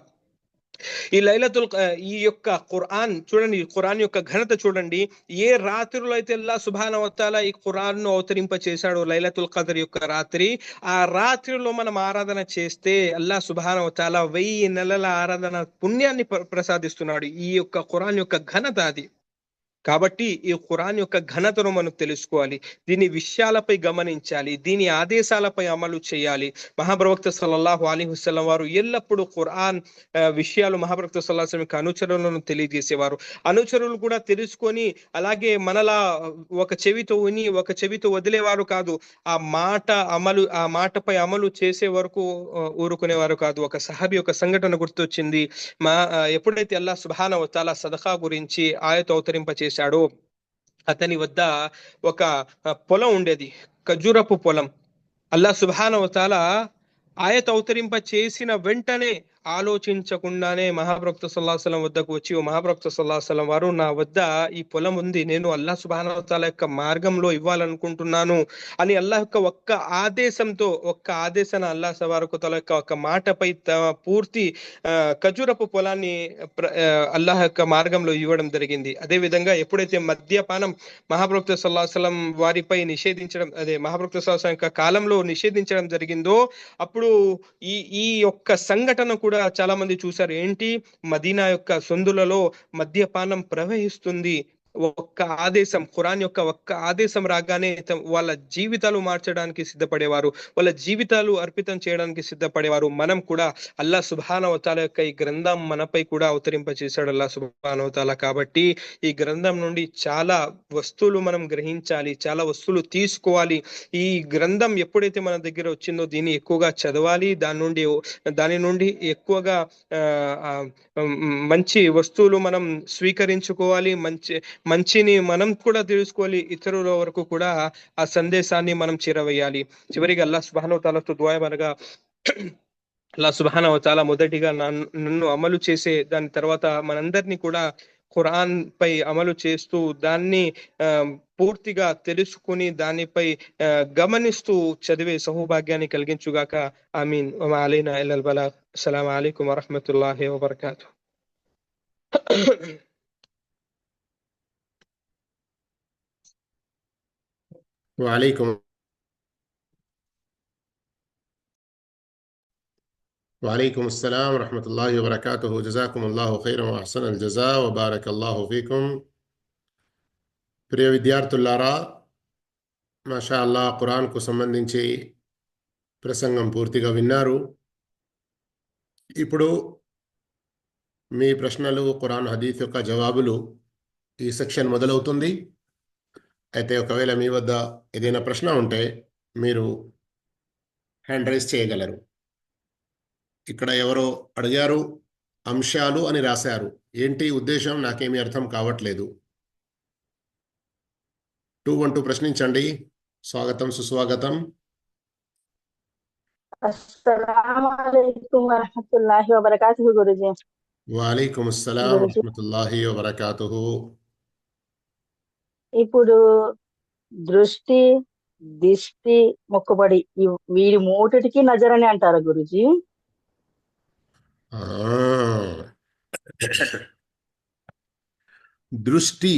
ఈ యొక్క ఖురాన్ చూడండి, ఖురాన్ యొక్క ఘనత చూడండి. ఏ రాత్రిలో అయితే అల్లాహ్ సుబ్హానహు వ తఆలా ఈ ఖురాన్ ను అవతరింప చేశాడు, లైలతుల్ ఖద్ర్ యొక్క రాత్రి, ఆ రాత్రిలో మనం ఆరాధన చేస్తే అల్లాహ్ సుబ్హానహు వ తఆలా 1000 నెలల ఆరాధన పుణ్యాన్ని ప్రసాదిస్తున్నాడు. ఈ యొక్క ఖురాన్ యొక్క ఘనత అది. కాబట్టి ఈ ఖురాన్ యొక్క ఘనతను మనం తెలుసుకోవాలి, దీని విషయాలపై గమనించాలి, దీని ఆదేశాలపై అమలు చేయాలి. మహాప్రవక్త సల్లల్లాహు అలైహి వసల్లం వారు ఎల్లప్పుడూ ఖురాన్ విషయాలు మహాప్రవక్త సల్లల్లాహు అలైహి వసల్లం అనుచరులను తెలియజేసేవారు. అనుచరులు కూడా తెలుసుకొని అలాగే మనలా ఒక చెవితో విని ఒక చెవితో వదిలేవారు కాదు. ఆ మాటపై అమలు చేసే వరకు ఊరుకునేవారు కాదు. ఒక సహాబీ ఒక సంఘటన గుర్తొచ్చింది. ఎప్పుడైతే అల్లాహ్ సుబ్హానహు వ తఆలా సదఖా గురించి ఆయత అవతరింప చేశాడో, అతని వద్ద ఒక పొలం ఉండేది, ఖర్జూరపు పొలం. అల్లాహ్ సుబ్హానహు వ తఆలా ఆయత అవతరింప చేసిన వెంటనే ఆలోచించకుండానే మహాప్రవక్త సల్లల్లాహు అలైహి వసల్లం వద్దకు వచ్చి, ఓ మహాప్రవక్త సల్లల్లాహు అలైహి వసల్లం వారు, నా వద్ద ఈ పొలం ఉంది, నేను అల్లాహ్ సుబ్హానహు వ తఆలా యొక్క మార్గంలో ఇవ్వాలనుకుంటున్నాను అని అల్లాహ్ యొక్క ఒక్క ఆదేశన అల్లాహ్ తబారక వ తఆలా యొక్క ఒక మాటపై పూర్తి ఖర్జూరపు పొలాన్ని అల్లాహ్ యొక్క మార్గంలో ఇవ్వడం జరిగింది. అదే విధంగా ఎప్పుడైతే మద్యపానం మహాప్రవక్త సల్లల్లాహు అలైహి వసల్లం వారిపై నిషేధించడం, మహాప్రవక్త సల్లల్లాహు అలైహి వసల్లం యొక్క కాలంలో నిషేధించడం జరిగిందో, అప్పుడు ఈ యొక్క సంఘటన కూడా చాలా మంది చూశారు. ఏంటి? మదీనా యొక్క సందులలో మద్యపానం ప్రవహిస్తుంది. ఒక్క ఆదేశం, ఖురాన్ యొక్క ఒక్క ఆదేశం రాగానే వాళ్ళ జీవితాలు మార్చడానికి సిద్ధపడేవారు, వాళ్ళ జీవితాలు అర్పితం చేయడానికి సిద్ధపడేవారు. మనం కూడా అల్లా సుబ్హానహు వ తఆలా యొక్క ఈ గ్రంథం మనపై కూడా అవతరింపచేశాడు అల్లా సుబ్హానహు వ తఆలా. కాబట్టి ఈ గ్రంథం నుండి చాలా వస్తువులు మనం గ్రహించాలి, చాలా వస్తువులు తీసుకోవాలి. ఈ గ్రంథం ఎప్పుడైతే మన దగ్గర వచ్చిందో దీన్ని ఎక్కువగా చదవాలి, దాని నుండి ఎక్కువగా మంచి వస్తువులు మనం స్వీకరించుకోవాలి, మంచిని మనం కూడా తెలుసుకోవాలి, ఇతరుల వరకు కూడా ఆ సందేశాన్ని మనం చేరవేయాలి. చివరిగా అల్లాహ్ సుబ్హానహు వ తఆలాతో దుఆ అనగా అల్లాహ్ సుబ్హానహు వ తఆలా మొదటిగా నన్ను అమలు చేసే, దాని తర్వాత మనందరినీ కూడా ఖురాన్ పై అమలు చేస్తూ దాన్ని పూర్తిగా తెలుసుకుని దానిపై గమనిస్తూ చదివే సౌభాగ్యాన్ని కలిగించుగాక. ఆమీన్. వమా అలైనా ఇల్లల్ బలాగ్. అస్సలాము అలైకుం వరహ్మతుల్లాహి వబరకాతుహు. وعليكم السلام ورحمة الله وبركاته. جزاكم الله خيرا وأحسن الجزاء وبارك الله فيكم. ప్రియ విద్యార్థులారా, మాషా అల్లా, ఖురాన్కు సంబంధించి ప్రసంగం పూర్తిగా విన్నారు. ఇప్పుడు మీ ప్రశ్నలు, ఖురాన్ హదీస్ యొక్క జవాబులు ఈ సెక్షన్ మొదలవుతుంది. అయితే ఒకవేళ మీ వద్ద ఏదైనా ప్రశ్న ఉంటే మీరు హ్యాండ్ రైజ్ చేయగలరు. ఇక్కడ ఎవరో అడిగారు, అంశాలు అని రాశారు. ఏంటి ఉద్దేశం? నాకేమీ అర్థం కావట్లేదు. 212 ప్రశ్నించండి. స్వాగతం, సుస్వాగతం. అస్సలాము అలైకుం వరహ్మతుల్లాహి వబరకాతుహు గురుజీ. వాలైకుం అస్సలాం వరహ్మతుల్లాహి వబరకాతుహు. ఇప్పుడు దృష్టి, దిష్టి, మొక్కుబడి వీరి మూటికి నజర్ అని అంటారు గురుజీ. దృష్టి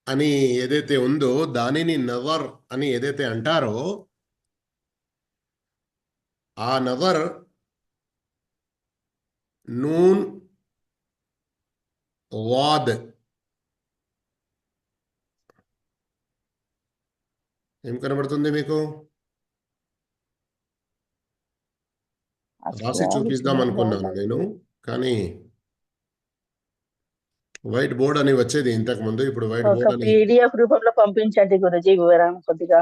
అని ఏదైతే ఉందో దానిని నజర్ అని ఏదైతే అంటారో ఆ నజర్ నూన్ వాద్ ఏం కనబడుతుంది మీకు? రాసి చూపిద్దాం అనుకున్నాను నేను, కానీ వైట్ బోర్డ్ అని వచ్చేది ఇంతకు ముందు. ఇప్పుడు వైట్ బోర్డ్ అని PDF రూపంలో పంపించండి గురుజీ, వివరణ కొద్దిగా.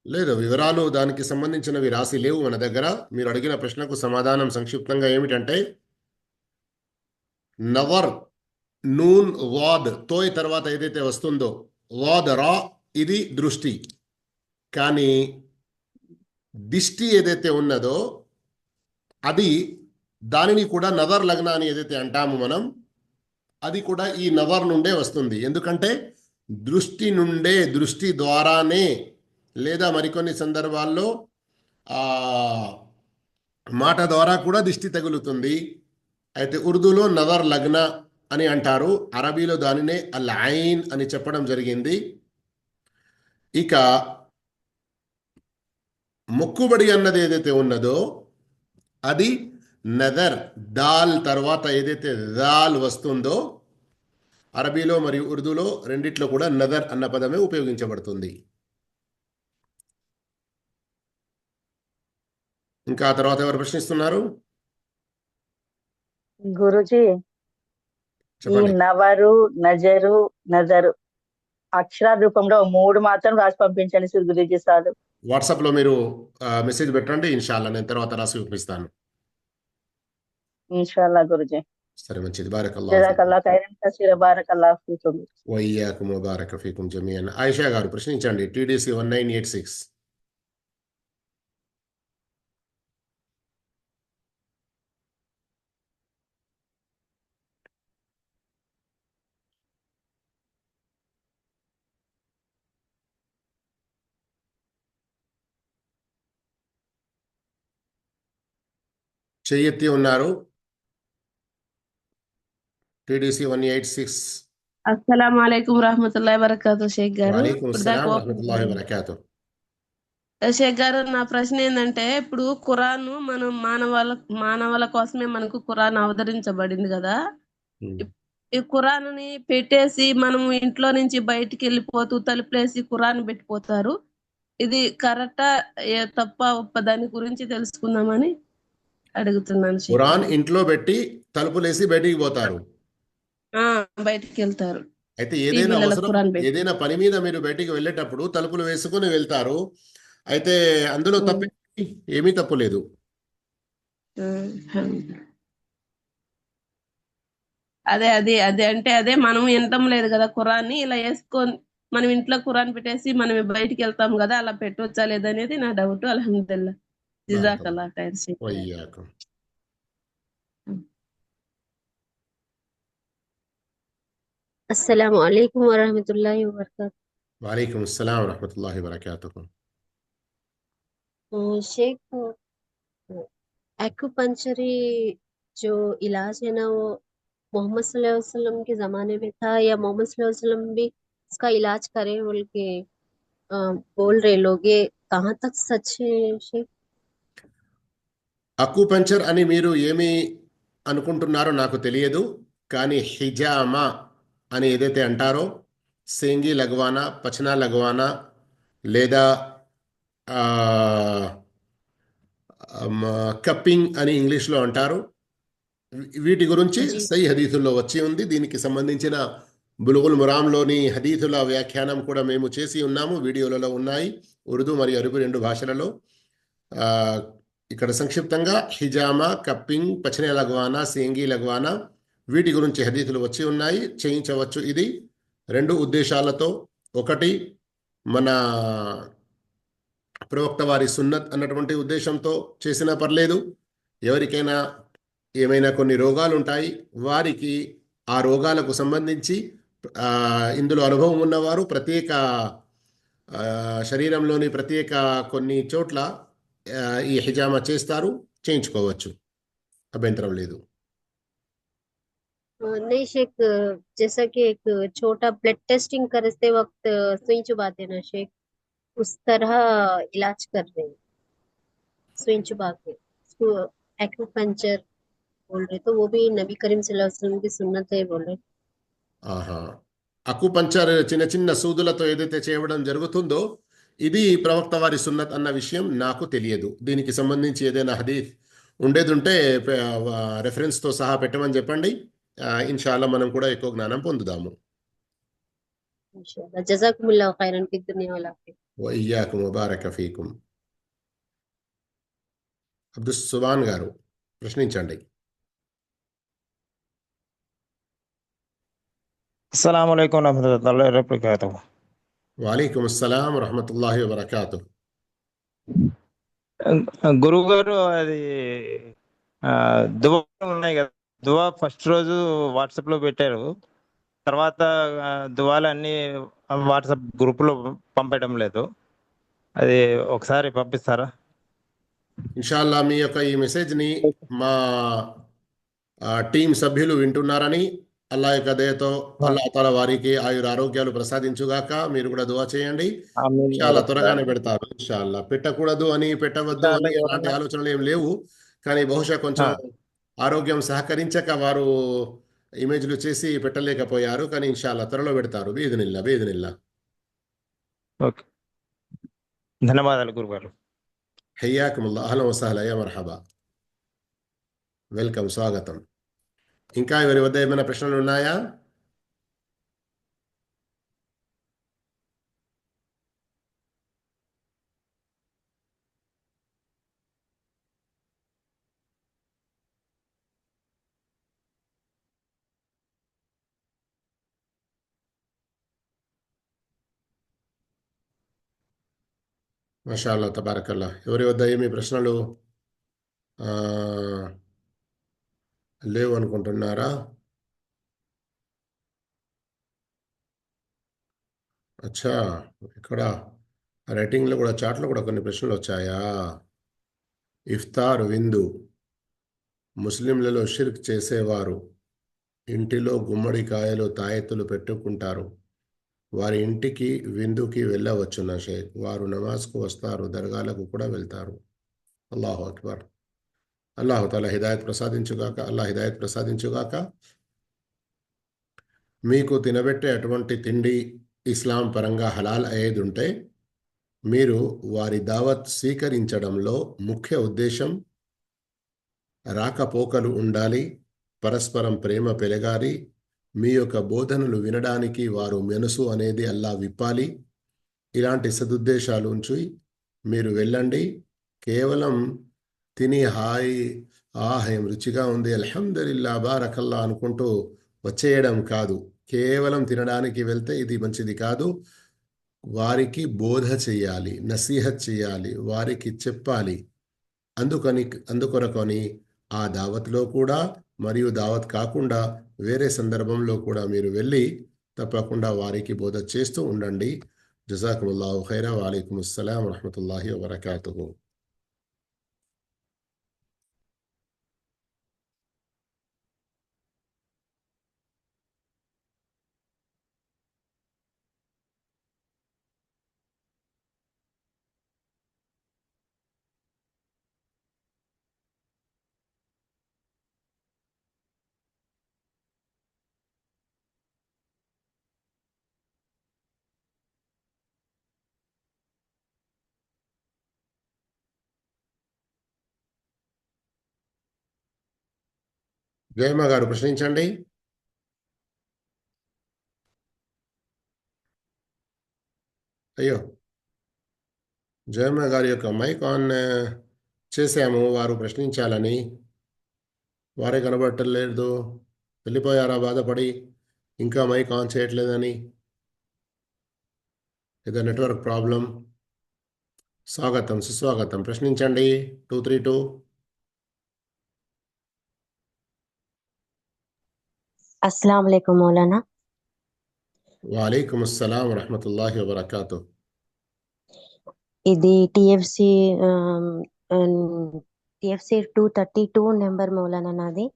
లేదు, వివరాలు దానికి సంబంధించినవి రాసి లేవు మన దగ్గర. మీరు అడిగిన ప్రశ్నకు సమాధానం సంక్షిప్తంగా ఏమిటంటే, నవర్ నూన్ వాద్ తోయ్ తర్వాత ఏదైతే వస్తుందో వాద్ రా, ఇది దృష్టి. కానీ దిష్టి ఏదైతే ఉన్నదో అది, దానిని కూడా నజర్ లగ్న అని ఏదైతే అంటాము మనం, అది కూడా ఈ నజర్ నుండే వస్తుంది. ఎందుకంటే దృష్టి నుండే, దృష్టి ద్వారానే, లేదా మరికొన్ని సందర్భాల్లో మాట ద్వారా కూడా దిష్టి తగులుతుంది. అయితే ఉర్దూలో నజర్ లగ్న అని అంటారు, అరబీలో దానినే అల్ ఐన్ అని చెప్పడం జరిగింది. ఇక మొక్కుబడి అన్నది ఏదైతే ఉన్నదో అది నదర్, దాల్ తర్వాత ఏదైతే దాల్ వస్తుందో అరబీలో మరియు ఉర్దూలో రెండిట్లో కూడా నదర్ అన్న పదమే ఉపయోగించబడుతుంది. ఇంకా తర్వాత ఎవరు ప్రశ్నిస్తున్నారు? గురుజీ, ఈ నవరు, నజరు, నజరు అక్షర రూపంలో 3 మాత్రం రాసి పంపించండి గురుజీ సార్. వాట్సాప్ లో మీరు మెసేజ్ పెట్టండి, ఇన్షాల్లా నేను తర్వాత రాసి చూపిస్తాను. ఇన్షాల్లా గురుజీ. సరే, మంచిది. బారకల్లాహ్. జజాకల్లాహ్ ఖైరన్ కసీరా. బారకల్లాహ్ ఫీకుం. వయ్యాకుం వబారక ఫీకుం జమీఅన్. ఆయిషా గారు ప్రశ్నించండి. TDC 1986. చెయ్యెత్తి ఉన్నారు. TDC 186. అస్సలాము అలైకుం రహమతుల్లాహి వబరకాతు. షేక్ గారు, వలైకుం అస్సలాం వరహమతుల్లాహి వబరకాతు. షేక్ గారు, నా ప్రశ్న ఏంటంటే, ఇప్పుడు ఖురాన్ మనం మానవాల కోసమే మనకు ఖురాన్ అవతరించబడింది కదా. ఈ ఖురాన్ని పెట్టేసి మనము ఇంట్లో నుంచి బయటికి వెళ్ళిపోతూ తలుపులేసి ఖురాన్ పెట్టిపోతారు. ఇది కరెక్టా తప్ప ఒప్ప దాని గురించి తెలుసుకుందామని అడుగుతున్నాను షేక్ ఖురాన్ గారు. ఇంట్లో పెట్టి తలుపులేసి బయటికి పోతారు. బయటికి వెళ్తారు అయితే ఏదైనా టీవీలలో అవసరం, ఖురాన్ పెట్టి. ఏదైనా పని మీద మీరు బయటికి వెళ్ళేటప్పుడు తలుపులు వేసుకుని వెళ్తారు. అయితే అందులో తప్పే ఏమీ తప్పు లేదు. అదే అదే అదే అంటే అదే మనం వినటం లేదు కదా ఖురాన్ని, ఇలా వేసుకొని మనం ఇంట్లో ఖురాన్ పెట్టేసి మనం బయటికి వెళ్తాం కదా, అలా పెట్టవచ్చా లేదనేది నా డౌట్. అల్హమ్దుల్లా, జజాకల్లా ఖైర్ షేక్ గారు. వయ్యాకం. अस्सलाम वालेकुम वरहमतुल्लाहि वबरकातुहू। वालेकुम अस्सलाम वरहमतुल्लाहि वबरकातुहू। शेख, एक्यूपंक्चरी जो इलाज है ना, वो मोहम्मद सल्लल्लाहु अलैहि वसल्लम के ज़माने में था, या मोहम्मद सल्लल्लाहु अलैहि वसल्लम भी इसका इलाज करे बोल के बोल रहे लोग, ये कहाँ तक सच है शेख? అక్యుపంచర్ అని మీరు ఏమి అనుకుంటున్నారో నాకు తెలియదు, కానీ హిజామా అని ఏదైతే అంటారో, సేంగి లగవానా, పచనా లగవానా, లేదా కప్పింగ్ అని ఇంగ్లీష్లో అంటారు. వీటి గురించి సహీ హదీసుల్లో వచ్చి ఉంది. దీనికి సంబంధించిన బులుగుల్ మురామ్లోని హదీసుల వ్యాఖ్యానం కూడా మేము చేసి ఉన్నాము, వీడియోలలో ఉన్నాయి, ఉర్దూ మరియు అరబీ రెండు భాషలలో. ఇక్కడ సంక్షిప్తంగా హిజామా, కప్పింగ్, పచనే లగవానా, సేంగి లగవానా, వీటి గురించి హదీసులు వచ్చి ఉన్నాయి. చేయించవచ్చు ఇది రెండు ఉద్దేశాలతో. ఒకటి, మన ప్రవక్త వారి సున్నత్ అన్నటువంటి ఉద్దేశంతో చేసినా పర్లేదు. ఎవరికైనా ఏమైనా కొన్ని రోగాలు ఉంటాయి, వారికి ఆ రోగాలకు సంబంధించి ఇందులో అనుభవం ఉన్నవారు ప్రత్యేక శరీరంలోని ప్రత్యేక కొన్ని చోట్ల ఈ హిజామా చేస్తారు, చేయించుకోవచ్చు, అభ్యంతరం లేదు. नहीं शेख, जैसा कि एक छोटा ब्लड टेस्टिंग करते वक्त सुई चुबाते ना शेख, उस तरह इलाज कर रहे हैं सुई चुबा के, उसको एक्यूपंक्चर बोल रहे, तो वो भी नबी करीम सल्लल्लाहु अलैहि वसल्लम की सुन्नत है बोल रहे। అక్యుపంచర్ చిన్న చిన్న సూదులతో ఏదైతే చేయడం జరుగుతుందో, ఇది ప్రవక్త వారి సున్నత్ అన్న విషయం నాకు తెలియదు. దీనికి సంబంధించి ఏదైనా హదీస్ ఉండేదుంటే రెఫరెన్స్తో సహా పెట్టమని చెప్పండి. ఇన్షాల్లా మనం కూడా ఎక్కువ జ్ఞానం పొందుదాము. इंशाअल्लाह, जज़ाकुमुल्लाहु खैरन फी दुनिया वल आखिरह। వఇయ్యాకుం వబారక ఫీకుం. అబ్దుల్ సుబాన్ గారు ప్రశ్నించండి. అస్సలాము అలైకుం వరహ్మతుల్లాహి వబరకాతుహు. వాలేకుం అస్సలాం వరహ్మతుల్లాహి వబరకాతుహు. గురువు గారు, అది దువా ఉన్నాయి కదా, దువా ఫస్ట్ రోజు వాట్సాప్ లో పెట్టారు, తర్వాత దువాలు అన్ని వాట్సాప్ గ్రూప్ లో పంపడం లేదు, అది ఒకసారి పంపిస్తారా? ఇన్షాల్లా మీ యొక్క ఈ మెసేజ్ని మా టీం సభ్యులు వింటున్నారని, అల్లా యొక్క దయతో అల్లాహ్ తాలా వారికి ఆయుర ఆరోగ్యాలు ప్రసాదించుగాక. మీరు కూడా దువా చేయండి, ఇన్షాల్లా త్వరగానే పెడతారు. ఇన్షాల్లా పెట్టకూడదు అని, పెట్టవద్దు అని అలాంటి ఆలోచనలు ఏం లేవు, కానీ బహుశా కొంచెం ఆరోగ్యం సహకరించక వారు ఇమేజ్లు చేసి పెట్టలేకపోయారు, కానీ ఇన్షాల్లా త్వరలో పెడతారు. బీదనిల్లా బీదనిల్లా. ఓకే, ధన్యవాదాలు గురుగారు. హయ్యాకుముల్లా, అహ్లం వసహలా, యా మర్హబా, వెల్కమ్, స్వాగతం. ఇంకా ఎవరి వద్ద ఏమైనా ప్రశ్నలు ఉన్నాయా? మాషాల్లా, తబారకల్లా. ఎవరి వద్ద ఏమి ప్రశ్నలు లేవు అనుకుంటున్నారా? అచ్చా, ఇక్కడ రైటింగ్లో కూడా, చాట్లో కూడా కొన్ని ప్రశ్నలు వచ్చాయా? ఇఫ్తార్ విందు, ముస్లింలలో షిర్క్ చేసేవారు ఇంటిలో గుమ్మడికాయలు తాయెత్తులు పెట్టుకుంటారు, వారి ఇంటికి విందుకి వెళ్ళవచ్చునా షేక్? వారు నమాజ్కు వస్తారు, దర్గాలకు కూడా వెళ్తారు. అల్లాహు అక్బర్. అల్లాహు తాలా హిదాయత్ ప్రసాదించుగాక, అల్లాహ్ హిదాయత్ ప్రసాదించుగాక. మీకు తినబెట్టే అటువంటి తిండి ఇస్లాం పరంగా హలాల్ అయ్యేది ఉంటే మీరు వారి దావత్ స్వీకరించడంలో ముఖ్య ఉద్దేశం రాకపోకలు ఉండాలి, పరస్పరం ప్రేమ పెరగాలి, మీ యొక్క బోధనలు వినడానికి వారు మనసు అనేది అల్లా విప్పాలి. ఇలాంటి సదుద్దేశాలు ఉంచి మీరు వెళ్ళండి. కేవలం తిని హాయి ఏం రుచిగా ఉంది అల్హమ్దులిల్లా బారకల్లా అనుకుంటూ వచ్చేయడం కాదు. కేవలం తినడానికి వెళ్తే ఇది మంచిది కాదు. వారికి బోధ చేయాలి, నసీహత్ చేయాలి, వారికి చెప్పాలి. అందుకొరకొని ఆ దావత్లో కూడా మరియు దావత్ కాకుండా వేరే సందర్భంలో కూడా మీరు వెళ్ళి తప్పకుండా వారికి బోధ చేస్తూ ఉండండి. జజాకుముల్లాహు ఖైరా. వఅలైకుం అస్సలాం వరహ్మతుల్లాహి వబరకాతుహు. జయమ్మ గారు ప్రశ్నించండి. అయ్యో, జయమ్మ గారి యొక్క మైక్ ఆన్ చేశాము, వారు ప్రశ్నించాలని. వారే కనబడటలేదు. వెళ్ళిపోయారా బాధపడి ఇంకా మైక్ ఆన్ చేయట్లేదని? ఏదో నెట్వర్క్ ప్రాబ్లం. స్వాగతం, సుస్వాగతం. ప్రశ్నించండి. 232. अस्सलाम वालेकुम मौलाना। వాలేకుం అస్సలాం వరహ్మతుల్లాహి వబరకాతు. ఇది టిఎఫ్సి 232 నెంబర్ మౌలానా నాది.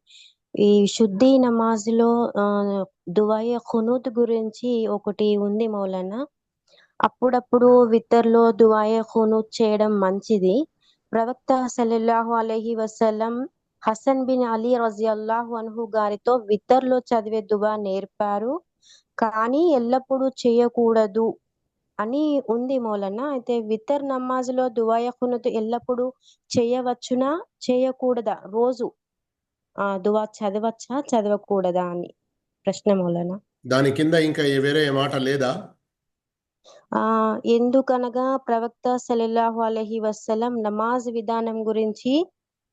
ఈ శుద్ధి నమాజ్లో దువాయ ఖునూత్ గురించి ఒకటి ఉంది మౌలానా. అప్పుడప్పుడు వితర్లో దువాయ ఖునూత్ చేయడం మంచిది. ప్రవక్త సల్లల్లాహు అలైహి వసల్లం హసన్ బిన్ అలీ రజియల్లాహు అన్హు గారితో వితర్లో చదివే దువా నేర్పారు, కానీ ఎల్లప్పుడూ చేయకూడదు అని ఉంది మౌలానా. అయితే వితర్ నమాజ్లో దువాయ ఖునూత్ ఎల్లప్పుడూ చేయవచ్చునా, చేయకూడదా? రోజు దువా చదవచ్చా, చదవకూడదా అని ప్రశ్న మౌలానా. దాని కింద ఇంకా వేరే మాట లేదా? ఎందుకనగా ప్రవక్త సల్లల్లాహు అలైహి వసల్లం నమాజ్ విధానం గురించి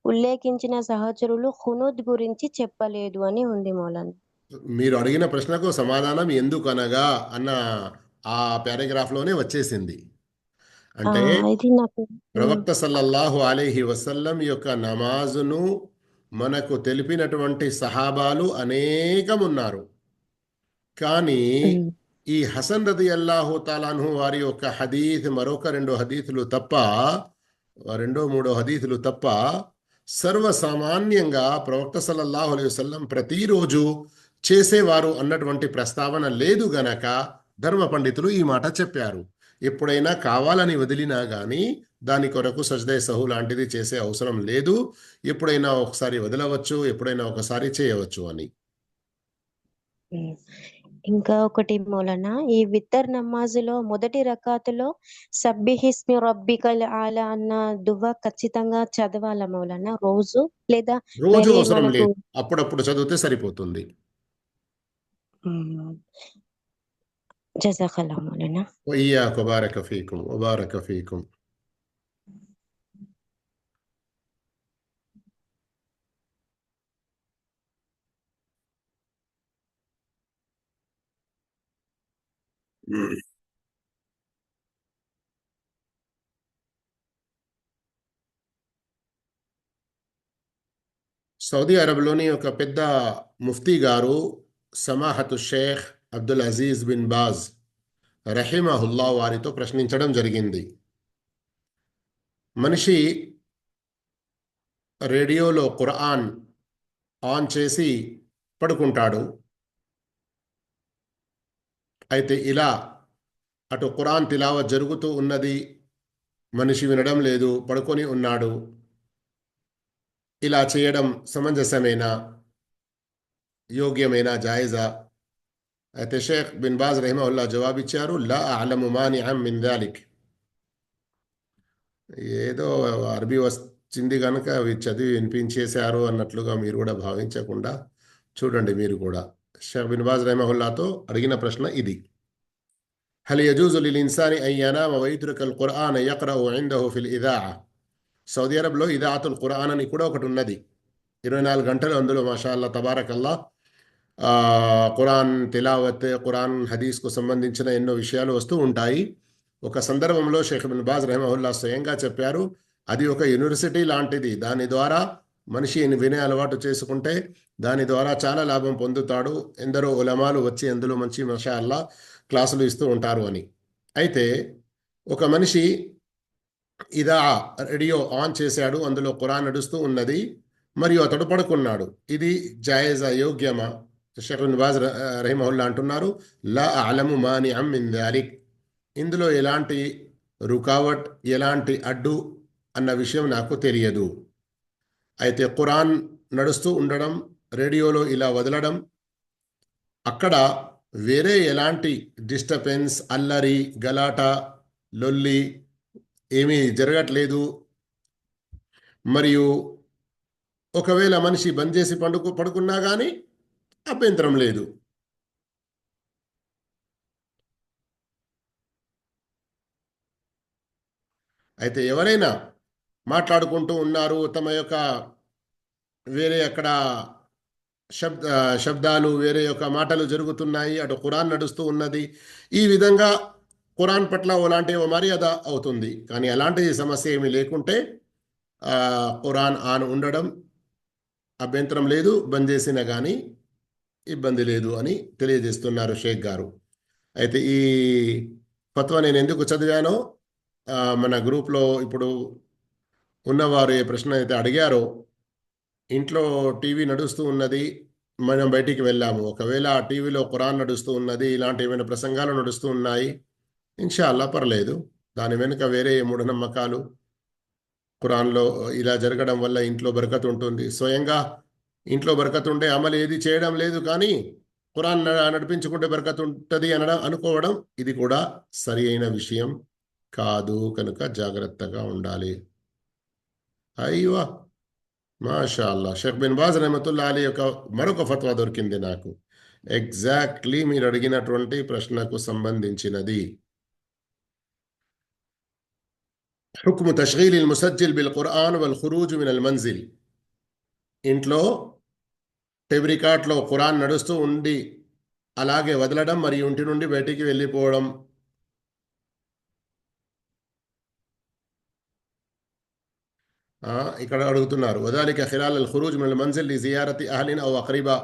ఉల్లేఖించిన సహచరులు ఖునూత్ గురించి చెప్పలేదు అని ఉంది మౌలానా. మీరు అడిగిన ప్రశ్నకు సమాధానం ఎందుకనగా అన్న ఆ పారాగ్రాఫ్ లోనే వచ్చేసింది. అంటే ఇది నాకు ప్రవక్త సల్లల్లాహు అలైహి వసల్లం యొక్క నమాజును మనకు తెలిపినటువంటి సహాబాలు అనేకమున్నారు. కానీ ఈ హసన్ రదియల్లాహు తాలాన్హు వారి యొక్క హదీత్, మరొక 2 హదీతులు తప్ప, 2-3 హదీతులు తప్ప సర్వసామాన్యంగా ప్రవక్త సల్లల్లాహు అలైహి వసల్లం ప్రతిరోజు చేసేవారు అన్నటువంటి ప్రస్తావన లేదు గనక ధర్మ పండితులు ఈ మాట చెప్పారు. ఎప్పుడైనా కావాలని వదిలినా కానీ దాని కొరకు సజ్దే సహు లాంటిది చేసే అవసరం లేదు. ఎప్పుడైనా ఒకసారి వదలవచ్చు, ఎప్పుడైనా ఒకసారి చేయవచ్చు అని. ఇంకా ఒకటి మౌలానా, ఈ వితర్ నమాజులో మొదటి రకాతులో సబ్బిహిస్మి రబ్బికల్ ఆలా అన్న దువా ఖచ్చితంగా చదవాలా మౌలానా రోజు, లేదా రోజు వేరే అవసరం మనకు? లేదు, అప్పుడప్పుడు చదివితే సరిపోతుంది. జజాకల్లాహ్ మౌలానా. వఇయ్యాక బారక ఫీకుం వబారక ఫీకుం. సౌదీ అరబ్లోని ఒక పెద్ద ముఫ్తీ గారు సమాహతు షేఖ్ అబ్దుల్ అజీజ్ బిన్ బాజ్ రహిమహుల్లా వారితో ప్రశ్నించడం జరిగింది. మనిషి రేడియోలో ఖురాన్ ఆన్ చేసి పడుకుంటాడు. అయితే ఇలా అటు ఖురాన్ తిలావత్ జరుగుతూ ఉన్నది, మనిషి వినడం లేదు, పడుకొని ఉన్నాడు. ఇలా చేయడం సమంజసమేనా, యోగ్యమేనా, జాయిజా? అయితే షేఖ్ బిన్ బాజ్ రహిమహుల్లా జవాబు ఇచ్చారు, లా అలము మానిఅం మిన్ దాలిక్. ఏదో అరబీ వచ్చింది కనుక అవి చదివి వినిపించేశారు అన్నట్లుగా మీరు కూడా భావించకుండా చూడండి. మీరు కూడా షేఖ్ బిన్ బాజ్ రహిమహుల్లాతో అడిగిన ప్రశ్న ఇది. హల్ యజూజు లిల్ ఇన్సాని అన్ యనామ వ యత్రుకల్ ఖురాన యక్రఉ ఇందహు ఫిల్ ఇదాఅ. సౌదీ అరబ్లో ఇదాఅతుల్ ఖురాన్ అని కూడా ఒకటి ఉన్నది. 24 గంటలు అందులో మాషాల్లా తబారకల్లా ఖురాన్ తిలావత్, ఖురాన్ హదీస్కు సంబంధించిన ఎన్నో విషయాలు వస్తూ ఉంటాయి. ఒక సందర్భంలో షేఖ్ బిన్ బాజ్ రహిమహుల్లా స్వయంగా చెప్పారు, అది ఒక యూనివర్సిటీ లాంటిది. దాని ద్వారా మనిషి వినే అలవాటు చేసుకుంటే దాని ద్వారా చాలా లాభం పొందుతాడు. ఎందరో ఉలమాలు వచ్చి అందులో మంచి మాషాల్లా క్లాసులు ఇస్తూ ఉంటారు అని. అయితే ఒక మనిషి ఇదా రేడియో ఆన్ చేశాడు, అందులో ఖురాన్ నడుస్తూ ఉన్నది, మరియు అతడు పడుకున్నాడు. ఇది జాయిజా, యోగ్యమా? షేఖ్ బిన్ బాజ్ రహిమహుల్లా అంటున్నారు, లా అలము మానిఅం మిన్ దాలిక్. ఇందులో ఎలాంటి రుకావట్, ఎలాంటి అడ్డు అన్న విషయం నాకు తెలియదు. అయితే ఖురాన్ నడుస్తూ ఉండడం, రేడియోలో ఇలా వదలడం, అక్కడ వేరే ఎలాంటి డిస్టర్బెన్స్, అల్లరి, గలాట, లొల్లి ఏమీ జరగట్లేదు. మరియు ఒకవేళ మనిషి బంద్ చేసి పడుకున్నా కానీ అభ్యంతరం లేదు. అయితే ఎవరైనా మాట్లాడుకుంటూ ఉన్నారు, తమ యొక్క వేరే అక్కడ శబ్దాలు, వేరే యొక్క మాటలు జరుగుతున్నాయి, అటు ఖురాన్ నడుస్తూ ఉన్నది, ఈ విధంగా ఖురాన్ పట్ల అలాంటి మర్యాద అవుతుంది. కానీ అలాంటి సమస్య ఏమీ లేకుంటే ఖురాన్ ఆన్ ఉండడం అభ్యంతరం లేదు, బంద్ చేసినా కానీ ఇబ్బంది లేదు అని తెలియజేస్తున్నారు షేక్ గారు. అయితే ఈ ఫత్వా నేను ఎందుకు చదివానో మన గ్రూప్లో ఇప్పుడు ఉన్నవారు ఏ ప్రశ్న అయితే అడిగారో, ఇంట్లో టీవీ నడుస్తూ ఉన్నది, మనం బయటికి వెళ్ళాము, ఒకవేళ ఆ టీవీలో ఖురాన్ నడుస్తూ ఉన్నది, ఇలాంటి ఏమైనా ప్రసంగాలు నడుస్తూ ఉన్నాయి, ఇన్షాల్లా పర్లేదు. దాని వెనుక వేరే మూఢనమ్మకాలు, ఖురాన్లో ఇలా జరగడం వల్ల ఇంట్లో బరకత్ ఉంటుంది, స్వయంగా ఇంట్లో బరకత్ ఉండే అమలు ఏది చేయడం లేదు, కానీ ఖురాన్ నడిపించుకుంటే బరకత్ ఉంటుంది అనుకోవడం, ఇది కూడా సరి అయిన విషయం కాదు. కనుక జాగ్రత్తగా ఉండాలి. అయ్యవా మాషాల్లా, షేఖ్ బిన్ బాజ్ రహమతుల్లా అలీ యొక్క మరొక ఫత్వా దొరికింది నాకు, ఎగ్జాక్ట్లీ మీరు అడిగినటువంటి ప్రశ్నకు సంబంధించినది. హుక్ము తష్గీల్ ముసజ్జిల్ బిల్ ఖురాన్ వల్ ఖురూజ్ మినల్ మంజిల్. ఇంట్లో టేప్ రికార్డ్లో ఖురాన్ నడుస్తూ ఉండి అలాగే వదలడం, మరియు ఇంటి నుండి బయటికి వెళ్ళిపోవడం. ఇక్కడ అడుగుతున్నారు, వదాలిక ఖిలాల్ అల్ ఖురూజ్ మినల్ మంజిల్ లి జియారతి అహ్లిన్ ఔ అఖ్రిబా.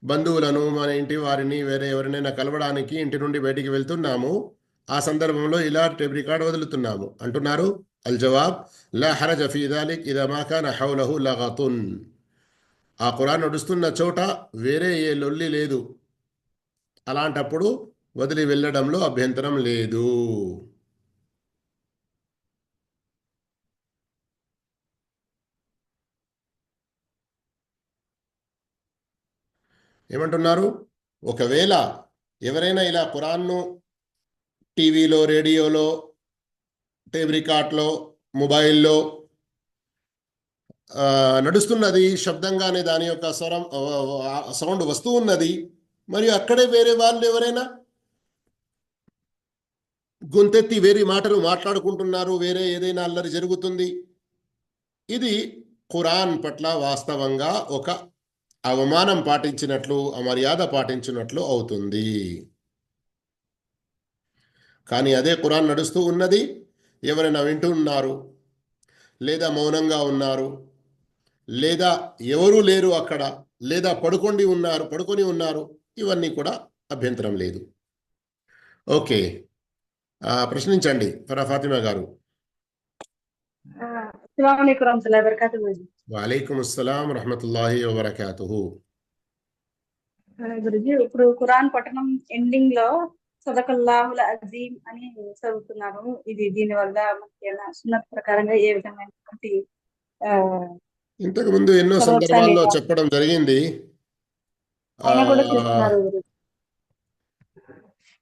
బంధువులను, మన ఇంటి వారిని, వేరే ఎవరినైనా కలవడానికి ఇంటి నుండి బయటికి వెళ్తున్నాము, ఆ సందర్భంలో ఇలా టేప్ రికార్డ్ వదులుతున్నాము అంటున్నారు. అల్ జవాబ్, లా హరజ ఫీ దాలిక్ ఇదా మా కాన హౌలహు లగతున్. ఆ ఖురాన్ నడుస్తున్న చోట వేరే ఏ లొల్లి లేదు, అలాంటప్పుడు వదిలి వెళ్ళడంలో అభ్యంతరం లేదు. ఏమంటున్నారు? ఒకవేళ ఎవరైనా ఇలా ఖురాన్ను టీవీలో, రేడియోలో, టేప్ రికార్డ్లో, మొబైల్లో నడుస్తున్నది, శబ్దంగానే దాని యొక్క సౌండ్ వస్తూ ఉన్నది, మరియు అక్కడే వేరే వాళ్ళు ఎవరైనా గొంతెత్తి వేరే మాటలు మాట్లాడుకుంటున్నారు, వేరే ఏదైనా అల్లరి జరుగుతుంది, ఇది ఖురాన్ పట్ల వాస్తవంగా ఒక అవమానం పాటించినట్లు, అమర్యాద పాటించినట్లు అవుతుంది. కానీ అదే ఖురాన్ నడుస్తూ ఉన్నది, ఎవరైనా వింటున్నారు, లేదా మౌనంగా ఉన్నారు, లేదా ఎవరూ లేరు అక్కడ, లేదా పడుకొని ఉన్నారు, ఇవన్నీ కూడా అభ్యంతరం లేదు. ఓకే, ప్రశ్నించండి ఫాతిమా గారు. వాలైకుం అస్సలాం వరహమతుల్లాహి వబరకాతుహు. గురుజీ, ఇప్పుడు ఖురాన్ పఠనం ఎండింగ్ లో సదకల్లాహుల్ అజీమ్ అని చదువుతున్నాను. ఇది దీని వల్ల సున్నత్ ప్రకారంగా ఏ విధమైనటువంటి ఇంతకు ముందు ఎన్నో సందర్భాల్లో చెప్పడం జరిగింది.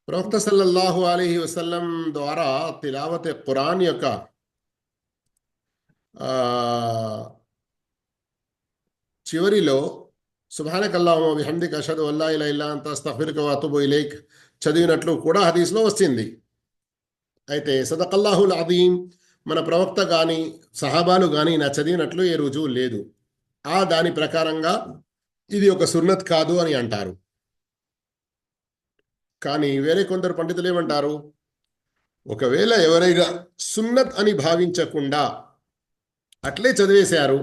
ప్రవక్త సల్లల్లాహు అలైహి వసల్లం ద్వారా తిలావత్ ఖురాన్ యొక్క చివరిలో సుబ్హానకల్లాహుమ్మ బిహమ్దిక అష్హదు అల్లా ఇలాహ ఇల్లా అంత అస్తగ్ఫిరుక వ అతూబు ఇలైక్ చదివినట్లు కూడా హదీస్లో వచ్చింది. అయితే సదకల్లాహుల్ అదీం మన ప్రవక్త కానీ సహాబాలు కానీ నా చదివినట్లు ఏ రుజువు లేదు. దాని ప్రకారంగా ఇది ఒక సున్నత్ కాదు అని అంటారు. కానీ వేరే కొందరు పండితులు ఏమంటారు, ఒకవేళ ఎవరైనా సున్నత్ అని భావించకుండా అట్లే చదివేశారు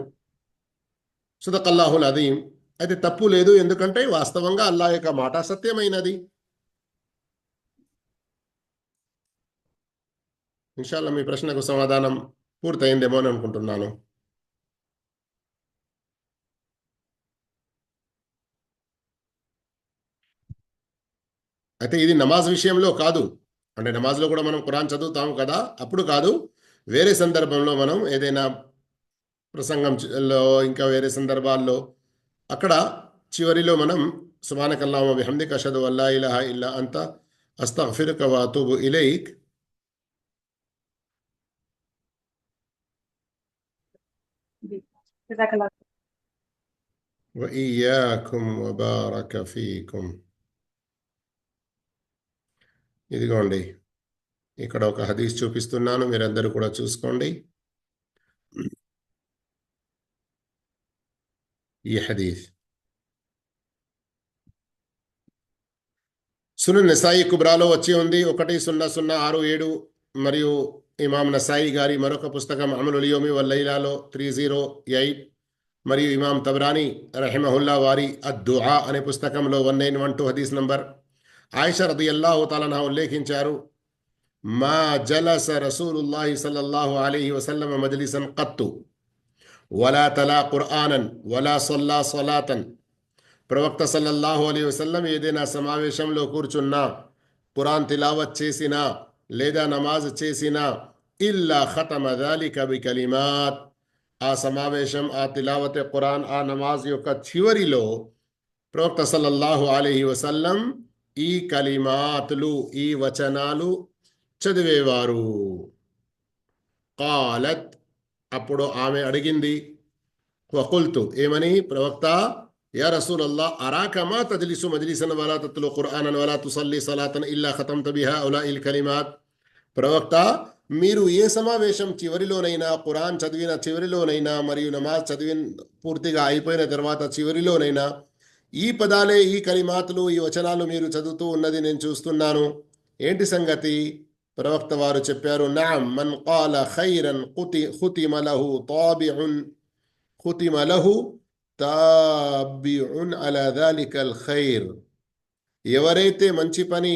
సదకల్లాహుల్ అదీం, అయితే తప్పు లేదు, ఎందుకంటే వాస్తవంగా అల్లాహ్ యొక్క మాట సత్యమైనది. ఇన్షాల్లా మీ ప్రశ్నకు సమాధానం పూర్తయిందేమో అని అనుకుంటున్నాను. అయితే ఇది నమాజ్ విషయంలో కాదు, అంటే నమాజ్లో కూడా మనం ఖురాన్ చదువుతాము కదా, అప్పుడు కాదు, వేరే సందర్భంలో మనం ఏదైనా ప్రసంగంలో ఇంకా వేరే సందర్భాల్లో అక్కడ చివరిలో మనం సుబ్హానకల్లాహుమ్మ బిహమ్దిక అష్హదు అల్లా ఇలాహ ఇల్లా అంత అస్తగ్ఫిరుక వ అతూబు ఇలైక్ వ ఇయ్యాకుం వ బారక ఫీకుం. ఇదిగోండి, ఇక్కడ ఒక హదీస్ చూపిస్తున్నాను, మీరందరూ కూడా చూసుకోండి. ఈ హదీస్ సునన్ నసాయి కుబ్రాలో వచ్చి ఉంది 1067 మరియు ఇమాం నసాయి గారి మరొక పుస్తకం అమలుల్ యౌమి వల్ లైలాలో 308 మరియు ఇమాం తబరాని రహిమహుల్లా వారి అద్దుఆ అనే పుస్తకంలో 1912 హదీస్ నంబర్. ఆయిషా రదియల్లాహు తఆలా అన్హా ఉల్లేఖించారు, మా జలస రసూలుల్లాహి సల్లల్లాహు అలైహి వసల్లం మజ్లిసన్ ఖత్తు వలా తలా ఖుర్ఆనన్ వలా సల్లా సలాతన్. ప్రవక్త సల్లల్లాహు అలైహి వసల్లం ఏదైనా సమావేశంలో కూర్చున్నా, ఖురాన్ తిలావత్ చేసినా లేదా నమాజ్ చేసినా, ఇల్లా ఖతమ దాలిక బికలిమాత్, ఆ సమావేశం, ఆ తిలావత్ ఖురాన్, ఆ నమాజ్ యొక్క చివరిలో ప్రవక్త సల్లల్లాహు అలైహి వసల్లం ఈ కలిమాతులు, ఈ వచనాలు చదివేవారు. కాలత్, అప్పుడు ఆమె అడిగింది, వకుల్తు, ఏమని, ప్రవక్త, యా రసూలల్లాహ్ అరాక మా తజ్లిసు మజ్లిసన్ వలా తత్లు ఖుర్ఆనన్ వలా తుసల్లి సలాతన్ ఇల్లా ఖతమ్త బిహా ఉలాయిల్ కలిమాత్. ప్రవక్త, మీరు ఏ సమావేశం చివరిలోనైనా, ఖురాన్ చదివిన చివరిలోనైనా మరియు నమాజ్ చదివిన పూర్తిగా అయిపోయిన తర్వాత చివరిలోనైనా ఈ పదాలే, ఈ కలిమాతులు, ఈ వచనాలు మీరు చదువుతూ ఉన్నది నేను చూస్తున్నాను, ఏంటి సంగతి? ప్రవక్త వారు చెప్పారు, నఅమ్ మన్ ఖాల ఖైరన్ ఖుతిమ లహు తాబిఉన్ ఖుతిమ లహు తాబిఉన్ అలా దాలికల్ ఖైర్. ఎవరైతే మంచి పని,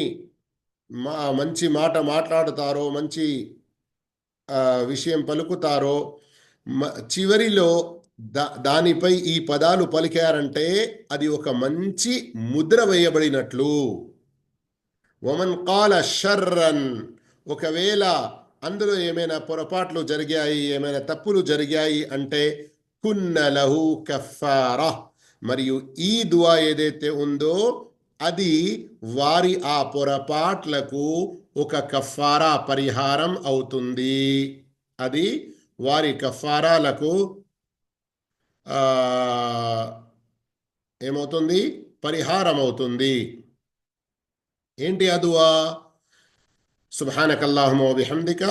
మంచి మాట మాట్లాడుతారో, మంచి విషయం పలుకుతారో, చివరిలో దానిపై ఈ పదాలు పలికారంటే అది ఒక మంచి ముద్ర వేయబడినట్లు. వమన్ కాల షర్రన్, ఒకవేళ అందులో ఏమైనా పొరపాట్లు జరిగాయి, ఏమైనా తప్పులు జరిగాయి అంటే కున్న లహు కఫారా, మరియు ఈ దువా ఏదైతే ఉందో అది వారి ఆ పొరపాట్లకు ఒక కఫారా, పరిహారం అవుతుంది. అది వారి కఫారాలకు ఏమవుతుంది? పరిహారం అవుతుంది. ఏంటి ఆ దువా? సుబ్హానకల్లాహుమ్మ వ బిహమ్దిక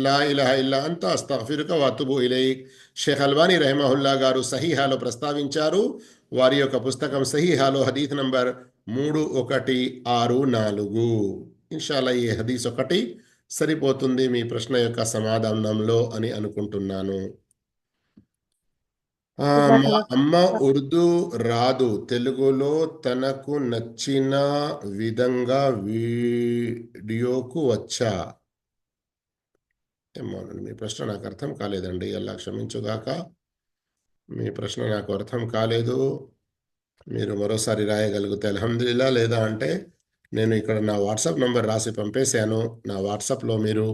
లా ఇలాహ ఇల్లా అంత అస్తగ్ఫిరుక వ అతూబు ఇలైక్. షేఖ్ అల్బానీ రహిమహుల్లా గారు సహీహాలో ప్రస్తావించారు. వారి యొక్క పుస్తకం సహీహాలో హదీస్ నంబర్ 3164. ఇన్షాల్లా ఈ హదీస్ ఒకటి సరిపోతుంది మీ ప్రశ్న యొక్క సమాధానంలో అని అనుకుంటున్నాను. మా అమ్మ ఉర్దూ రాదు, తెలుగులో తనకు నచ్చిన విధంగా వీడియోకు వచ్చా. ఏమోనండి, మీ ప్రశ్న నాకు అర్థం కాలేదండి, అల్లా క్షమించుగాక. మీ ప్రశ్న నాకు అర్థం కాలేదు. మీరు మరోసారి రాయగలిగితే అల్హమ్దులిల్లా, లేదా అంటే నేను ఇక్కడ నా వాట్సాప్ నంబర్ రాసి పంపేశాను, నా వాట్సాప్లో మీరు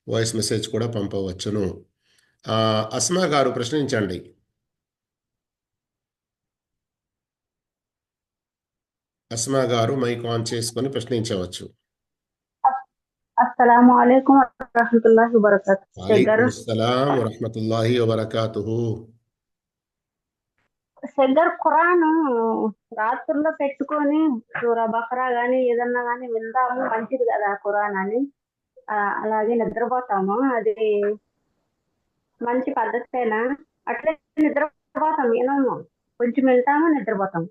వాయిస్ మెసేజ్ కూడా పంపవచ్చును. అస్మా గారు ప్రశ్నించండి. అస్మా గారు మైక్ ఆన్ చేసుకొని ప్రశ్నించవచ్చు. అస్సలాము అలైకుం వరహమతుల్లాహి వబరకాతు. షేక్ గారు, అలైకుముస్సలాం వరహమతుల్లాహి వబరకాతుహు. షేక్ గారు, ఖురాను రాత్రుల్లో పెట్టుకొని సూరా బకరా గాని ఏదన్నా గాని విందాము, మంచిది కదా ఖురాన్ అని. అలాగే నిద్రపోతాము. అది మంచి పద్ధతేనా? అట్లే నిద్రపోతాం, వినము, కొంచెం వింటాము, నిద్రపోతాం.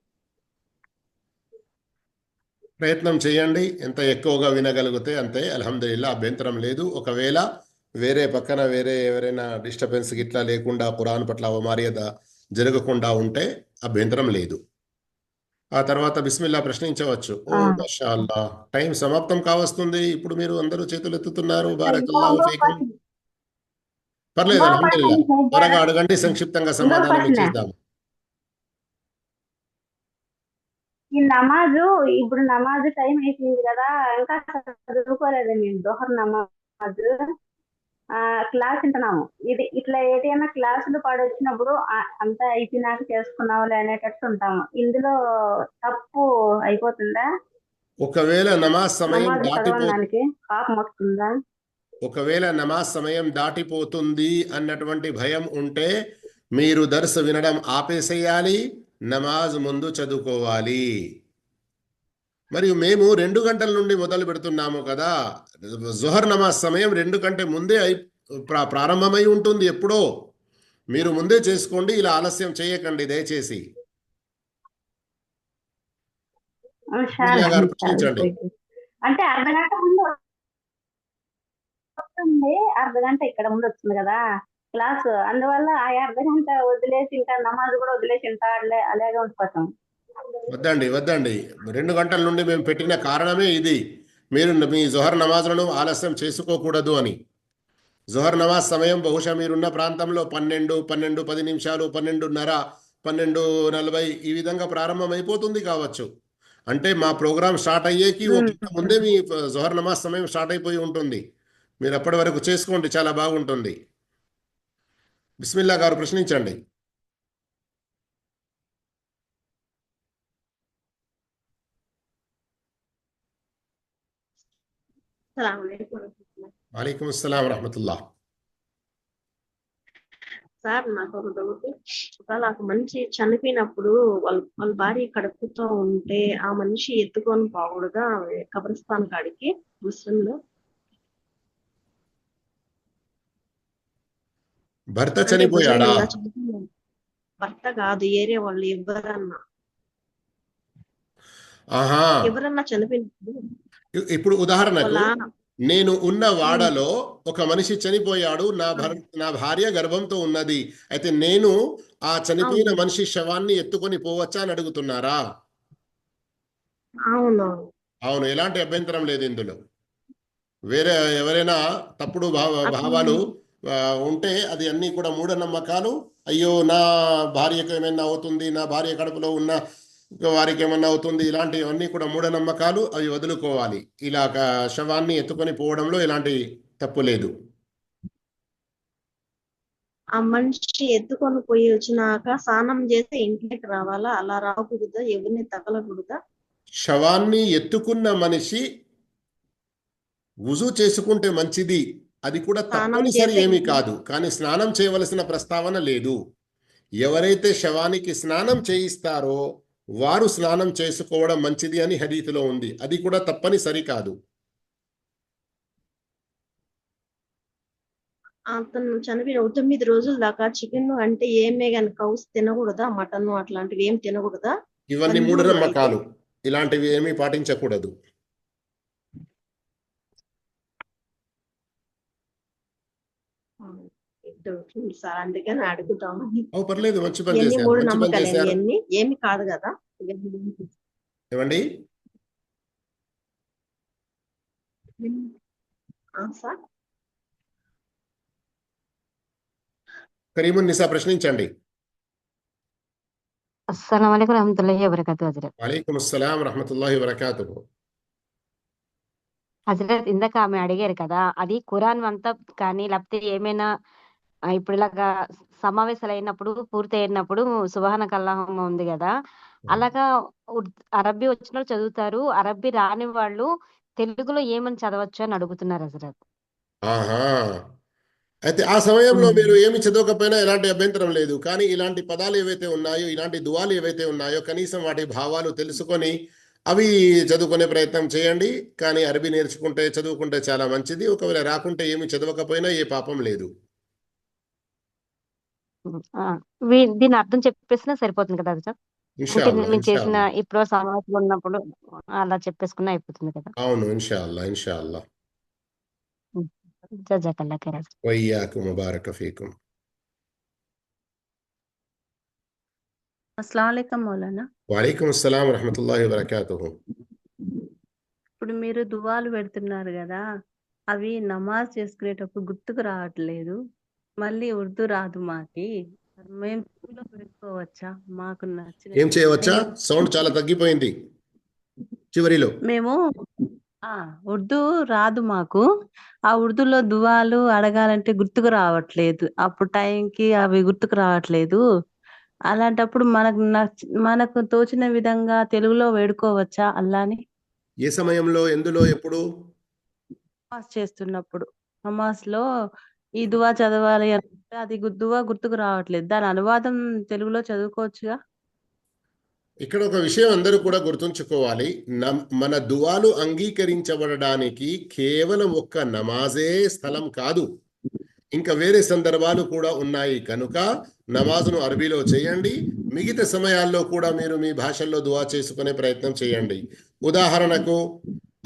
ప్రయత్నం చేయండి, ఎంత ఎక్కువగా వినగలిగితే అంతే అల్హమ్దులిల్లా, అభ్యంతరం లేదు. ఒకవేళ వేరే పక్కన వేరే ఎవరైనా డిస్టర్బెన్స్ గిట్లా లేకుండా ఖురాన్ పట్ల అవమర్యాద జరగకుండా ఉంటే అభ్యంతరం లేదు. ఆ తర్వాత బిస్మిల్లా ప్రశ్నించవచ్చు. ఓ మాషా అల్లా, టైం సమాప్తం కావస్తుంది. ఇప్పుడు మీరు అందరూ చేతులు ఎత్తుతున్నారు. బారకల్లాహు ఫీకుం. పర్లేదు, అల్హమ్దులిల్లా. త్వరగా అడగండి, సంక్షిప్తంగా సమాధానం ఇచ్చేద్దాము. ఈ నమాజు, ఇప్పుడు నమాజు టైం అయిపోయింది కదా, ఇంకా చదువుకోలేదు మేము దోహర్ నమాజు. క్లాస్ వింటున్నాము. ఇది ఇట్లా ఏదైనా క్లాసులు పాడొచ్చినప్పుడు అంతా అయిపోయినాక చేసుకున్నావులే అనేటట్టు ఉంటాము. ఇందులో తప్పు అయిపోతుందా? ఒకవేళ నమాజ్ సమయం చదవడానికి పాపం వస్తుందా? ఒకవేళ నమాజ్ సమయం దాటిపోతుంది అన్నటువంటి భయం ఉంటే మీరు దర్స్ వినడం ఆపేసేయాలి, నమాజ్ ముందు చదువుకోవాలి. మరియు మేము 2 గంటల నుండి మొదలు పెడుతున్నాము కదా, జుహర్ నమాజ్ సమయం 2 గంటల ముందే ప్రారంభమై ఉంటుంది. ఎప్పుడో మీరు ముందే చేసుకోండి, ఇలా ఆలస్యం చేయకండి దయచేసి. ప్రశ్నించండి. అంటే అర్ధగంట ముందు వస్తుంది, అర్ధగంట ఇక్కడ ముందు వస్తుంది కదా క్లాస్, అందువల్ల ఆ అర్ధగంట వదిలేసి ఇంకా నమాజ్ కూడా వదిలేసి ఇంకా అలాగే ఉండిపోతాం. వద్దండి 2 గంటల నుండి మేము పెట్టిన కారణమే ఇది, మీరు మీ జుహర్ నమాజ్లను ఆలస్యం చేసుకోకూడదు అని. జుహర్ నమాజ్ సమయం బహుశా మీరున్న ప్రాంతంలో 12, 12:10 నిమిషాలు, 12:30, 12:40 ఈ విధంగా ప్రారంభం అయిపోతుంది కావచ్చు. అంటే మా ప్రోగ్రామ్ స్టార్ట్ అయ్యేకి ఒక ముందే మీ జుహర్ నమాజ్ సమయం స్టార్ట్ అయిపోయి ఉంటుంది. మీరు అప్పటి వరకు చేసుకోండి, చాలా బాగుంటుంది. బిస్మిల్లా గారు ప్రశ్నించండి. వాలేకుమ్ అస్సలాం వరహమతుల్లా. సార్, నాకు ఒక డౌట్. ఒకవేళ ఒక మనిషి చనిపోయినప్పుడు వాళ్ళ భార్య కడుపుతో ఉంటే ఆ మనిషి ఎత్తుకొని పోకూడదా కబ్రస్థాన్ కాడికి ముస్లింలు? భర్త చనిపోయాడా? భర్త కాదు, ఏరియా వాళ్ళు ఎవరన్నా చనిపోయినప్పుడు, ఇప్పుడు ఉదాహరణకు నేను ఉన్న వాడలో ఒక మనిషి చనిపోయాడు, నా భార్య గర్భంతో ఉన్నది. అయితే నేను ఆ చనిపోయిన మనిషి శవాన్ని ఎత్తుకొని పోవచ్చా అని అడుగుతున్నారా? అవును, ఎలాంటి అభ్యంతరం లేదు ఇందులో. వేరే ఎవరైనా తప్పుడు భావాలు ఉంటే అది అన్నీ కూడా మూఢనమ్మకాలు. అయ్యో నా భార్యకు ఏమైనా అవుతుంది, నా భార్య కడుపులో ఉన్న వారికి ఏమన్నా అవుతుంది, ఇలాంటివన్నీ కూడా మూఢనమ్మకాలు, అవి వదులుకోవాలి. ఇలా శవాన్ని ఎత్తుకొని పోవడంలో ఎలాంటి తప్పు లేదు. ఆ మనిషి ఎత్తుకొని పోయి వచ్చినాక స్నానం చేస్తే ఇంట్లోకి రావాలా? అలా రాకూడదా? ఎవరిని తగలకూడదా? శవాన్ని ఎత్తుకున్న మనిషి వుజు చేసుకుంటే మంచిది, అది కూడా తప్పనిసరి ఏమీ కాదు. కానీ స్నానం చేయవలసిన ప్రస్తావన లేదు. ఎవరైతే శవానికి స్నానం చేయిస్తారో వారు స్నానం చేసుకోవడం మంచిది అని హదీతులో ఉంది. అది కూడా తప్పనిసరి కాదు. అతను చనిపోయిన 9 రోజుల దాకా చికెన్ అంటే ఏమే కానీ కౌస్ తినకూడదా? మటన్ అట్లాంటివి ఏం తినకూడదా? ఇవన్నీ మూఢనమ్మకాలు, ఇలాంటివి ఏమీ పాటించకూడదు. సార్, అందుకని అడుగుతాము. పర్లేదు, మంచి పని చేశారు. మూఢనమ్మకాలు ఇవన్నీ ఏమి కాదు కదా. ఏమండి సార్? కరీమున్ నిసా ప్రశ్నించండి. అస్సలాము అలైకుం రహమతుల్లాహి వబరకాతుహు హజరత్. వలైకుం అస్సలాం రహమతుల్లాహి వబరకాతుహు. హజరత్, ఇందాక ఆమె అడిగారు కదా, అది ఖురాన్ అంతా కానీ లేకపోతే ఏమైనా ఇప్పుడు ఇలాగా సమావేశాలు అయినప్పుడు పూర్తి అయినప్పుడు సుబ్హానక అల్లాహుమ్మ ఉంది కదా, అలాగా అరబ్బీ వచ్చిన చదువుతారు, అరబ్బీ రాని వాళ్ళు తెలుగులో ఏమని చదవచ్చు అని అడుగుతున్నారు హజరత్. ఆహా, అయితే ఆ సమయంలో మీరు ఏమి చదవకపోయినా ఎలాంటి అభ్యంతరం లేదు. కానీ ఇలాంటి పదాలు ఏవైతే ఉన్నాయో, ఇలాంటి దువాలు ఏవైతే ఉన్నాయో, కనీసం వాటి భావాలు తెలుసుకొని అవి చదువుకునే ప్రయత్నం చేయండి. కానీ అరబీ నేర్చుకుంటే చదువుకుంటే చాలా మంచిది. ఒకవేళ రాకుంటే ఏమి చదవకపోయినా ఏ పాపం లేదు. ఆ, దీని అర్థం చెప్పేసినా సరిపోతుంది కదా హజరత్. అంటే ఇన్షాల్లా మేము చేసిన ఇన్షాల్లా. ఇప్పుడు సమావేశం ఉన్నప్పుడు అలా చెప్పేసుకున్నా అయిపోతుంది కదా. అవును, ఇన్షాల్లా ఇన్షాల్లా. జజాకల్లా ఖైర్ హజరత్. వయ్యాకుం ముబారక ఫీకుం. అస్సలాము అలైకుం మౌలానా. వలైకుం అస్సలాం వరహమతుల్లాహి వబరకాతుహు. ఇప్పుడు మీరు దువాలు పెడుతున్నారు కదా, అవి నమాజ్ చేసుకునేటప్పుడు గుర్తుకు రావట్లేదు. మళ్ళీ ఉర్దూ రాదు మాకి. మేము తెలుగులో పెట్టుకోవచ్చా? మాకు ఏం నచ్చిన చేయవచ్చా? సౌండ్ చాలా తగ్గిపోయింది చివరిలో. మేము ఉర్దూ రాదు మాకు. ఆ ఉర్దూలో దువాలు అడగాలంటే గుర్తుకు రావట్లేదు. అప్పుడు టైంకి అవి గుర్తుకు రావట్లేదు. అలాంటప్పుడు మనకు తోచిన విధంగా తెలుగులో వేడుకోవచ్చా అల్లాని? ఏ సమయంలో, ఎందులో, ఎప్పుడు? నమాజ్ చేస్తున్నప్పుడు. నమాజ్ లో ఈ దువా చదవాలి అంటే అది దువా గుర్తుకు రావట్లేదు. దాని అనువాదం తెలుగులో చదువుకోవచ్చుగా? ఇక్కడ ఒక విషయం అందరూ కూడా గుర్తుంచుకోవాలి. మన దువాలు అంగీకరించబడడానికి కేవలం ఒక్క నమాజే స్థలం కాదు, ఇంకా వేరే సందర్భాలు కూడా ఉన్నాయి. కనుక నమాజును అరబీలో చేయండి. మిగతా సమయాల్లో కూడా మీరు మీ భాషల్లో దువా చేసుకునే ప్రయత్నం చేయండి. ఉదాహరణకు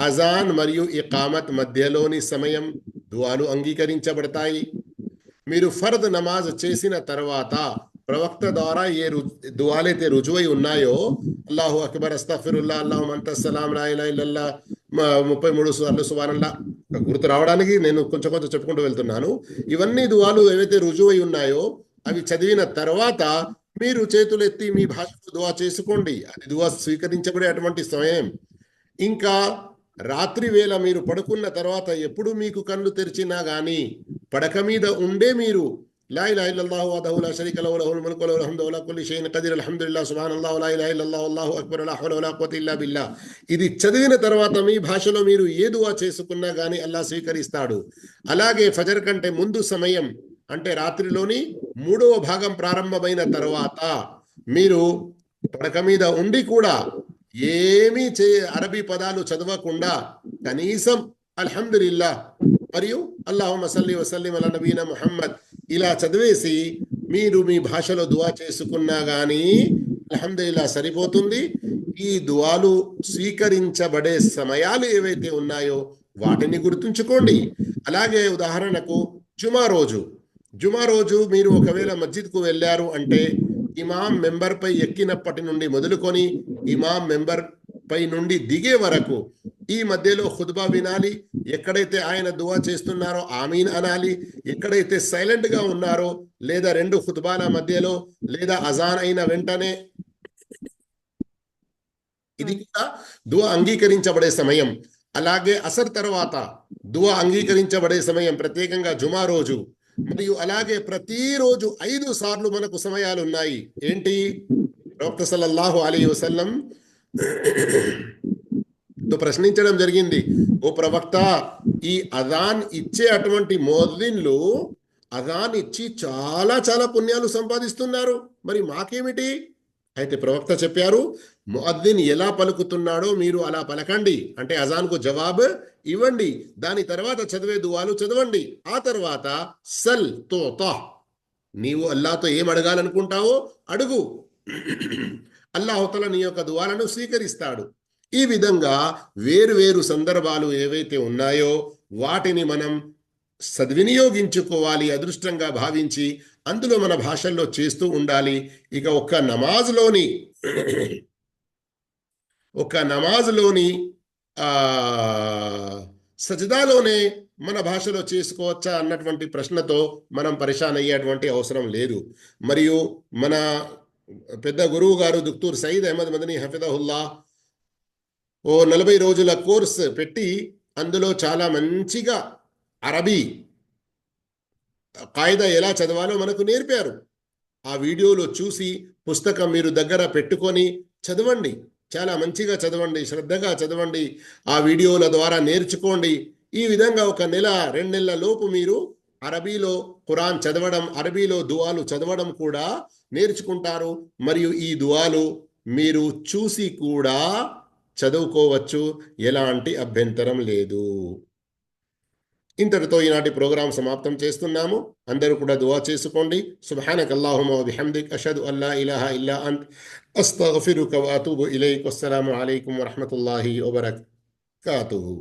అజాన్ మరియు ఇకామత్ మధ్యలోని సమయం దువాలు అంగీకరించబడతాయి. మీరు ఫర్ద్ నమాజ్ చేసిన తర్వాత ప్రవక్త ద్వారా ఏ దువాలైతే రుజువై ఉన్నాయో, అల్లాహు అక్బర్, అస్తగ్ఫిరుల్లాహ్, అల్లాహుమ్మ అంతస్ సలాం, లా ఇలాహ ఇల్లల్లాహ్ 33 సార్లు సుబ్హానల్లాహ్, గుర్తు రావడానికి నేను కొంచెం చెప్పుకుంటూ వెళ్తున్నాను. ఇవన్నీ దువాలు ఏవైతే రుజువై ఉన్నాయో అవి చదివిన తర్వాత మీరు చేతులు ఎత్తి మీ భాషలో దువా చేసుకోండి. అది దువా స్వీకరించబడే అటువంటి సమయం. ఇంకా రాత్రి వేళ మీరు పడుకున్న తర్వాత ఎప్పుడు మీకు కళ్ళు తెరిచినా గానీ పడక మీద ఉండే మీరు లా ఇలాహ ఇల్లల్లాహు వహదహు లా షరీక లహు లహుల్ ముల్కు వలహుల్ హమ్దు వలా కుల్లి షైఇన్ ఖదీర్ అల్హమ్దులిల్లాహ్ సుబ్హానల్లాహ్ లా ఇలాహ ఇల్లల్లాహు అల్లాహు అక్బర్ లా హౌల వలా ఖువత ఇల్లా బిల్లాహ్. ఇది చదివిన తర్వాత మీ భాషలో మీరు ఏ దువా చేసుకున్నా గానీ అల్లాహ్ స్వీకరిస్తాడు. అలాగే ఫజర్ కంటే ముందు సమయం అంటే రాత్రిలోని 3వ భాగం ప్రారంభమైన తర్వాత మీరు పడక మీద ఉండి కూడా ఏమీ అరబీ పదాలు చదవకుండా కనీసం అల్హమ్దులిల్లాహ్ మరియు అల్లాహుమ్మ సల్లి వసల్లిం అలా నబీనా ముహమ్మద్ ఇలా చదివేసి మీరు మీ భాషలో దువా చేసుకున్నా గానీ అల్హమ్దులిల్లాహ్ సరిపోతుంది. ఈ దువాలు స్వీకరించబడే సమయాలు ఏవైతే ఉన్నాయో వాటిని గుర్తుంచుకోండి. అలాగే ఉదాహరణకు జుమా రోజు మీరు ఒకవేళ మస్జిద్కు వెళ్ళారు అంటే ఇమాం మెంబర్ పై ఎక్కినప్పటి నుండి మొదలుకొని ఇమాం మెంబర్ పై నుండి దిగే వరకు ఈ మధ్యలో ఖుత్బా వినాలి. ఎక్కడైతే ఆయన దువా చేస్తున్నారో ఆమీన్ అనాలి. ఎక్కడైతే సైలెంట్ గా ఉన్నారో లేదా 2 ఖుత్బాల మధ్యలో లేదా అజాన్ అయిన వెంటనే, ఇది కూడా దువా అంగీకరించబడే సమయం. అలాగే అసర్ తర్వాత దువా అంగీకరించబడే సమయం ప్రత్యేకంగా జుమా రోజు. మరియు అలాగే ప్రతిరోజు 5 సార్లు మనకు సమయాలు ఉన్నాయి. ఏంటి? ప్రవక్త సల్లల్లాహు అలైహి వసల్లం తో ప్రశ్నించడం జరిగింది, ఓ ప్రవక్త, ఈ అజాన్ ఇచ్చే అటువంటి ముఅజ్జిన్లు అజాన్ ఇచ్చి చాలా చాలా పుణ్యాలు సంపాదిస్తున్నారు, మరి మాకేమిటి? అయితే ప్రవక్త చెప్పారు, ముఅజ్జిన్ ఎలా పలుకుతున్నాడో మీరు అలా పలకండి, అంటే అజాన్కు జవాబు ఇవ్వండి. దాని తర్వాత చదివే దువాలు చదవండి. ఆ తర్వాత సల్ తోతా, నీవు అల్లాహ్తో ఏం అడగాలనుకుంటావో అడుగు, అల్లాహుతఆలా నీ యొక్క దువాలను స్వీకరిస్తాడు. ఈ విధంగా వేరు సందర్భాలు ఏవైతే ఉన్నాయో వాటిని మనం సద్వినియోగించుకోవాలి, అదృష్టంగా భావించి అందులో మన భాషల్లో చేస్తూ ఉండాలి. ఇక ఒక్క నమాజ్లోని సజదాలోనే మన భాషలో చేసుకోవచ్చా అన్నటువంటి ప్రశ్నతో మనం పరిశాన్ అయ్యేటువంటి అవసరం లేదు. మరియు మన పెద్ద గురువు గారు దుక్తూర్ సయీద్ అహ్మద్ మదనీ హఫిదహుల్లా ఓ 40 రోజుల కోర్స్ పెట్టి అందులో చాలా మంచిగా అరబీ కాయిదా ఎలా చదవాలో మనకు నేర్పారు. ఆ వీడియోలో చూసి పుస్తకం మీరు దగ్గర పెట్టుకొని చదవండి. చాలా మంచిగా చదవండి, శ్రద్ధగా చదవండి, ఆ వీడియోల ద్వారా నేర్చుకోండి. ఈ విధంగా 1 నెల 2 నెలల లోపు మీరు అరబీలో ఖురాన్ చదవడం, అరబీలో దువాలు చదవడం కూడా నేర్చుకుంటారు. మరియు ఈ దువాలు మీరు చూసి కూడా చదువుకోవచ్చు, ఎలాంటి అభ్యంతరం లేదు. ఇంతటితో ఈనాటి ప్రోగ్రాం సమాప్తం చేస్తున్నాము. అందరూ కూడా దువా చేసుకోండి. సుబ్హానక అల్లాహుమ్మ వ బిహమ్దిక్ అషహదు అల్లా ఇలాహా ఇల్లా అంత్ అస్తగ్ఫిరుక వ అతూబు ఇలైక్. అస్సలాము అలైకుం వ రహ్మతుల్లాహి వ బరకాతుహు.